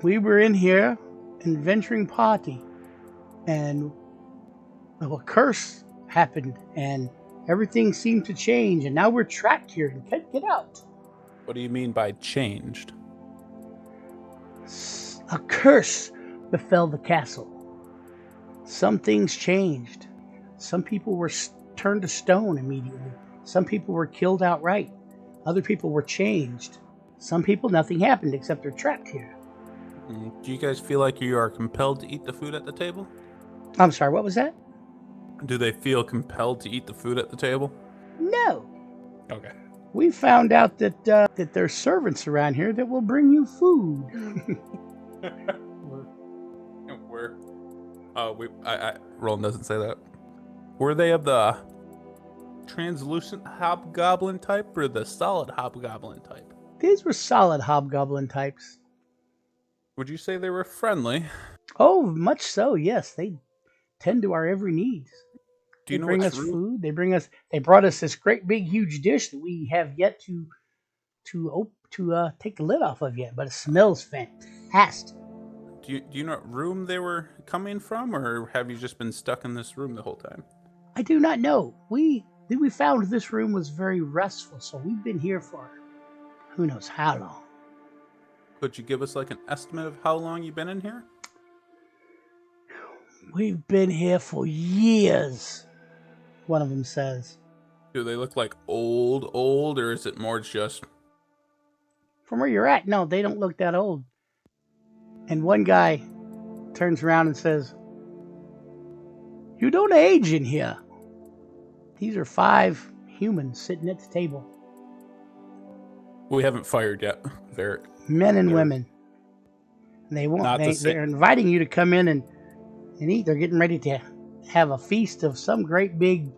[SPEAKER 1] We were in here, adventuring party, and a curse happened, and everything seemed to change, and now we're trapped here and can't get out.
[SPEAKER 4] What do you mean by changed?
[SPEAKER 1] A curse befell the castle. Some things changed. Some people were turned to stone immediately. Some people were killed outright. Other people were changed. Some people, nothing happened except they're trapped here.
[SPEAKER 4] Do you guys feel like you are compelled to eat the food at the table?
[SPEAKER 1] I'm sorry, what was that?
[SPEAKER 4] Do they feel compelled to eat the food at the table?
[SPEAKER 1] No.
[SPEAKER 4] Okay.
[SPEAKER 1] We found out that there's servants around here that will bring you food.
[SPEAKER 4] Where? Roland doesn't say that. Were they of the translucent hobgoblin type or the solid hobgoblin type?
[SPEAKER 1] These were solid hobgoblin types.
[SPEAKER 4] Would you say they were friendly?
[SPEAKER 1] Oh, much so, yes. They tend to our every needs.
[SPEAKER 4] Do you know
[SPEAKER 1] bring
[SPEAKER 4] which
[SPEAKER 1] us
[SPEAKER 4] room?
[SPEAKER 1] food. They brought us this great big huge dish that we have yet to take the lid off of yet, but it smells fantastic.
[SPEAKER 4] Do you know what room they were coming from, or have you just been stuck in this room the whole time?
[SPEAKER 1] I do not know. We found this room was very restful, so we've been here for who knows how long.
[SPEAKER 4] Could you give us like an estimate of how long you've been in here?
[SPEAKER 1] We've been here for years, one of them says.
[SPEAKER 4] Do they look like old, or is it more just...
[SPEAKER 1] From where you're at, no, they don't look that old. And one guy turns around and says, "You don't age in here." These are 5 humans sitting at the table.
[SPEAKER 4] We haven't fired yet, Varric.
[SPEAKER 1] Men and
[SPEAKER 4] They're
[SPEAKER 1] women. And they won't.
[SPEAKER 4] not the same.
[SPEAKER 1] They're inviting you to come in and eat. They're getting ready to have a feast of some great big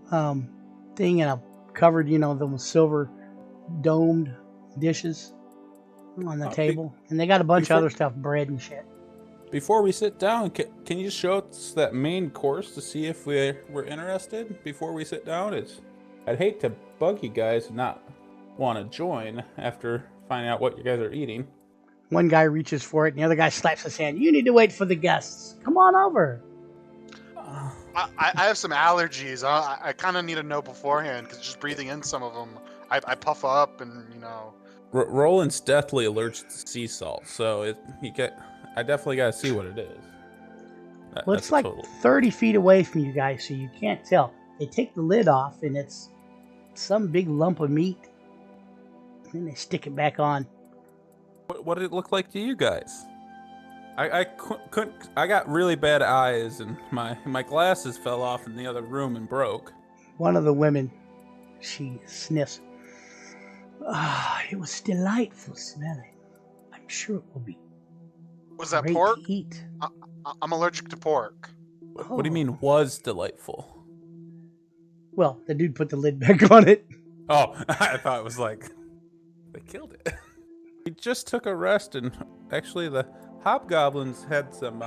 [SPEAKER 1] thing, and covered, those silver domed dishes on the table, and they got a bunch of other stuff, bread and shit.
[SPEAKER 4] Before we sit down, can you show us that main course to see if we're interested before we sit down? I'd hate to bug you guys and not want to join after finding out what you guys are eating.
[SPEAKER 1] One guy reaches for it, and the other guy slaps his hand. You need to wait for the guests. Come on over.
[SPEAKER 5] I have some allergies. I kind of need to know beforehand, because just breathing in some of them, I puff up, and
[SPEAKER 4] Roland's deathly allergic to sea salt, so I definitely got to see what it is.
[SPEAKER 1] Well, it's like 30 feet away from you guys, so you can't tell. They take the lid off, and it's some big lump of meat. And then they stick it back on.
[SPEAKER 4] What did it look like to you guys? I couldn't. I got really bad eyes, and my glasses fell off in the other room and broke.
[SPEAKER 1] One of the women, she sniffs. It was delightful smelling. I'm sure it will be.
[SPEAKER 5] Was that
[SPEAKER 1] great
[SPEAKER 5] pork?
[SPEAKER 1] to eat.
[SPEAKER 5] I'm allergic to pork.
[SPEAKER 4] What do you mean was delightful?
[SPEAKER 1] Well, the dude put the lid back on it.
[SPEAKER 4] Oh, I thought it was like they killed it. We just took a rest, and actually the hobgoblins had some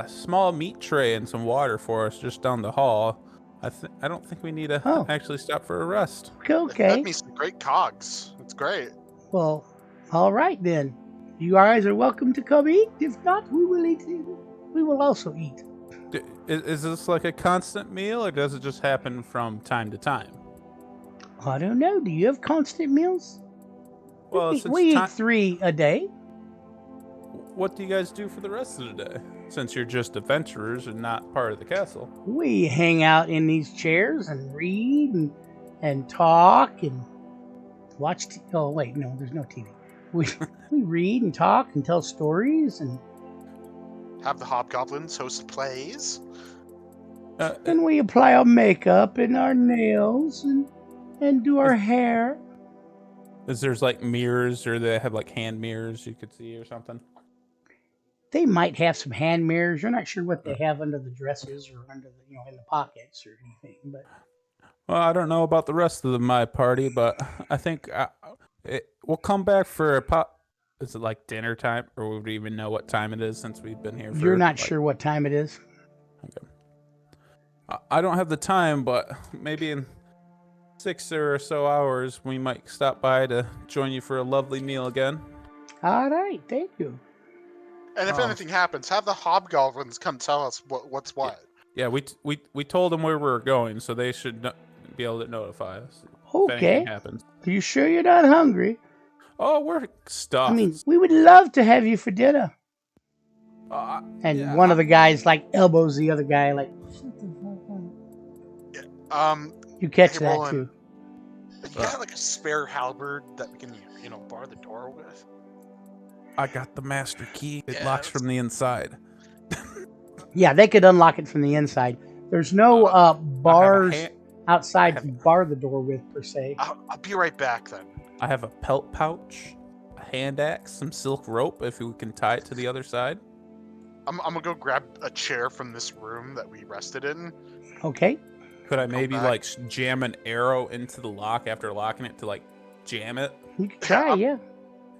[SPEAKER 4] small meat tray and some water for us just down the hall. I don't think we need to actually stop for a rest.
[SPEAKER 1] Okay.
[SPEAKER 5] That means some great cogs. It's great.
[SPEAKER 1] Well, all right then. You guys are welcome to come eat. If not, we will eat. We will also eat.
[SPEAKER 4] Is this like a constant meal, or does it just happen from time to time?
[SPEAKER 1] I don't know. Do you have constant meals?
[SPEAKER 4] Well,
[SPEAKER 1] we eat 3 a day.
[SPEAKER 4] What do you guys do for the rest of the day, since you're just adventurers and not part of the castle?
[SPEAKER 1] We hang out in these chairs and read and talk and watch. Oh wait, no, there's no TV. We read and talk and tell stories and
[SPEAKER 5] have the hobgoblins host plays.
[SPEAKER 1] And we apply our makeup and our nails and do our hair.
[SPEAKER 4] Is there's like mirrors, or they have like hand mirrors you could see or something?
[SPEAKER 1] They might have some hand mirrors. You're not sure what they have under the dresses or under the, in the pockets or anything. But
[SPEAKER 4] well, I don't know about the rest of my party, but I think we'll come back for a pop. Is it like dinner time, or would we even know what time it is since we've been here?
[SPEAKER 1] You're not sure what time it is.
[SPEAKER 4] Okay. I don't have the time, but maybe in 6 or so hours we might stop by to join you for a lovely meal again.
[SPEAKER 1] All right, thank you.
[SPEAKER 5] And if anything happens, have the hobgoblins come tell us what's what.
[SPEAKER 4] Yeah, we told them where we were going, so they should be able to notify us.
[SPEAKER 1] Okay.
[SPEAKER 4] If anything happens.
[SPEAKER 1] Are you sure you're not hungry?
[SPEAKER 4] Oh, we're stuffed.
[SPEAKER 1] I mean, we would love to have you for dinner. And one of the guys elbows the other guy shut the fuck up. You catch that
[SPEAKER 5] Roland,
[SPEAKER 1] too.
[SPEAKER 5] You got a spare halberd that we can, bar the door with?
[SPEAKER 4] I got the master key. It locks from the inside.
[SPEAKER 1] Yeah, they could unlock it from the inside. There's no bars outside to bar the door with, per se.
[SPEAKER 5] I'll be right back then.
[SPEAKER 4] I have a pelt pouch, a hand axe, some silk rope if we can tie it to the other side.
[SPEAKER 5] I'm gonna go grab a chair from this room that we rested in.
[SPEAKER 1] Okay.
[SPEAKER 4] Could I maybe jam an arrow into the lock after locking it to jam it?
[SPEAKER 1] You could try, yeah.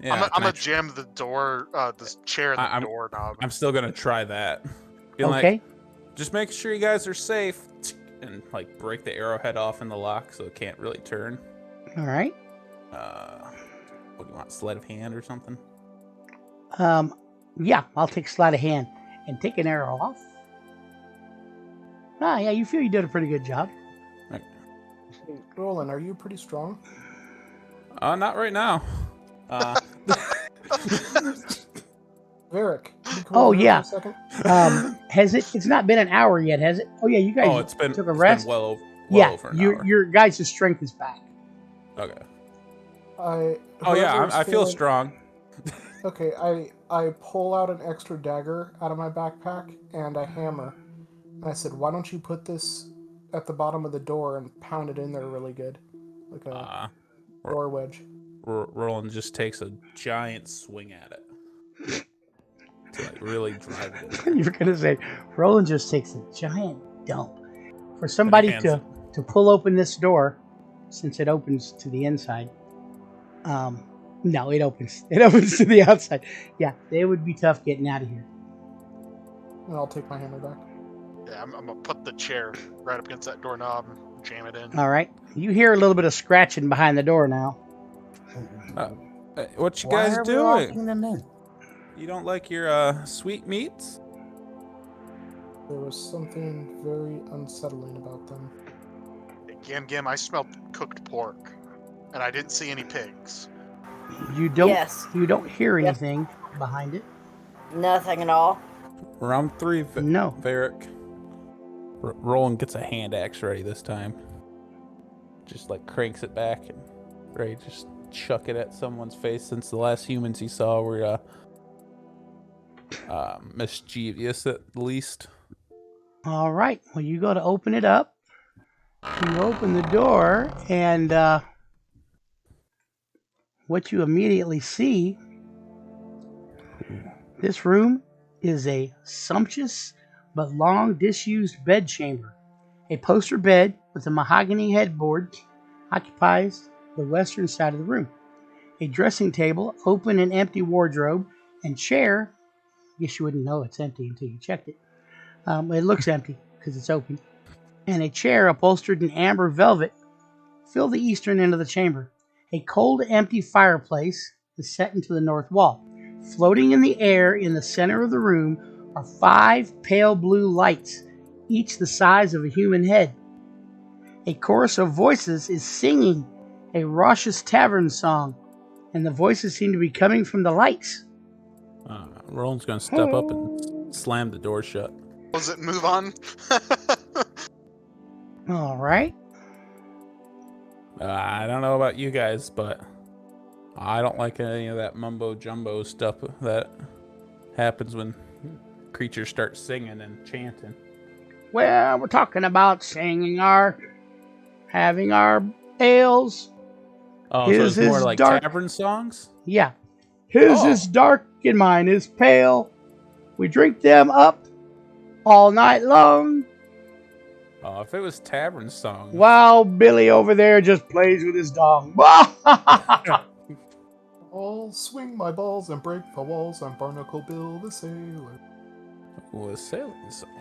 [SPEAKER 5] I'm gonna jam the door, this chair in the doorknob.
[SPEAKER 4] I'm still gonna try that.
[SPEAKER 1] Okay.
[SPEAKER 4] Just make sure you guys are safe, and break the arrowhead off in the lock so it can't really turn.
[SPEAKER 1] All right.
[SPEAKER 4] What do you want? Sleight of hand or something?
[SPEAKER 1] Yeah, I'll take sleight of hand and take an arrow off. Yeah, you feel you did a pretty good job.
[SPEAKER 2] Hey, Roland, are you pretty strong?
[SPEAKER 4] Not right now.
[SPEAKER 2] Varric.
[SPEAKER 1] Oh yeah. It's not been an hour yet, has it? Oh yeah, you guys took a rest.
[SPEAKER 4] Been well over an hour.
[SPEAKER 1] Your guys' strength is back.
[SPEAKER 4] Okay.
[SPEAKER 2] I
[SPEAKER 4] feel strong.
[SPEAKER 2] Okay, I pull out an extra dagger out of my backpack and a hammer. And I said, why don't you put this at the bottom of the door and pound it in there really good, like a door wedge.
[SPEAKER 4] Roland just takes a giant swing at it to like really drive it in there.
[SPEAKER 1] You're gonna say Roland just takes a giant dump. For
[SPEAKER 4] And he
[SPEAKER 1] somebody
[SPEAKER 4] hands
[SPEAKER 1] to pull open this door, since it opens to the inside. No, it opens. It opens to the outside. Yeah, it would be tough getting out of here.
[SPEAKER 2] And I'll take my hammer back.
[SPEAKER 5] Yeah, I'm gonna put the chair right up against that doorknob and jam it in.
[SPEAKER 1] All right. You hear a little bit of scratching behind the door now.
[SPEAKER 4] What you
[SPEAKER 6] Why
[SPEAKER 4] guys
[SPEAKER 6] are we locking
[SPEAKER 4] doing?
[SPEAKER 6] them in?
[SPEAKER 4] You don't like your sweet meats?
[SPEAKER 2] There was something very unsettling about them.
[SPEAKER 5] Hey, Gam, I smelled cooked pork, and I didn't see any pigs.
[SPEAKER 1] You don't.
[SPEAKER 3] Yes.
[SPEAKER 1] You don't hear
[SPEAKER 3] Yes.
[SPEAKER 1] anything behind it.
[SPEAKER 3] Nothing at all.
[SPEAKER 4] Round 3,
[SPEAKER 1] No.
[SPEAKER 4] Varric. Roland gets a hand axe ready this time. Just like cranks it back and ready to just chuck it at someone's face, since the last humans he saw were mischievous at least.
[SPEAKER 1] All right. Well, you go to open it up. You open the door, and what you immediately see, this room is a sumptuous but long disused bed chamber. A poster bed with a mahogany headboard occupies the western side of the room. A dressing table, open and empty wardrobe, and chair. I guess you wouldn't know it's empty until you checked it. It looks empty because it's open. And a chair upholstered in amber velvet fill the eastern end of the chamber. A cold, empty fireplace is set into the north wall. Floating in the air in the center of the room are 5 pale blue lights, each the size of a human head. A chorus of voices is singing a raucous tavern song, and the voices seem to be coming from the lights.
[SPEAKER 4] Roland's gonna step up and slam the door shut.
[SPEAKER 5] Was it move on?
[SPEAKER 1] All right.
[SPEAKER 4] I don't know about you guys, but I don't like any of that mumbo jumbo stuff that happens when creatures start singing and chanting.
[SPEAKER 1] Well, we're talking about having our ales.
[SPEAKER 4] Oh, so
[SPEAKER 1] His
[SPEAKER 4] it's more
[SPEAKER 1] is
[SPEAKER 4] like
[SPEAKER 1] dark.
[SPEAKER 4] tavern songs?
[SPEAKER 1] Yeah. His
[SPEAKER 4] Oh.
[SPEAKER 1] is dark and mine is pale. We drink them up all night long
[SPEAKER 4] Oh, if it was tavern songs.
[SPEAKER 1] while Billy over there just plays with his dog.
[SPEAKER 2] I'll swing my balls and break the walls. I'm Barnacle Bill the Sailor.
[SPEAKER 4] Well,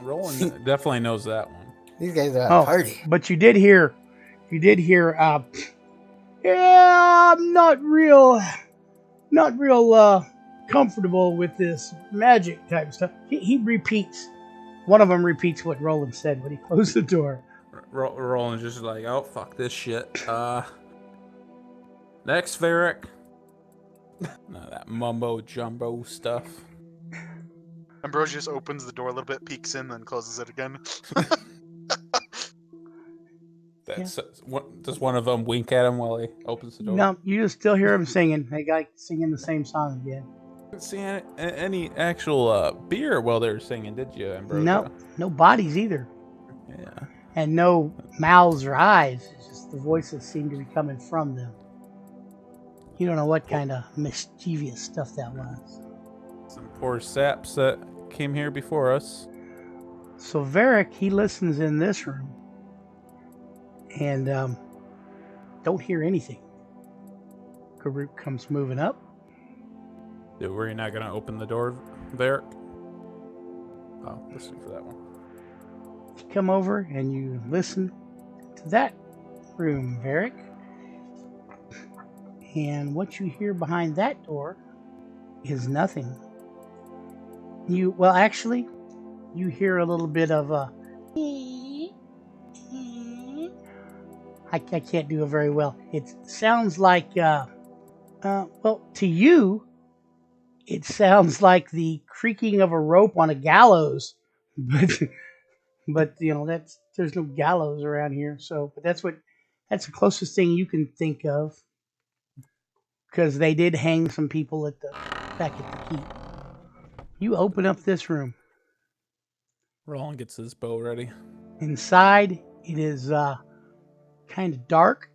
[SPEAKER 4] Roland definitely knows that one.
[SPEAKER 6] These guys are at
[SPEAKER 1] Oh,
[SPEAKER 6] a party.
[SPEAKER 1] but you did hear, yeah, I'm not real comfortable with this magic type stuff. He repeats, one of them repeats what Roland said when he closed the door.
[SPEAKER 4] Roland's just like, oh, fuck this shit. Next, Varric. No, that mumbo jumbo stuff.
[SPEAKER 5] Ambrosius opens the door a little bit, peeks in, then closes it again.
[SPEAKER 4] Does one of them wink at him while he opens the door?
[SPEAKER 1] No, you just still hear him singing. They got singing the same song again.
[SPEAKER 4] Didn't see any actual beer while they were singing, did you, Ambrosia?
[SPEAKER 1] No bodies either,
[SPEAKER 4] Yeah.
[SPEAKER 1] and no mouths or eyes. It's just the voices seem to be coming from them. You don't know what kind of mischievous stuff that was.
[SPEAKER 4] Some poor saps that came here before us.
[SPEAKER 1] So Varric, he listens in this room and don't hear anything. Karuk comes moving up.
[SPEAKER 4] Were you not going to open the door, Varric? Oh, listen for that one.
[SPEAKER 1] You come over and you listen to that room, Varric. And what you hear behind that door is nothing. You hear a little bit of a... I can't do it very well. It sounds like, well, to you, it sounds like the creaking of a rope on a gallows. But you know, there's no gallows around here. So, but that's the closest thing you can think of. Because they did hang some people back at the keep. You open up this room.
[SPEAKER 4] Roland gets his bow ready.
[SPEAKER 1] Inside It is kind of dark.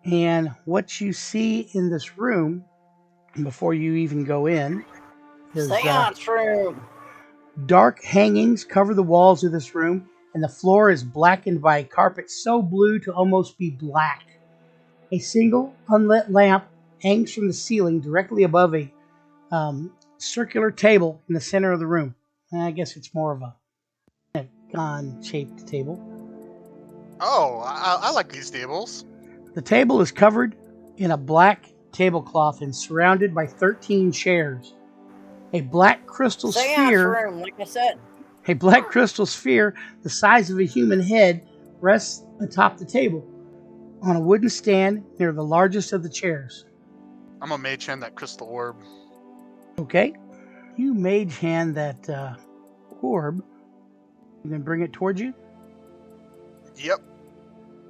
[SPEAKER 1] And what you see in this room, before you even go in, is
[SPEAKER 3] Seance room.
[SPEAKER 1] dark hangings cover the walls of this room, and the floor is blackened by a carpet so blue to almost be black. A single unlit lamp hangs from the ceiling directly above a circular table in the center of the room. I guess it's more of a pentagon-shaped table.
[SPEAKER 5] Oh, I like these tables.
[SPEAKER 1] The table is covered in a black tablecloth and surrounded by 13 chairs. A black crystal
[SPEAKER 3] Seance
[SPEAKER 1] sphere,
[SPEAKER 3] room, like I said.
[SPEAKER 1] a black crystal sphere the size of a human head rests atop the table on a wooden stand near the largest of the chairs.
[SPEAKER 5] I'm gonna mage hand that crystal orb.
[SPEAKER 1] Okay, you mage hand that orb and then bring it towards you.
[SPEAKER 5] Yep.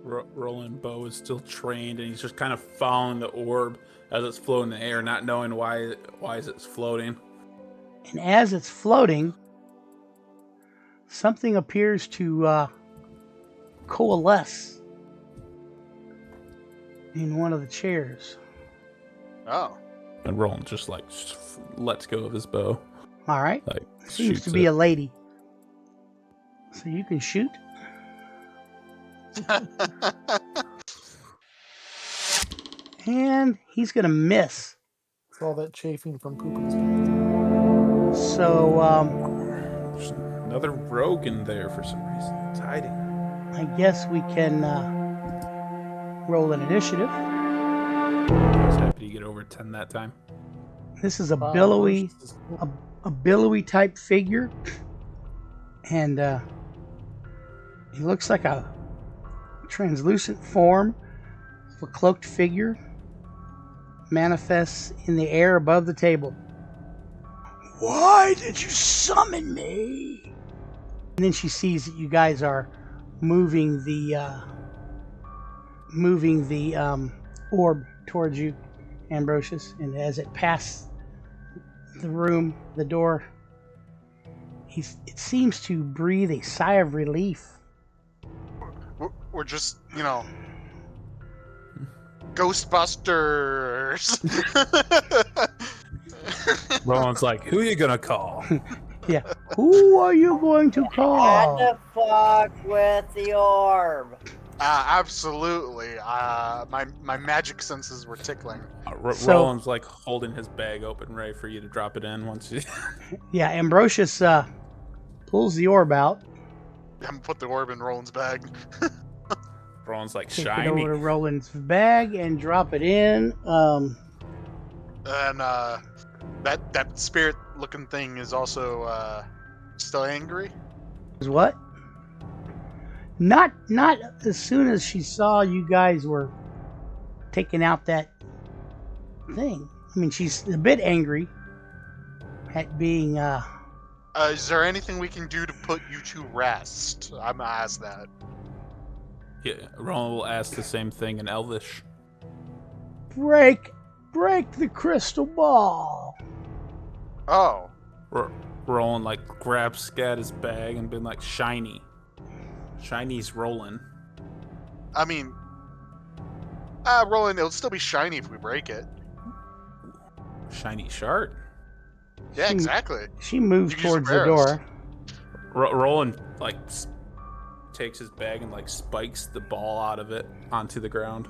[SPEAKER 4] Roland Bow is still trained, and he's just kind of following the orb as it's floating in the air, not knowing why it's floating.
[SPEAKER 1] And as it's floating, something appears to coalesce in one of the chairs.
[SPEAKER 5] Oh.
[SPEAKER 4] And Roland just like lets go of his bow.
[SPEAKER 1] All right.
[SPEAKER 4] Like
[SPEAKER 1] Seems to be a lady. So you can shoot. And he's going to miss.
[SPEAKER 2] It's all that chafing from pooping.
[SPEAKER 1] So
[SPEAKER 4] There's another rogue in there for some reason. It's hiding.
[SPEAKER 1] I guess we can roll an initiative.
[SPEAKER 4] I was happy to get over 10 that time.
[SPEAKER 1] This is a billowy type figure. And he looks like a translucent form of a cloaked figure manifests in the air above the table. Why did you summon me? And then she sees that you guys are moving the orb towards you, Ambrosius, and as it passes the room, the door, it seems to breathe a sigh of relief.
[SPEAKER 5] We're just, Ghostbusters.
[SPEAKER 4] Roland's like, who are you gonna call?
[SPEAKER 1] Yeah. Who are you going to
[SPEAKER 3] Had
[SPEAKER 1] call?
[SPEAKER 3] to fuck with the orb.
[SPEAKER 5] Absolutely. My magic senses were tickling.
[SPEAKER 4] Roland's like holding his bag open, ready for you to drop it in once you.
[SPEAKER 1] Yeah, Ambrosius pulls the orb out.
[SPEAKER 5] I'm gonna put the orb in Roland's bag.
[SPEAKER 4] Roland's like
[SPEAKER 1] Take
[SPEAKER 4] shiny.
[SPEAKER 1] it over to Roland's bag and drop it in.
[SPEAKER 5] And that spirit-looking thing is also still angry.
[SPEAKER 1] Is what? Not as soon as she saw you guys were taking out that thing. I mean, she's a bit angry at being.
[SPEAKER 5] Is there anything we can do to put you to rest? I'm gonna ask that.
[SPEAKER 4] Yeah, Roland will ask the same thing in Elvish.
[SPEAKER 1] Break the crystal ball.
[SPEAKER 5] Oh.
[SPEAKER 4] Roland like grabs Scat's bag and been like, shiny. Shiny's rolling.
[SPEAKER 5] I mean, Roland, it'll still be shiny if we break it.
[SPEAKER 4] Shiny shard.
[SPEAKER 5] Yeah, exactly.
[SPEAKER 1] She moves
[SPEAKER 5] You can use
[SPEAKER 1] towards
[SPEAKER 5] some
[SPEAKER 1] the door.
[SPEAKER 4] Roland like takes his bag and like spikes the ball out of it onto the ground,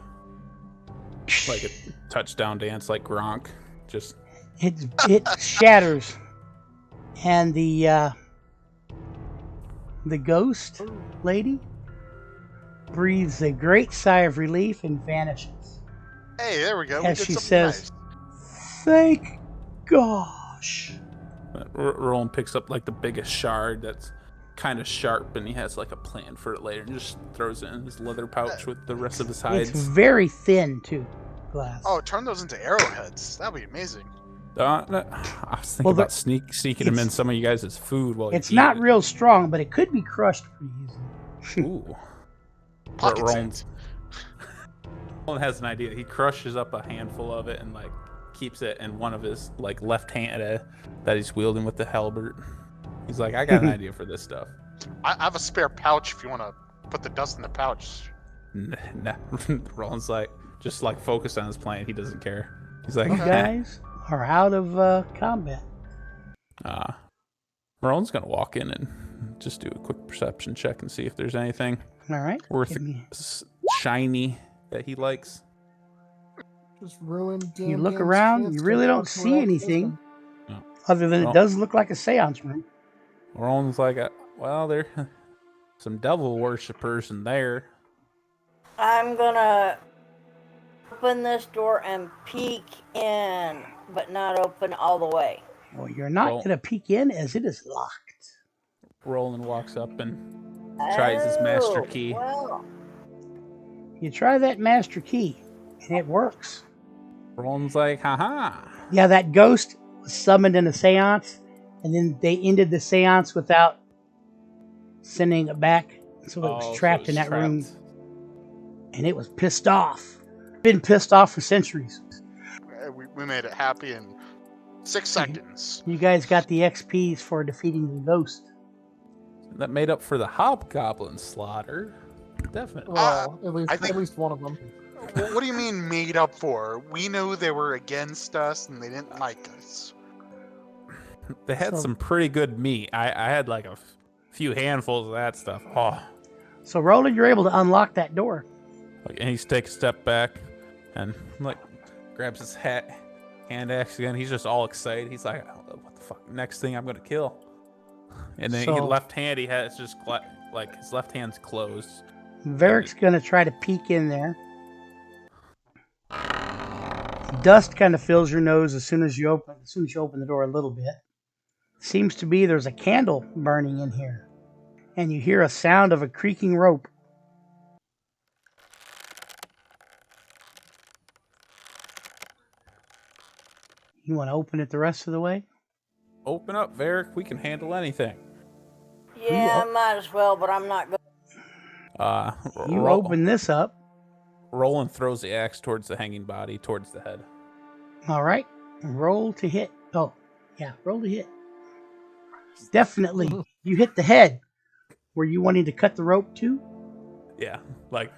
[SPEAKER 4] like a touchdown dance, like Gronk. Just
[SPEAKER 1] It shatters, and the ghost lady breathes a great sigh of relief and vanishes.
[SPEAKER 5] Hey, there we go.
[SPEAKER 1] As
[SPEAKER 5] we did
[SPEAKER 1] she
[SPEAKER 5] something
[SPEAKER 1] says, "Thank gosh."
[SPEAKER 4] Roland picks up like the biggest shard that's kind of sharp, and he has like a plan for it later, and just throws it in his leather pouch with the rest of his hides.
[SPEAKER 1] It's very thin too, glass.
[SPEAKER 5] Oh, turn those into arrowheads. That'd be amazing.
[SPEAKER 4] I was thinking about sneaking them in some of you guys' food while
[SPEAKER 1] It's
[SPEAKER 4] you
[SPEAKER 1] not
[SPEAKER 4] eat
[SPEAKER 1] real strong, but it could be crushed pretty easily.
[SPEAKER 4] Ooh.
[SPEAKER 5] Pocket
[SPEAKER 4] Roland
[SPEAKER 5] sands.
[SPEAKER 4] has an idea. He crushes up a handful of it and like keeps it in one of his like left hand that he's wielding with the halberd. He's like, I got an idea for this stuff.
[SPEAKER 5] I have a spare pouch if you want to put the dust in the pouch.
[SPEAKER 4] Nah. Roland's like, just like focused on his plan. He doesn't care. He's like,
[SPEAKER 1] You guys are out of combat.
[SPEAKER 4] Roland's gonna walk in and just do a quick perception check and see if there's anything
[SPEAKER 1] All right.
[SPEAKER 4] worth shiny that he likes.
[SPEAKER 2] Just ruined.
[SPEAKER 1] You look around, you really don't see anything other than it does look like a seance room.
[SPEAKER 4] Roland's like, well, there's some devil worshippers in there.
[SPEAKER 3] I'm gonna open this door and peek in, but not open all the way.
[SPEAKER 1] Well, you're not going to peek in as it is locked.
[SPEAKER 4] Roland walks up and tries his master key.
[SPEAKER 3] Well.
[SPEAKER 1] You try that master key, and it works.
[SPEAKER 4] Roland's like, haha.
[SPEAKER 1] Yeah, that ghost was summoned in a seance, and then they ended the seance without sending it back. So it was trapped in that room. And it was pissed off. Been pissed off for centuries.
[SPEAKER 5] We made it happy in 6 seconds.
[SPEAKER 1] You guys got the XPs for defeating the ghost.
[SPEAKER 4] That made up for the hobgoblin slaughter. Definitely.
[SPEAKER 2] Well, at least one of them.
[SPEAKER 5] What do you mean made up for? We knew they were against us and they didn't like us.
[SPEAKER 4] They had some pretty good meat. I had like a few handfuls of that stuff. Oh.
[SPEAKER 1] So Roland, you're able to unlock that door.
[SPEAKER 4] And he takes a step back and like grabs his hand axe again. He's just all excited. He's like, what the fuck? Next thing I'm going to kill. And then left hand, he has just like his left hand's closed.
[SPEAKER 1] Varric's going to try to peek in there. Dust kind of fills your nose as soon as you open the door a little bit. Seems to be there's a candle burning in here. And you hear a sound of a creaking rope. You want to open it the rest of the way?
[SPEAKER 4] Open up, Varric. We can handle anything.
[SPEAKER 3] Yeah, I might as well, but I'm not going.
[SPEAKER 1] You open this up.
[SPEAKER 4] Roland throws the axe towards the hanging body, towards the head.
[SPEAKER 1] All right. Roll to hit. Oh, yeah. Roll to hit. Definitely. You hit the head. Were you wanting to cut the rope too?
[SPEAKER 4] Yeah. Like.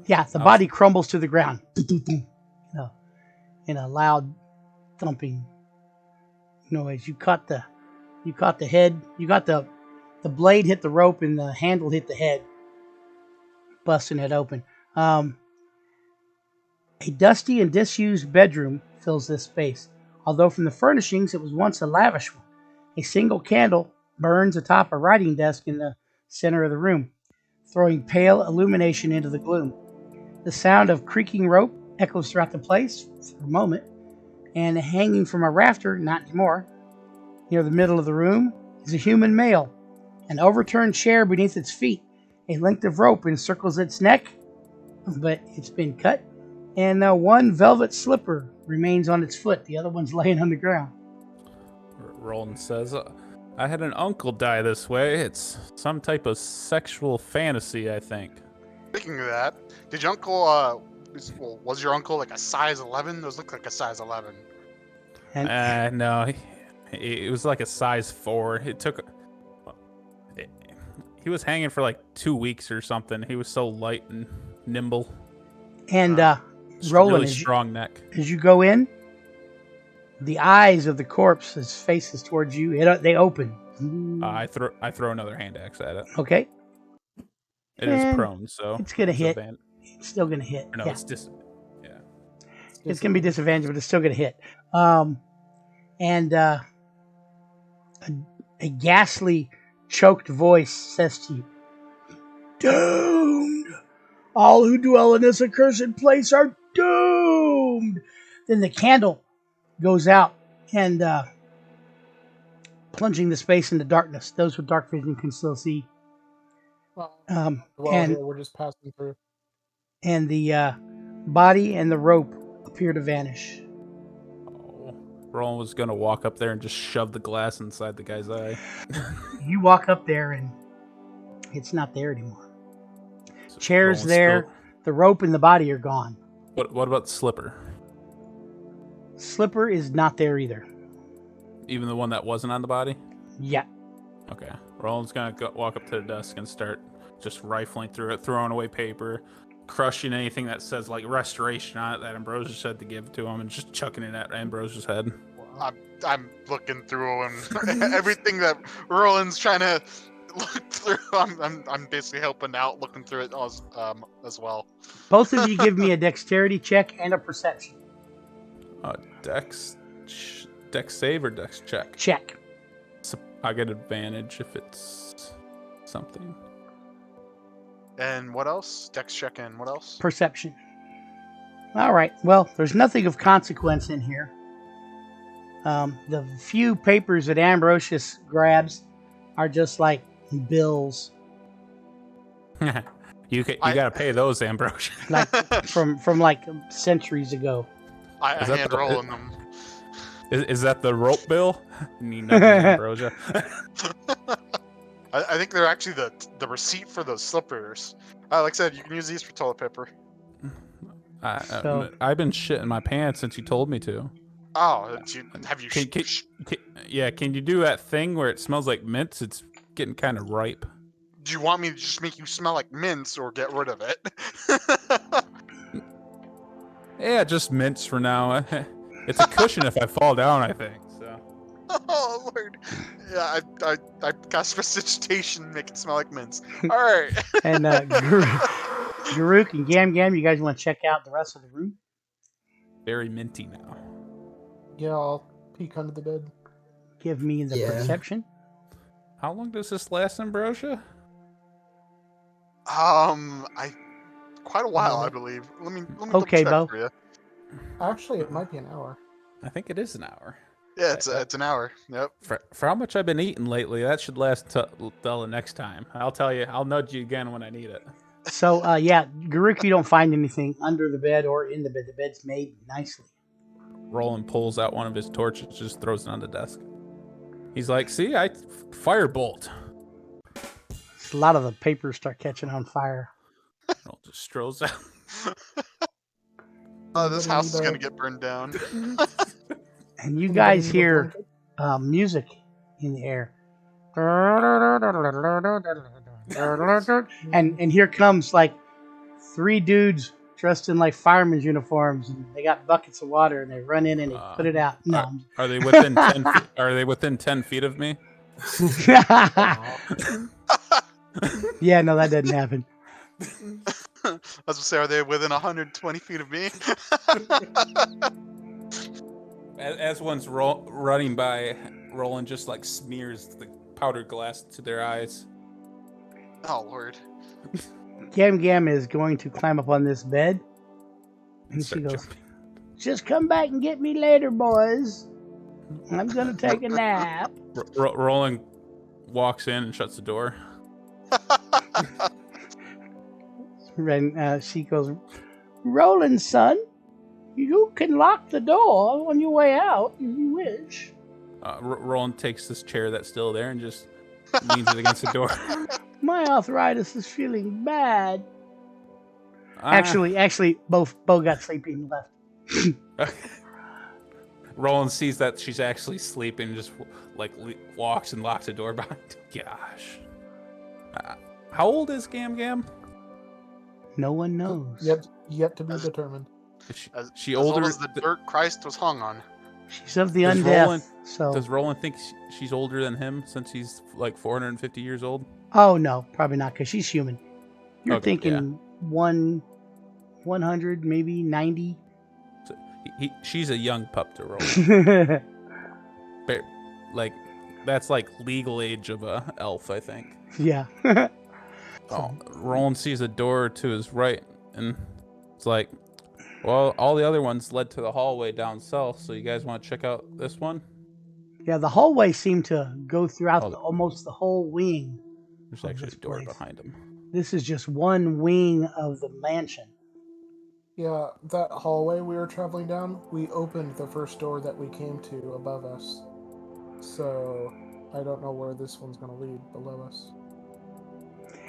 [SPEAKER 1] Yeah, the body crumbles to the ground. In a loud thumping noise. You caught the head. You got the blade hit the rope and the handle hit the head, busting it open. A dusty and disused bedroom fills this space. Although from the furnishings it was once a lavish one. A single candle burns atop a writing desk in the center of the room, throwing pale illumination into the gloom. The sound of creaking rope echoes throughout the place for a moment, and hanging from a rafter, not anymore, near the middle of the room, is a human male. An overturned chair beneath its feet. A length of rope encircles its neck, but it's been cut. And one velvet slipper remains on its foot. The other one's laying on the ground.
[SPEAKER 4] Roland says, I had an uncle die this way. It's some type of sexual fantasy, I think.
[SPEAKER 5] Speaking of that, did your uncle, was your uncle like a size 11? Those look like a size 11.
[SPEAKER 4] No, it was like a size 4. He was hanging for like 2 weeks or something. He was so light and nimble.
[SPEAKER 1] And
[SPEAKER 4] Roland, really strong neck.
[SPEAKER 1] As you go in, the eyes of the corpse, his face is towards you. They open.
[SPEAKER 4] I throw another hand axe at it.
[SPEAKER 1] Okay.
[SPEAKER 4] It is prone, so
[SPEAKER 1] it's gonna hit. It's still gonna hit.
[SPEAKER 4] No,
[SPEAKER 1] yeah.
[SPEAKER 4] It's
[SPEAKER 1] gonna be disadvantaged, but it's still gonna hit. And a ghastly, choked voice says to you, "Doomed! All who dwell in this accursed place are doomed!" Then the candle goes out and plunging the space into darkness. Those with dark vision can still see.
[SPEAKER 2] And we're just passing through.
[SPEAKER 1] And the body and the rope appear to vanish.
[SPEAKER 4] Roland was going to walk up there and just shove the glass inside the guy's eye.
[SPEAKER 1] You walk up there and it's not there anymore. So Chair's there. The rope and the body are gone.
[SPEAKER 4] What about the slipper?
[SPEAKER 1] Slipper is not there either.
[SPEAKER 4] Even the one that wasn't on the body?
[SPEAKER 1] Yeah.
[SPEAKER 4] Okay. Roland's gonna walk up to the desk and start just rifling through it, throwing away paper, crushing anything that says like restoration on it that Ambrosia said to give to him, and just chucking it at Ambrosia's head.
[SPEAKER 5] I'm looking through and everything that Roland's trying to look through. I'm basically helping out, looking through it as well.
[SPEAKER 1] Both of you give me a dexterity check and a perception
[SPEAKER 4] Dex save or dex check?
[SPEAKER 1] check.
[SPEAKER 4] So I get advantage if it's something.
[SPEAKER 5] And what else? Dex check in. What else?
[SPEAKER 1] Perception. All right. Well, there's nothing of consequence in here. The few papers that Ambrosius grabs are just like bills,
[SPEAKER 4] You gotta pay those, Ambrosia.
[SPEAKER 1] like from like centuries ago.
[SPEAKER 5] I
[SPEAKER 4] Is that
[SPEAKER 5] hand
[SPEAKER 4] the-
[SPEAKER 5] rolling them.
[SPEAKER 4] Is that the rope bill? You know, Ambrosia.
[SPEAKER 5] I think they're actually the receipt for those slippers. Like I said, you can use these for toilet paper.
[SPEAKER 1] So-
[SPEAKER 4] I've been shitting my pants since you told me to.
[SPEAKER 5] Oh, have you?
[SPEAKER 4] Can you do that thing where it smells like mints? It's getting kind of ripe.
[SPEAKER 5] Do you want me to just make you smell like mints or get rid of it?
[SPEAKER 4] Yeah, just mints for now. It's a cushion if I fall down, I think. So.
[SPEAKER 5] Oh Lord. Yeah, I got precipitation, make it smell like mints. All right.
[SPEAKER 1] And Garuk and Gam Gam, you guys want to check out the rest of the room?
[SPEAKER 4] Very minty now.
[SPEAKER 2] Yeah, I'll peek under the bed.
[SPEAKER 1] Give me the perception.
[SPEAKER 4] How long does this last, Ambrosia?
[SPEAKER 5] Quite a while, I believe. Let me
[SPEAKER 1] Okay,
[SPEAKER 5] double
[SPEAKER 1] Bo.
[SPEAKER 5] check for you.
[SPEAKER 2] Actually, it might be an hour.
[SPEAKER 4] I think it is an hour.
[SPEAKER 5] Yeah, it's an hour. Yep.
[SPEAKER 4] For how much I've been eating lately, that should last till the next time. I'll tell you. I'll nudge you again when I need it.
[SPEAKER 1] So, Garuk, you don't find anything under the bed or in the bed. The bed's made nicely.
[SPEAKER 4] Roland pulls out one of his torches, just throws it on the desk. He's like, "See, I firebolt."
[SPEAKER 1] A lot of the papers start catching on fire.
[SPEAKER 4] Roland just strolls out.
[SPEAKER 5] Oh, this house is gonna get burned down.
[SPEAKER 1] And you guys hear music in the air. And here comes like 3 dudes dressed in like firemen's uniforms, and they got buckets of water, and they run in and they put it out. No.
[SPEAKER 4] Are they within 10 feet? Are they within 10 feet of me?
[SPEAKER 1] Yeah, no, that doesn't happen.
[SPEAKER 5] I was gonna say, are they within 120 feet of me?
[SPEAKER 4] As one's running by, Roland just like smears the powdered glass to their eyes.
[SPEAKER 5] Oh Lord.
[SPEAKER 1] Gam Gam is going to climb up on this bed, and she
[SPEAKER 4] Start
[SPEAKER 1] goes,
[SPEAKER 4] jumping.
[SPEAKER 1] "Just come back and get me later, boys. I'm gonna take a nap."
[SPEAKER 4] Roland walks in and shuts the door.
[SPEAKER 1] And she goes, "Roland, son, you can lock the door on your way out if you wish."
[SPEAKER 4] Roland takes this chair that's still there and just leans it against the door.
[SPEAKER 1] My arthritis is feeling bad. Actually, Bo got sleepy and left.
[SPEAKER 4] Roland sees that she's actually sleeping, and just like walks and locks the door behind. Gosh, how old is Gam Gam?
[SPEAKER 1] No one knows.
[SPEAKER 2] Yet to be determined.
[SPEAKER 4] Is
[SPEAKER 5] As
[SPEAKER 4] she older?
[SPEAKER 5] old as the dirt Christ was hung on.
[SPEAKER 1] She's of the
[SPEAKER 4] Does
[SPEAKER 1] undead.
[SPEAKER 4] Roland-
[SPEAKER 1] So,
[SPEAKER 4] Does Roland think she's older than him since he's like 450 years old?
[SPEAKER 1] oh no, probably not, because she's human. You're
[SPEAKER 4] Okay,
[SPEAKER 1] thinking 100, maybe 90.
[SPEAKER 4] So she's a young pup to Roland. Like that's like legal age of a elf, I think.
[SPEAKER 1] Yeah.
[SPEAKER 4] Oh, Roland sees a door to his right, and it's like, well, all the other ones led to the hallway down south. So you guys want to check out this one?
[SPEAKER 1] Yeah, the hallway seemed to go throughout
[SPEAKER 4] Oh.
[SPEAKER 1] almost the whole wing.
[SPEAKER 4] There's
[SPEAKER 1] of
[SPEAKER 4] actually
[SPEAKER 1] this
[SPEAKER 4] a door
[SPEAKER 1] place.
[SPEAKER 4] behind him.
[SPEAKER 1] This is just one wing of the mansion.
[SPEAKER 2] Yeah, that hallway we were traveling down, we opened the first door that we came to above us. So, I don't know where this one's going to lead below us.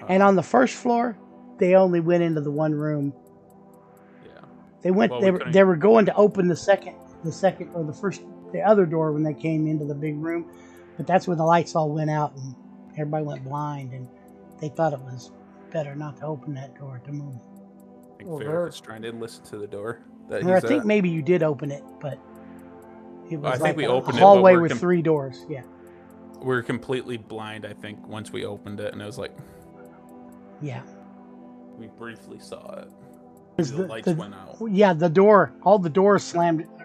[SPEAKER 1] And on the first floor, they only went into the one room.
[SPEAKER 4] Yeah.
[SPEAKER 1] They went.
[SPEAKER 4] Well,
[SPEAKER 1] they
[SPEAKER 4] we
[SPEAKER 1] were.
[SPEAKER 4] couldn't-
[SPEAKER 1] They were going to open the other door when they came into the big room, but that's when the lights all went out, everybody went blind, and they thought it was better not to open that door at the moment.
[SPEAKER 4] I think
[SPEAKER 2] Well,
[SPEAKER 4] Varric
[SPEAKER 2] Varric-
[SPEAKER 4] is trying to listen to the door that
[SPEAKER 1] Or I
[SPEAKER 4] he's
[SPEAKER 1] think
[SPEAKER 4] at.
[SPEAKER 1] maybe you did open it, but it was
[SPEAKER 4] I think
[SPEAKER 1] like
[SPEAKER 4] we
[SPEAKER 1] a
[SPEAKER 4] opened it, but
[SPEAKER 1] hallway
[SPEAKER 4] we're
[SPEAKER 1] with 3 doors. Yeah.
[SPEAKER 4] We were completely blind, I think, once we opened it, and it was like
[SPEAKER 1] Yeah.
[SPEAKER 4] we briefly saw it.
[SPEAKER 1] Is
[SPEAKER 4] The lights went out.
[SPEAKER 1] Yeah, all the doors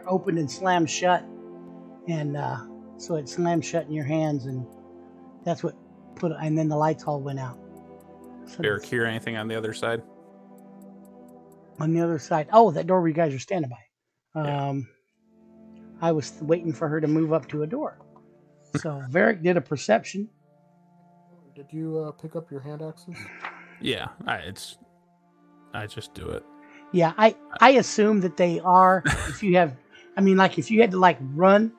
[SPEAKER 1] opened and slammed shut, and so it slammed shut in your hands, and that's what and then the lights all went out. So
[SPEAKER 4] Varric hear anything on the other side?
[SPEAKER 1] on the other side, that door where you guys are standing by.
[SPEAKER 4] Yeah.
[SPEAKER 1] I was waiting for her to move up to a door. So Varric did a perception.
[SPEAKER 2] Did you pick up your hand axes?
[SPEAKER 4] Yeah, I just do it.
[SPEAKER 1] Yeah, I assume that they are. If you have, if you had to run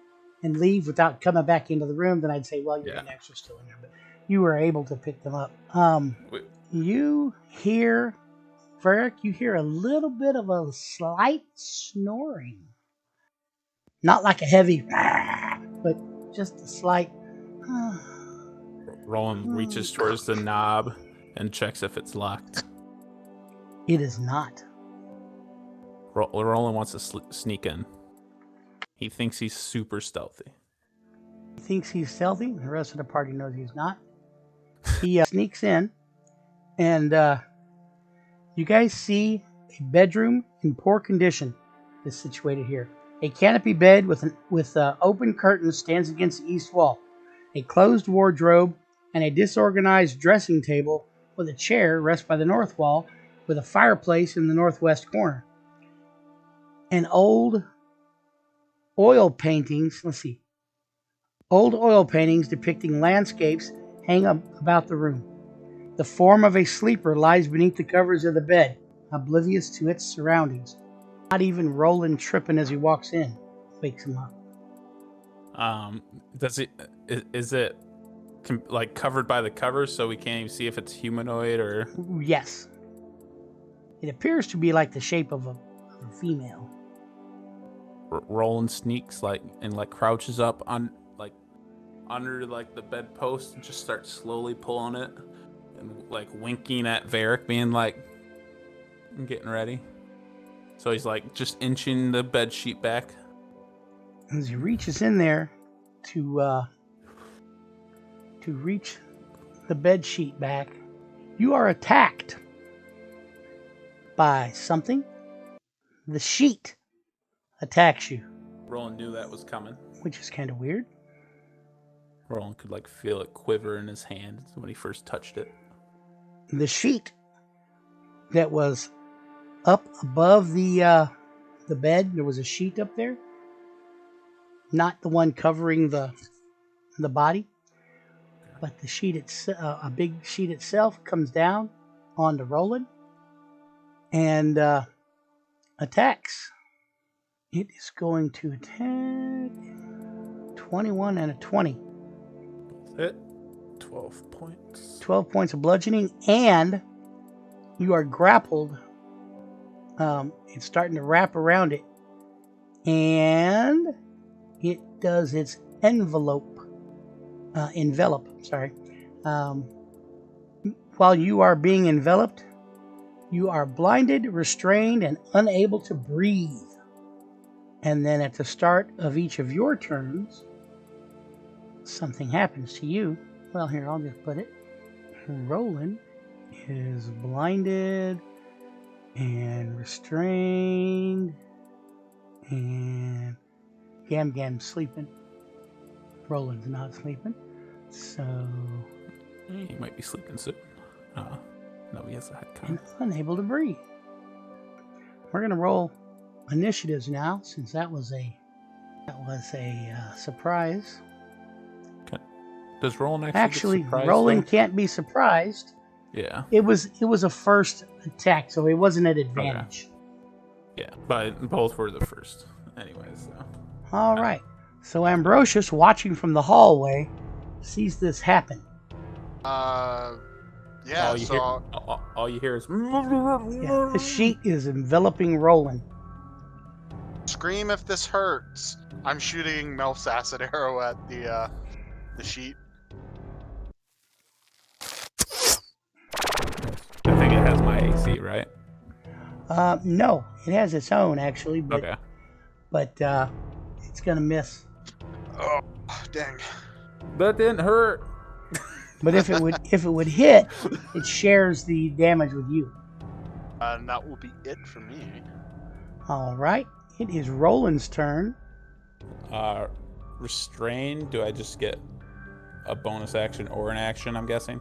[SPEAKER 1] and leave without coming back into the room, then I'd say, well, your hand axes are still in there. But you were able to pick them up.
[SPEAKER 4] Wait.
[SPEAKER 1] You hear, Varric, you hear a little bit of a slight snoring. Not like a heavy, but just a slight.
[SPEAKER 4] Roland reaches towards the knob and checks if it's locked.
[SPEAKER 1] It is not.
[SPEAKER 4] Roland wants to sneak in. He thinks he's super stealthy.
[SPEAKER 1] He thinks he's stealthy. The rest of the party knows he's not. He sneaks in, and you guys see a bedroom in poor condition is situated here. A canopy bed with open curtains stands against the east wall. A closed wardrobe and a disorganized dressing table with a chair rests by the north wall with a fireplace in the northwest corner. And old oil paintings depicting landscapes hang up about the room. The form of a sleeper lies beneath the covers of the bed, oblivious to its surroundings. Not even Roland tripping as he walks in wakes him up.
[SPEAKER 4] Is it covered by the covers so we can't even see if it's humanoid or?
[SPEAKER 1] Yes. It appears to be like the shape of a female.
[SPEAKER 4] Roland sneaks and crouches up on under the bedpost and just starts slowly pulling it and winking at Varric, being I'm getting ready. So he's just inching the bed sheet back.
[SPEAKER 1] As he reaches in there to reach the bed sheet back, you are attacked by something. The sheet attacks you.
[SPEAKER 4] Roland knew that was coming.
[SPEAKER 1] Which is kind of weird.
[SPEAKER 4] Roland could feel it quiver in his hand when he first touched it.
[SPEAKER 1] The sheet that was up above the bed, there was a sheet up there. Not the one covering the body, but the sheet itself, a big sheet itself, comes down onto Roland and attacks. It is going to attack 21 and a 20.
[SPEAKER 4] Hit 12 points.
[SPEAKER 1] 12 points of bludgeoning, and you are grappled. It's starting to wrap around it, and it does its envelope. While you are being enveloped, you are blinded, restrained, and unable to breathe. And then at the start of each of your turns, something happens to you. Well, here, I'll just put it. Roland is blinded and restrained, and Gam's sleeping. Roland's not sleeping, so
[SPEAKER 4] he might be sleeping soon. No, he has a head
[SPEAKER 1] and
[SPEAKER 4] count.
[SPEAKER 1] unable to breathe. We're gonna roll initiatives now, since that was a surprise.
[SPEAKER 4] Does Roland
[SPEAKER 1] Actually,
[SPEAKER 4] get surprised,
[SPEAKER 1] Roland
[SPEAKER 4] though?
[SPEAKER 1] can't be surprised.
[SPEAKER 4] Yeah.
[SPEAKER 1] It was a first attack, so it wasn't an advantage.
[SPEAKER 4] Okay. Yeah, but both were the first. Anyways, so.
[SPEAKER 1] All right. So Ambrosius, watching from the hallway, sees this happen.
[SPEAKER 5] Yeah,
[SPEAKER 4] all you hear is
[SPEAKER 1] Yeah, the sheet is enveloping Roland.
[SPEAKER 5] scream if this hurts. I'm shooting Melf's acid arrow at the sheet.
[SPEAKER 4] AC, right?
[SPEAKER 1] No, it has its own actually, but
[SPEAKER 4] Okay.
[SPEAKER 1] It's gonna miss.
[SPEAKER 5] Oh, dang.
[SPEAKER 4] That didn't hurt.
[SPEAKER 1] But if it would hit, it shares the damage with you.
[SPEAKER 5] And that will be it for me.
[SPEAKER 1] All right, it is Roland's turn.
[SPEAKER 4] Restrain. Do I just get a bonus action or an action? I'm guessing.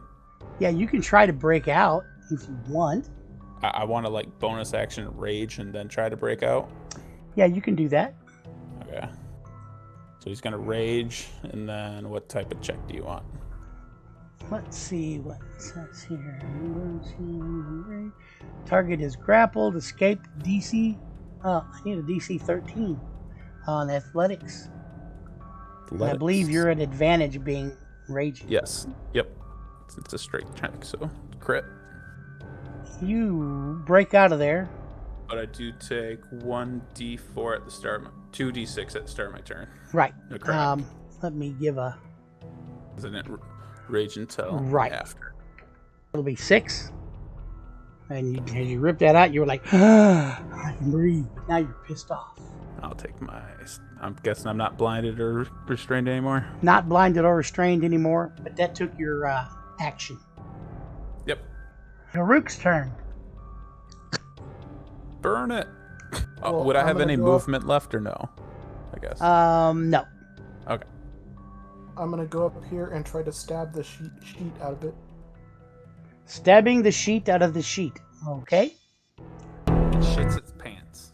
[SPEAKER 1] Yeah, you can try to break out if you want.
[SPEAKER 4] I want to like bonus action rage and then try to break out.
[SPEAKER 1] Yeah, you can do that.
[SPEAKER 4] Okay. So he's gonna rage, and then what type of check do you want?
[SPEAKER 1] Let's see what it says here. Target is grappled, escape DC. I need a DC 13 on athletics. And I believe you're at advantage being raging.
[SPEAKER 4] Yes. Yep. It's a straight check, so crit.
[SPEAKER 1] You break out of there.
[SPEAKER 4] But I do take 1d4 at the start, 2d6 at the start of my turn.
[SPEAKER 1] Right.
[SPEAKER 4] No crap.
[SPEAKER 1] Let me give a.
[SPEAKER 4] Isn't it rage until after?
[SPEAKER 1] It'll be 6. And as you rip that out, you were like, I can breathe. But now you're pissed off.
[SPEAKER 4] I'll take my. I'm guessing I'm not blinded or restrained anymore.
[SPEAKER 1] Not blinded or restrained anymore, but that took your action.
[SPEAKER 4] Yep.
[SPEAKER 1] Haruk's turn.
[SPEAKER 4] Burn it.
[SPEAKER 2] Well,
[SPEAKER 4] would I
[SPEAKER 2] I'm
[SPEAKER 4] have
[SPEAKER 2] gonna
[SPEAKER 4] any
[SPEAKER 2] go
[SPEAKER 4] movement left or no? I guess.
[SPEAKER 1] No.
[SPEAKER 4] Okay.
[SPEAKER 2] I'm gonna go up here and try to stab the sheet out of it.
[SPEAKER 1] Stabbing the sheet out of the sheet. Okay.
[SPEAKER 4] It shits its pants.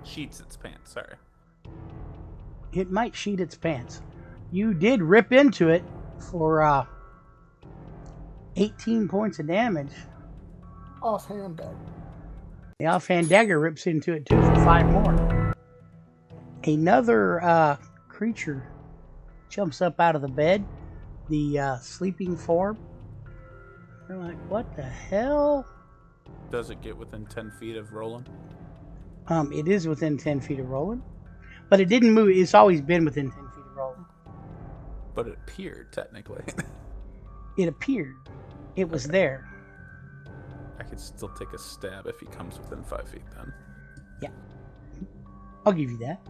[SPEAKER 4] Sheets its pants, sorry.
[SPEAKER 1] It might sheet its pants. You did rip into it for 18 points of damage.
[SPEAKER 2] Offhand dagger.
[SPEAKER 1] The offhand dagger rips into it too for 5 more. Another creature jumps up out of the bed. The sleeping form. They're like, what the hell?
[SPEAKER 4] Does it get within 10 feet of Roland?
[SPEAKER 1] It is within 10 feet of Roland. But it didn't move. It's always been within 10 feet of Roland.
[SPEAKER 4] But it appeared, technically.
[SPEAKER 1] It appeared. It was there.
[SPEAKER 4] I could still take a stab if he comes within 5 feet then.
[SPEAKER 1] Yeah. I'll give you that.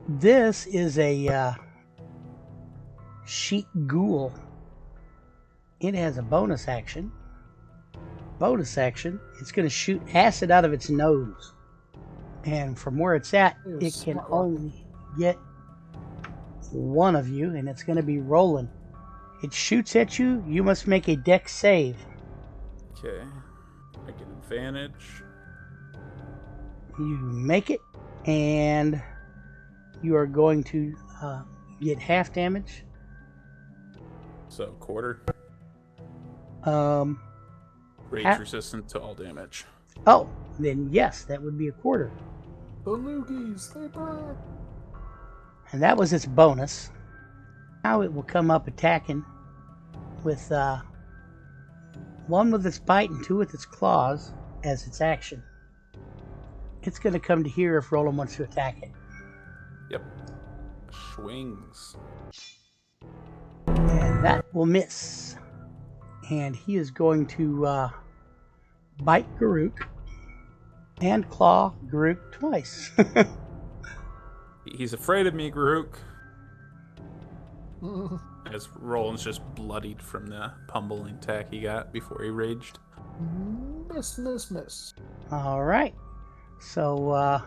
[SPEAKER 1] This is a sheet ghoul. It has a bonus action. It's going to shoot acid out of its nose. And from where it's at, it can only get one of you, and it's going to be Roland. It shoots at you. You must make a dex save.
[SPEAKER 4] Okay. I get advantage.
[SPEAKER 1] You make it, and you are going to get half damage.
[SPEAKER 4] So, quarter. Rage resistant to all damage.
[SPEAKER 1] Oh, then yes, that would be a quarter.
[SPEAKER 2] The loogies, they burn.
[SPEAKER 1] And that was its bonus. Now it will come up attacking with 1 with its bite and 2 with its claws as its action. It's going to come to here if Roland wants to attack it.
[SPEAKER 4] Yep. Swings.
[SPEAKER 1] And that will miss. And he is going to bite Garuk and claw Garuk twice.
[SPEAKER 4] He's afraid of me, Garuk. As Roland's just bloodied from the pummeling attack he got before he raged.
[SPEAKER 2] Miss.
[SPEAKER 1] All right. So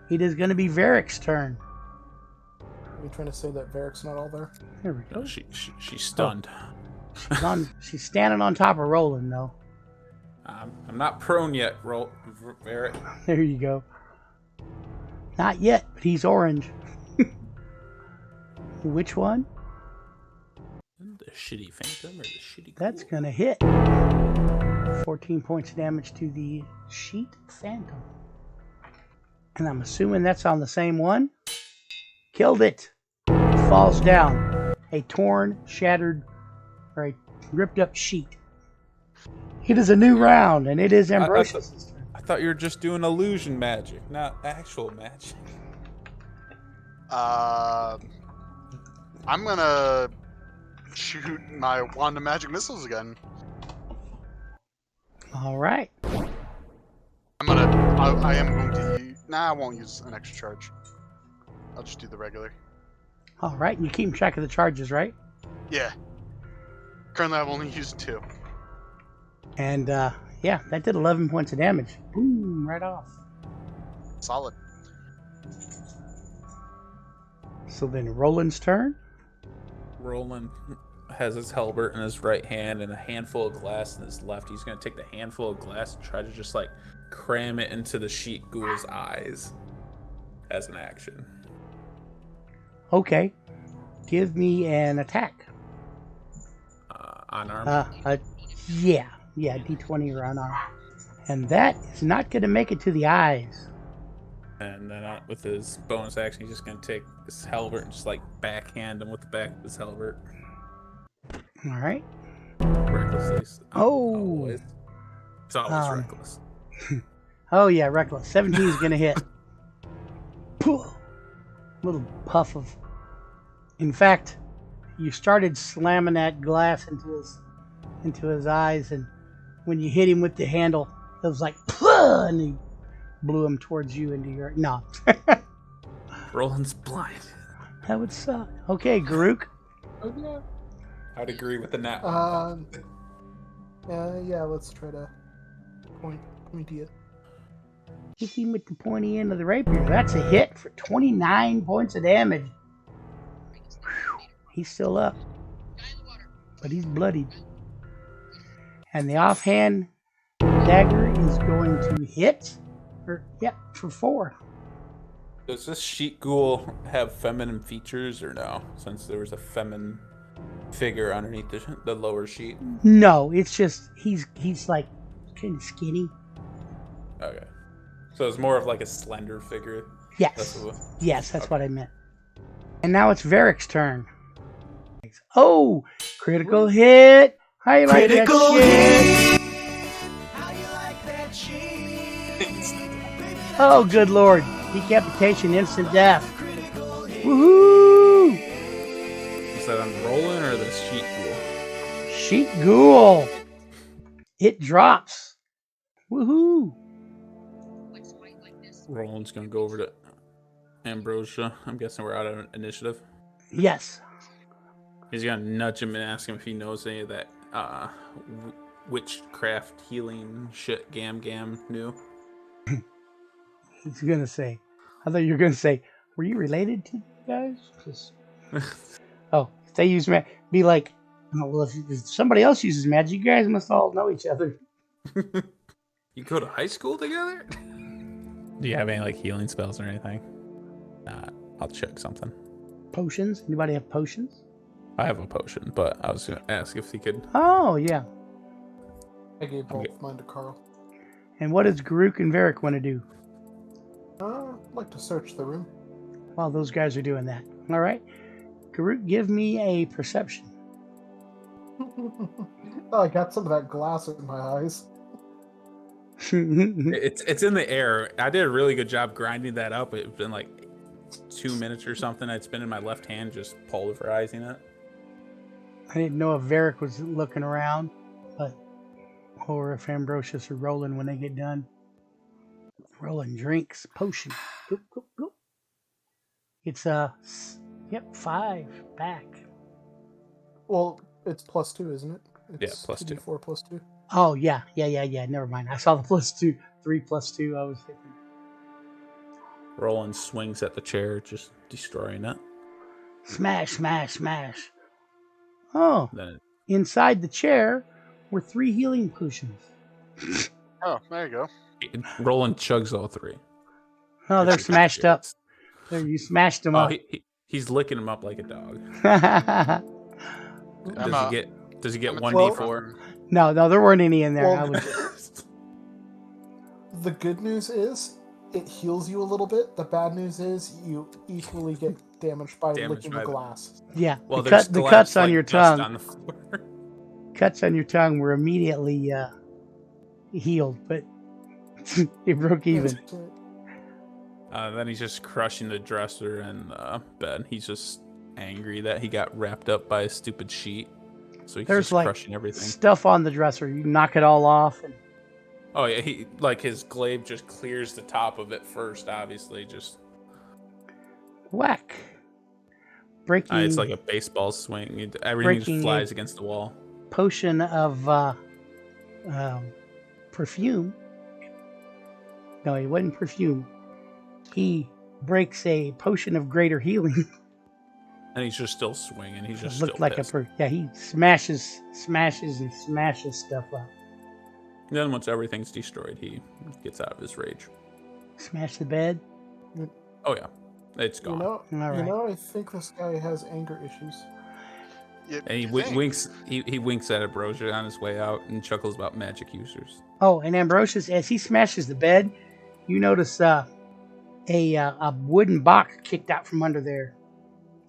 [SPEAKER 1] it is going to be Varric's turn.
[SPEAKER 2] Are you trying to say that Varric's not all there?
[SPEAKER 1] There we go.
[SPEAKER 4] No, she's stunned.
[SPEAKER 1] She's standing on top of Roland, though.
[SPEAKER 4] I'm not prone yet, Varric.
[SPEAKER 1] There you go. Not yet, but he's orange. Which one?
[SPEAKER 4] The shitty phantom or the shitty
[SPEAKER 1] That's
[SPEAKER 4] ghoul?
[SPEAKER 1] going to hit. 14 points of damage to the sheet phantom. And I'm assuming that's on the same one. Killed it. It falls down. A torn, shattered, or a ripped up sheet. It is a new round, and it is Ambrosius' turn.
[SPEAKER 4] I thought you were just doing illusion magic, not actual magic.
[SPEAKER 5] I'm gonna shoot my wand of magic missiles again.
[SPEAKER 1] All right.
[SPEAKER 5] I am going to use. Nah, I won't use an extra charge. I'll just do the regular.
[SPEAKER 1] All right. You keep track of the charges, right?
[SPEAKER 5] Yeah. Currently, I've only used 2.
[SPEAKER 1] And yeah, that did 11 points of damage. Boom, right off.
[SPEAKER 5] Solid.
[SPEAKER 1] So then Roland's turn.
[SPEAKER 4] Roland has his halberd in his right hand and a handful of glass in his left. He's going to take the handful of glass and try to just like cram it into the sheet ghoul's eyes as an action.
[SPEAKER 1] Okay. Give me an attack.
[SPEAKER 4] Unarmed.
[SPEAKER 1] Yeah, D20 or unarmed. And that is not going to make it to the eyes.
[SPEAKER 4] And then with his bonus action, he's just going to take his halberd and just like backhand him with the back of his halberd.
[SPEAKER 1] All right.
[SPEAKER 4] Recklessly.
[SPEAKER 1] Oh.
[SPEAKER 4] Always. It's always reckless.
[SPEAKER 1] Oh, yeah, reckless. 17 is going to hit. Little puff of... In fact, you started slamming that glass into his eyes, and when you hit him with the handle, it was like, and he blew him towards you into your... No.
[SPEAKER 4] Roland's blind.
[SPEAKER 1] That would suck. Okay, Garuk.
[SPEAKER 2] Okay.
[SPEAKER 4] I'd agree with the nat.
[SPEAKER 2] Yeah, let's try to pointy it.
[SPEAKER 1] Hit him with the pointy end of the rapier. That's a hit for 29 points of damage. Whew. He's still up, but he's bloodied. And the offhand dagger is going to hit. For 4.
[SPEAKER 4] Does this sheet ghoul have feminine features or no? Since there was a feminine figure underneath the lower sheet.
[SPEAKER 1] No, it's just he's like kind of skinny.
[SPEAKER 4] Okay. So it's more of like a slender figure.
[SPEAKER 1] Yes. Yes, that's what I meant. And now it's Varric's turn. Oh, critical hit. How you like that shit? Oh, good lord. Decapitation, instant death. Woohoo!
[SPEAKER 4] Is that on Roland or the sheet ghoul?
[SPEAKER 1] Sheet ghoul. It drops. Woohoo!
[SPEAKER 4] Roland's gonna go over to Ambrosia. I'm guessing we're out of initiative.
[SPEAKER 1] Yes.
[SPEAKER 4] He's gonna nudge him and ask him if he knows any of that witchcraft healing shit Gam knew.
[SPEAKER 1] He's gonna say, I thought you were gonna say, were you related to you guys? Oh, if they use magic, be like, oh, well, if somebody else uses magic, you guys must all know each other.
[SPEAKER 4] You go to high school together? Do you have any like healing spells or anything? I'll check something.
[SPEAKER 1] Potions? Anybody have potions?
[SPEAKER 4] I have a potion, but I was gonna ask if he could.
[SPEAKER 1] Oh, yeah.
[SPEAKER 2] I gave both mine to Carl.
[SPEAKER 1] And what does Garuk and Varric want to do?
[SPEAKER 2] I'd like to search the room.
[SPEAKER 1] While those guys are doing that. All right. Garuk, give me a perception.
[SPEAKER 2] Oh, I got some of that glass in my eyes.
[SPEAKER 4] It's in the air. I did a really good job grinding that up. It's been like 2 minutes or something. It's been in my left hand, just pulverizing it.
[SPEAKER 1] I didn't know if Varric was looking around, or if Ambrosius or Roland when they get done. Roland drinks potion. Go, go, go. It's 5 back.
[SPEAKER 2] Well, it's +2, isn't it?
[SPEAKER 4] It's plus 2.
[SPEAKER 2] 4 + 2.
[SPEAKER 1] Oh yeah. Never mind. I saw the +2, 3 + 2. I was thinking.
[SPEAKER 4] Roland swings at the chair, just destroying it.
[SPEAKER 1] Smash, smash, smash. Oh,
[SPEAKER 4] Then
[SPEAKER 1] inside the chair were 3 healing potions.
[SPEAKER 5] Oh, there you go.
[SPEAKER 4] Roland chugs all 3.
[SPEAKER 1] Oh, they're smashed up. There, you smashed them up.
[SPEAKER 4] He's licking them up like a dog. Does he get 1d4?
[SPEAKER 1] No, there weren't any in there.
[SPEAKER 2] Well, the good news is it heals you a little bit. The bad news is you equally get damaged by licking the glass.
[SPEAKER 1] Yeah,
[SPEAKER 4] Well,
[SPEAKER 1] the cuts on your tongue.
[SPEAKER 4] On the floor.
[SPEAKER 1] Cuts on your tongue were immediately healed, but it broke even.
[SPEAKER 4] Then he's just crushing the dresser and bed. He's just angry that he got wrapped up by a stupid sheet. So he's
[SPEAKER 1] There's
[SPEAKER 4] just
[SPEAKER 1] like
[SPEAKER 4] crushing everything.
[SPEAKER 1] stuff on the dresser. You knock it all off. And
[SPEAKER 4] Oh yeah, he like his glaive just clears the top of it first. Obviously, just
[SPEAKER 1] whack. Breaking.
[SPEAKER 4] it's like a baseball swing. Everything just
[SPEAKER 1] breaking
[SPEAKER 4] flies against the wall.
[SPEAKER 1] Potion of perfume. No, it wasn't perfume. He breaks a potion of greater healing.
[SPEAKER 4] And he's just still swinging. He's just
[SPEAKER 1] Looked
[SPEAKER 4] still
[SPEAKER 1] like
[SPEAKER 4] pissed.
[SPEAKER 1] he smashes stuff up.
[SPEAKER 4] Then once everything's destroyed, he gets out of his rage.
[SPEAKER 1] Smash the bed.
[SPEAKER 4] Oh yeah, it's gone.
[SPEAKER 1] All right.
[SPEAKER 2] I think this guy has anger issues.
[SPEAKER 4] And he winks. He winks at Ambrosia on his way out and chuckles about magic users.
[SPEAKER 1] Oh, and Ambrosius, as he smashes the bed, you notice a wooden box kicked out from under there.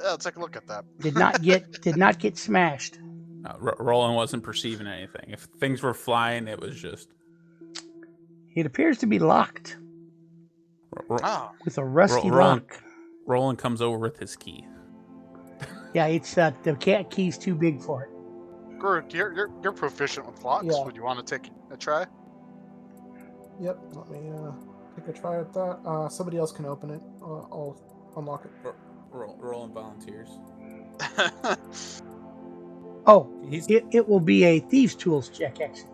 [SPEAKER 5] Yeah, let's take a look at that.
[SPEAKER 1] Did not get smashed.
[SPEAKER 4] Roland wasn't perceiving anything. If things were flying, it was just.
[SPEAKER 1] It appears to be locked with a rusty lock.
[SPEAKER 4] Roland comes over with his key.
[SPEAKER 1] Yeah, it's the cat key's too big for it.
[SPEAKER 5] Groot, you're proficient with locks.
[SPEAKER 2] Yeah.
[SPEAKER 5] Would you want to take a try?
[SPEAKER 2] Yep, let me take a try at that. Somebody else can open it. I'll unlock it.
[SPEAKER 4] Roland volunteers.
[SPEAKER 1] Oh, it will be a thieves' tools check, actually.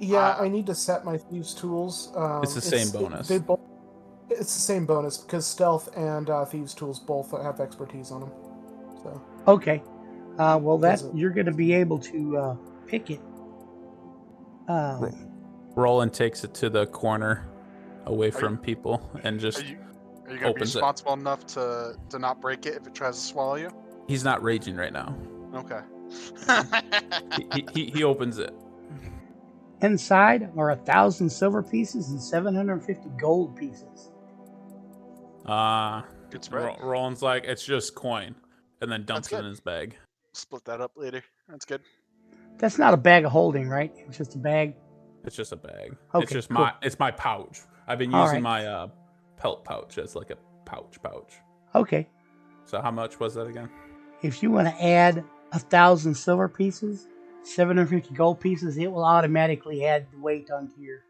[SPEAKER 2] Yeah, I need to set my thieves' tools.
[SPEAKER 4] It's the same bonus.
[SPEAKER 2] It's the same bonus because stealth and thieves' tools both have expertise on them. So.
[SPEAKER 1] Okay. Well, you're going to be able to pick it.
[SPEAKER 4] Roland takes it to the corner, away from people, and just.
[SPEAKER 5] Are you going to be responsible enough to not break it if it tries to swallow you?
[SPEAKER 4] He's not raging right now.
[SPEAKER 5] Okay.
[SPEAKER 4] he opens it.
[SPEAKER 1] Inside are 1,000 silver pieces and 750 gold pieces.
[SPEAKER 5] Good spread.
[SPEAKER 4] Roland's like, it's just coin, and then dumps it in his bag.
[SPEAKER 5] Split that up later. That's good.
[SPEAKER 1] That's not a bag of holding, right? It's just a bag.
[SPEAKER 4] It's just a bag.
[SPEAKER 1] Okay,
[SPEAKER 4] it's just
[SPEAKER 1] cool.
[SPEAKER 4] it's my pouch. I've been using my pelt pouch as like a pouch.
[SPEAKER 1] Okay.
[SPEAKER 4] So how much was that again?
[SPEAKER 1] If you want to add 1,000 silver pieces, 750 gold pieces, it will automatically add the weight onto your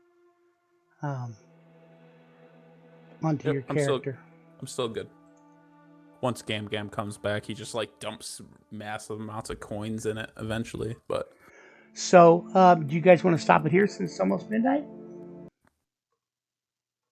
[SPEAKER 1] your character.
[SPEAKER 4] I'm still good. Once Gam comes back, he just like dumps massive amounts of coins in it eventually. But
[SPEAKER 1] so, do you guys want to stop it here since it's almost midnight?